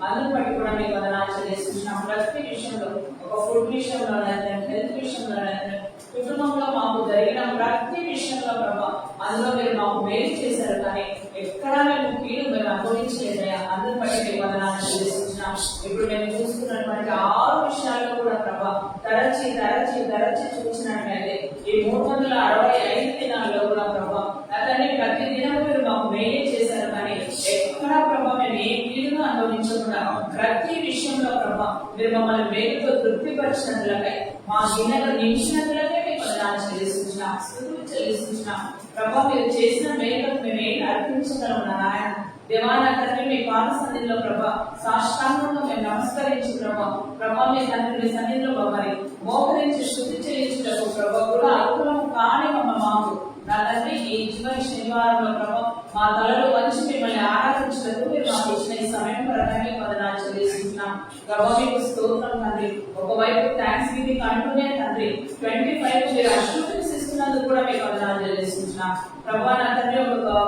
అందరూ బట్టి కూడా మీకు వందనాలు చేసుకుంటున్నాం. ప్రతి విషయంలో, ఒక ఫుడ్ విషయంలోనైతే, హెల్త్ విషయంలోనైతే, కుటుంబంలో మాకు జరిగిన ప్రతి విషయంలో ప్రభావ అందులో మీరు మాకు మేలు చేశారు. కానీ ఎక్కడా మేము కీడు మేము అనుభవించలేదయా. అందరూ బట్టి మీకు వందనాలు చేసుకుంటున్నాం. ఇప్పుడు మేము చూస్తున్నటువంటి 6 విషయాల్లో కూడా ప్రభా తరచి చూసినట్లయితే ఈ 365 దినాల్లో కూడా ప్రభా అతన్ని ప్రతి దినం మీరు మాకు మెయిన్ చేశారు. కానీ ఎక్కడా ప్రభా మేము ఏ కీడును అనుభవించకుండా ప్రతి విషయంలో ప్రభా మీరు మమ్మల్ని మేలుతో తృప్తిపరిచినట్లకై మా గిన్నెలు నిలిచినట్లకే మీకు చెల్లిస్తున్నాం ప్రభా. మీరు చేసిన మేలుకు మేము ఏం అర్పించగలం నాయన దేవాన తండ్రి. మీ పాద సన్నిధిలో ప్రభా సాష్టాంగంగా మేము నమస్కరించి ప్రభా మీ తండ్రి మీ సన్నిధిలో మరి మోకరించి శుద్ధి చేయించుటకు ప్రభా కూడా అనుకూలం కాని మాకు నా తండ్రి ఈ చివరి శనివారంలో ప్రభా మా తలలో వచ్చి మిమ్మల్ని ఆరాధించినట్టు మీరు మాకు ఇచ్చిన ఈ సమయం పరంగా వందనాలు చెల్లిస్తున్నాం ప్రభా. మీకు స్తోత్రం తండ్రి. ఒకవైపు థ్యాంక్స్ గివింగ్ అంటూనే తండ్రి 25 మీరు అష్యూరెన్స్ ఇస్తున్నందుకు కూడా మీకు వందనాలు చెల్లిస్తున్నాం ప్రభా. నా తండ్రి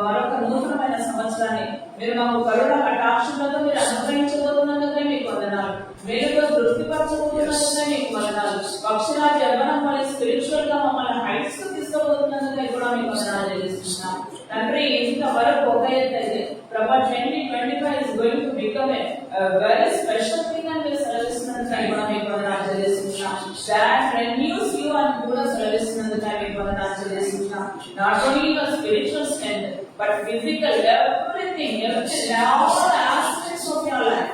మరొక నూతనమైన సంవత్సరాన్ని మీరు మాకు కరుణ కటాక్షలతో మీరు అనుగ్రహించబోతున్నందుకే మీకు వందనాలు. మేలుతో తృప్తిపరచబోతున్నందుకే మీకు వందనాలు. పక్షిరాజు యవ్వనం వల్ల స్పిరిచువల్ గా మమ్మల్ని హైట్స్ కు తీసుకుపోతున్నందుకే కూడా మీకు వందనాలు చెల్లిస్తున్నాం తండ్రి. ఇంతవరకు ఒక ఎత్తు అయితే ప్రభా 2025 is going to become a very special thing అని మీరు సెలవిస్తున్నందుకే కూడా మీకు వందనాలు చెల్లిస్తున్నాం. That renews you అని కూడా సెలవిస్తున్నందుకే మీకు వందనాలు చెల్లిస్తున్నాం. Not only your spiritual strength but physical, everything, all aspects of your life.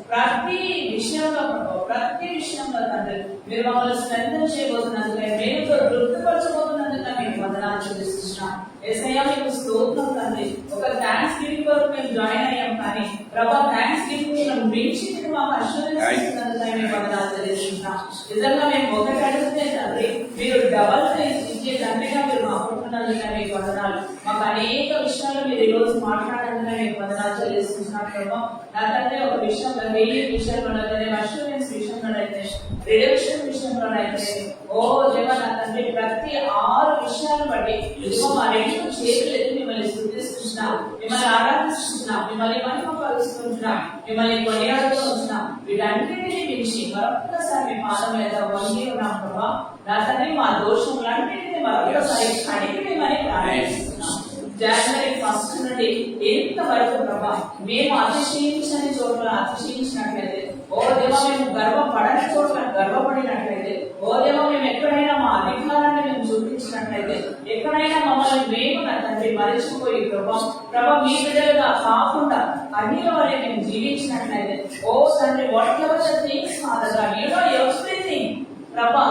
ప్రతి విషయంలో తండ్రి మీరు మమ్మల్ని స్ట్రెంథెన్ చేయబోతున్నందుకే మేలుతో తృప్తిపరచబోతున్నందుకే మీకు వందనాలు చెల్లిస్తున్నాం. యేసయ్య మీకు స్తోత్రం తండ్రి. ఒక థ్యాంక్స్ గివింగ్ వరకు మేము జాయిన్ అయ్యాం కానీ ప్రభా థ్యాంక్స్ గివింగ్ మించి మీరు మాకు అష్యూరెన్స్ ఇస్తున్నందుకే మీకు వందనాలు చెల్లిస్తున్నాం. నిజంగా మేము ఒకటి అడిగితే తండ్రి మీరు డబల్ ఇచ్చే తండ్రిగా మీరు మాకుంటున్నందుకే మీకు వందనాలు. మాకు అనేక విషయాలు మీరు ఈ రోజు మాట్లాడినందుకే మీకు వందనాలు చెల్లిస్తున్నాం ప్రభా. నా తండ్రి ఒక విషయం విషయంలోనైతే అష్యూరెన్స్ విషయంలోనైతే రిడక్షన్ విషయంలోనైతే ఓ దేవా నా తండ్రి ప్రతి 6 విషయాలు బట్టి ఇదిగో మా 2 చేతులు ఎత్తి మిమ్మల్ని స్తుతిస్తున్నాం, మిమ్మల్ని ఆరాధిస్తున్నాం, మిమ్మల్ని మహిమపరుస్తున్నాం, మిమ్మల్ని కొనియాడుతూ ఉంటున్నాం. వీటన్నిటిని మించి మరొక్కసారి మీ పాదం మీద వంగి ఉన్నాం ప్రభా. నా తండ్రి మా దోషములన్నిటిని మరొకసారి కడిగి మరి ప్రార్థిస్తున్నాం. జనవరి 1 నుండి ఎంతవరకు ప్రభా మేము అతిశయించని చోట్ల అతిశయించినట్లయితే ఓ దేవా మేము గర్వపడని చోట్ల గర్వపడినట్లయితే ఓ దేవా మేము ఎక్కడైనా మా అధికారాన్ని మేము చూపించినట్లయితే ఎక్కడైనా మమ్మల్ని మేము నా తండ్రి మరచిపోయి ప్రభా మీ బిడ్డలుగా కాకుండా అన్నిల వరే మేము జీవించినట్లయితే ఓ తండ్రి what ever the things father God you know everything ప్రభా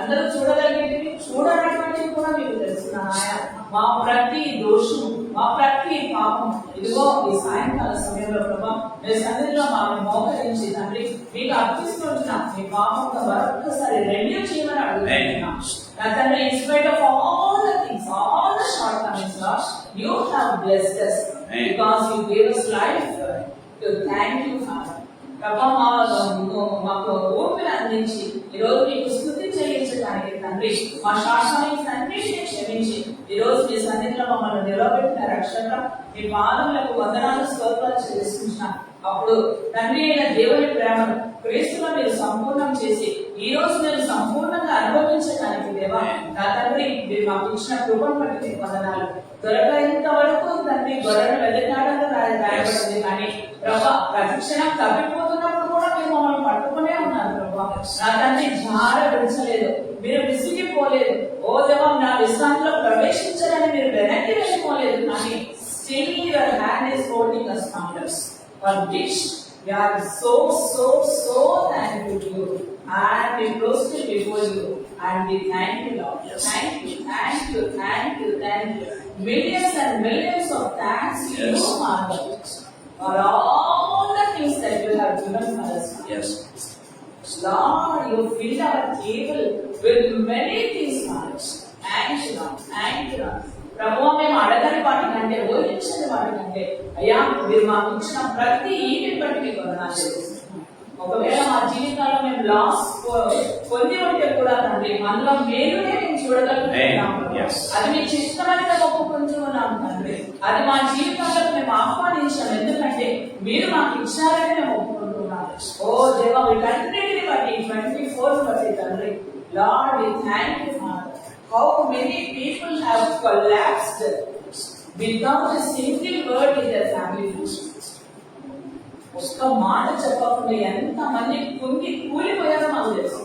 అందరూ చూడగలిగేది చూడనటువంటివి కూడా మీకు తెలుస్తున్నాయా. మా ప్రతి దోషం మా ప్రతి పాపం ఇదిగో ఈ సాయంకాల సమయంలో ప్రభా మీ సన్నిధిలో మాకు మోకరించి తండ్రి మీకు అర్పిస్తున్నాం. మీ పాపంతో మరొకసారి రెన్యూ చేయమని అడుగుతున్నాం నా తండ్రి. In spite of all the things, all the short Cummins lord, you have blessed us because you gave us life to thank you Father. ప్రభా మాకు ఓపిక అందించి ఈరోజు మీకు స్తుతి చెల్లించడానికి తండ్రి మా శాసనాన్ని అన్నిటిని క్షమించి ఈరోజు మీ సన్నిధిలో మమ్మల్ని నిలబెట్టిన రక్షక మీ పాదములకు వందనాలు స్తోత్రాలు చెల్లిస్తున్నాం. అప్పుడు తండ్రి అయిన దేవుని ప్రేమను క్రీస్తులో మీరు సంపూర్ణం చేసి ఈ రోజు నేను సంపూర్ణంగా అనుభవించడానికి దేవా నా తండ్రి మీరు మాకు ఇచ్చిన కృపను బట్టి వందనాలు. దొరకైనంత వరకు తండ్రి గొర్రెను వెళ్తాడని రాయబడింది కానీ ప్రభా ప్రతిక్షణం తప్పిపోతున్నప్పుడు కూడా మీరు మమ్మల్ని పట్టుకునే ఉన్నారు ప్రభా. నా తండ్రి జార విడిచలేదు, మీరు విసిగిపోలేదు. ఓ దేవం నా విశ్రాంతిలో ప్రవేశించాలని మీరు వెనక్కి వెళ్ళిపోలేదు కానీ still your hand is holding us founders for which we are so thankful to you and we prostrate before you and we thank you Lord. Thank you. Millions and millions of thanks to you Father for all the things that you have given for us. Yes. Lord, you filled our table with many things Father. Thank you Lord. ప్రభువా మేము అడగని వాటి కంటే ఊహించని వాటి కంటే అయ్యా మీరు మాకు ఇచ్చిన ప్రతి ఈవిని బట్టి మీకు వందనాలు చెల్లిస్తున్నాం. ఒకవేళ మా జీవితాల్లో మేము లాస్ పొంది ఉంటే కూడా తండ్రి మనలో మేలునే మేము చూడగలుగుతున్నాం. అది మీ చిత్తమని మేము ఒప్పుకుంటున్నాం తండ్రి. అది మా జీవితంలో మేము ఆహ్వానించాం ఎందుకంటే మీరు మాకు ఇచ్చారని మేము ఒప్పుకుంటున్నాం. ఓ దేవా వీటన్నిటిని బట్టి 24 బట్టి తండ్రి Lord we thank you father. How many people have collapsed without a single word in their family functions? ఒక్క మాట చెప్పకుండా ఎంతమంది కుంగి కూలిపోయారో మాకు తెలుసు.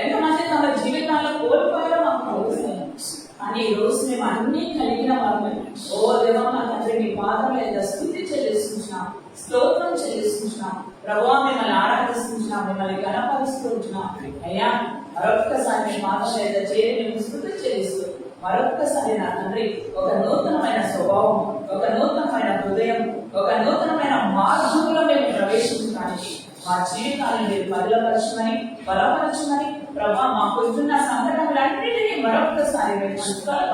ఎంతమంది తమ జీవితాల్లో కోల్పోయారో మాకు తెలుస్తుంది. కానీ ఈ రోజు మేము అన్ని కలిగిన వారిని ఓ దేవా నా తండ్రి మీ పాదం లేదా స్థుతి చెల్లిస్తున్నాం, స్తోత్రం చెల్లిస్తున్నాం ప్రభువా, మిమ్మల్ని ఆరాధిస్తున్నాం, మిమ్మల్ని గణపరుస్తున్నాం. అయ్యా మరొక్కసారి మీ పాదం లేదా చేరి మేము స్థుతి చెల్లిస్తూ మరొక్కసారి నా తండ్రి ఒక నూతనమైన స్వభావం, ఒక నూతనమైన హృదయం, ఒక నూతనమైన మార్గంలో మేము ప్రవేశించడానికి మా జీవితాలను మీరు బలపరచమని బలపరచమని ప్రభా మాకు ఉంటున్న సంఘటనలన్నిటినీ మరొక్కసారి మేము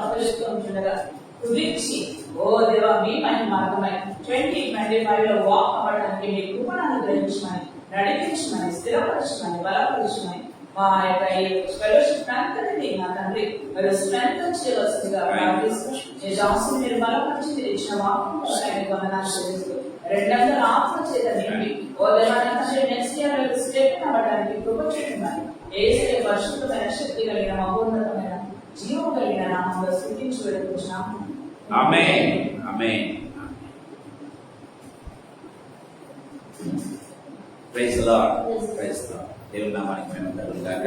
అప్పగిస్తూ ఉంటుండగా కుదిర్చి ఓ దేవా మీ మార్గమై 2025 లో వాక్ అవ్వడానికి మీ కృపను అనుగ్రహించమని, నడిపించమని, స్థిరపరచమని, బలపరచమని మా యొక్క ఈ ఫెలోషిప్ అంతటినీ నా తండ్రి మీరు స్ట్రెంగ్తన్ చేయవలసిందిగా ప్రార్థిస్తూ ఈ జాన్సన్ మీరు బలపరిచి మీరు ఇచ్చిన వాక్యం వందనాలు చెల్లిస్తూ 200 ఆత్మ చేత నిండి ఓ దేవా నా తండ్రి నెక్స్ట్ ఇయర్ స్టేట్ అవ్వడానికి కృప చేయమని యేసయ్య పరిశుద్ధమైన శక్తి కలిగిన మహోన్నతమైన జీవం కలిగిన నామంలో స్తుతించి వేడుకుంటున్నాము. ఆమేన్. ఆమేన్. Praise Lord. Praise Lord. దేవుని నామానికి మహిమ కలుగును గాక.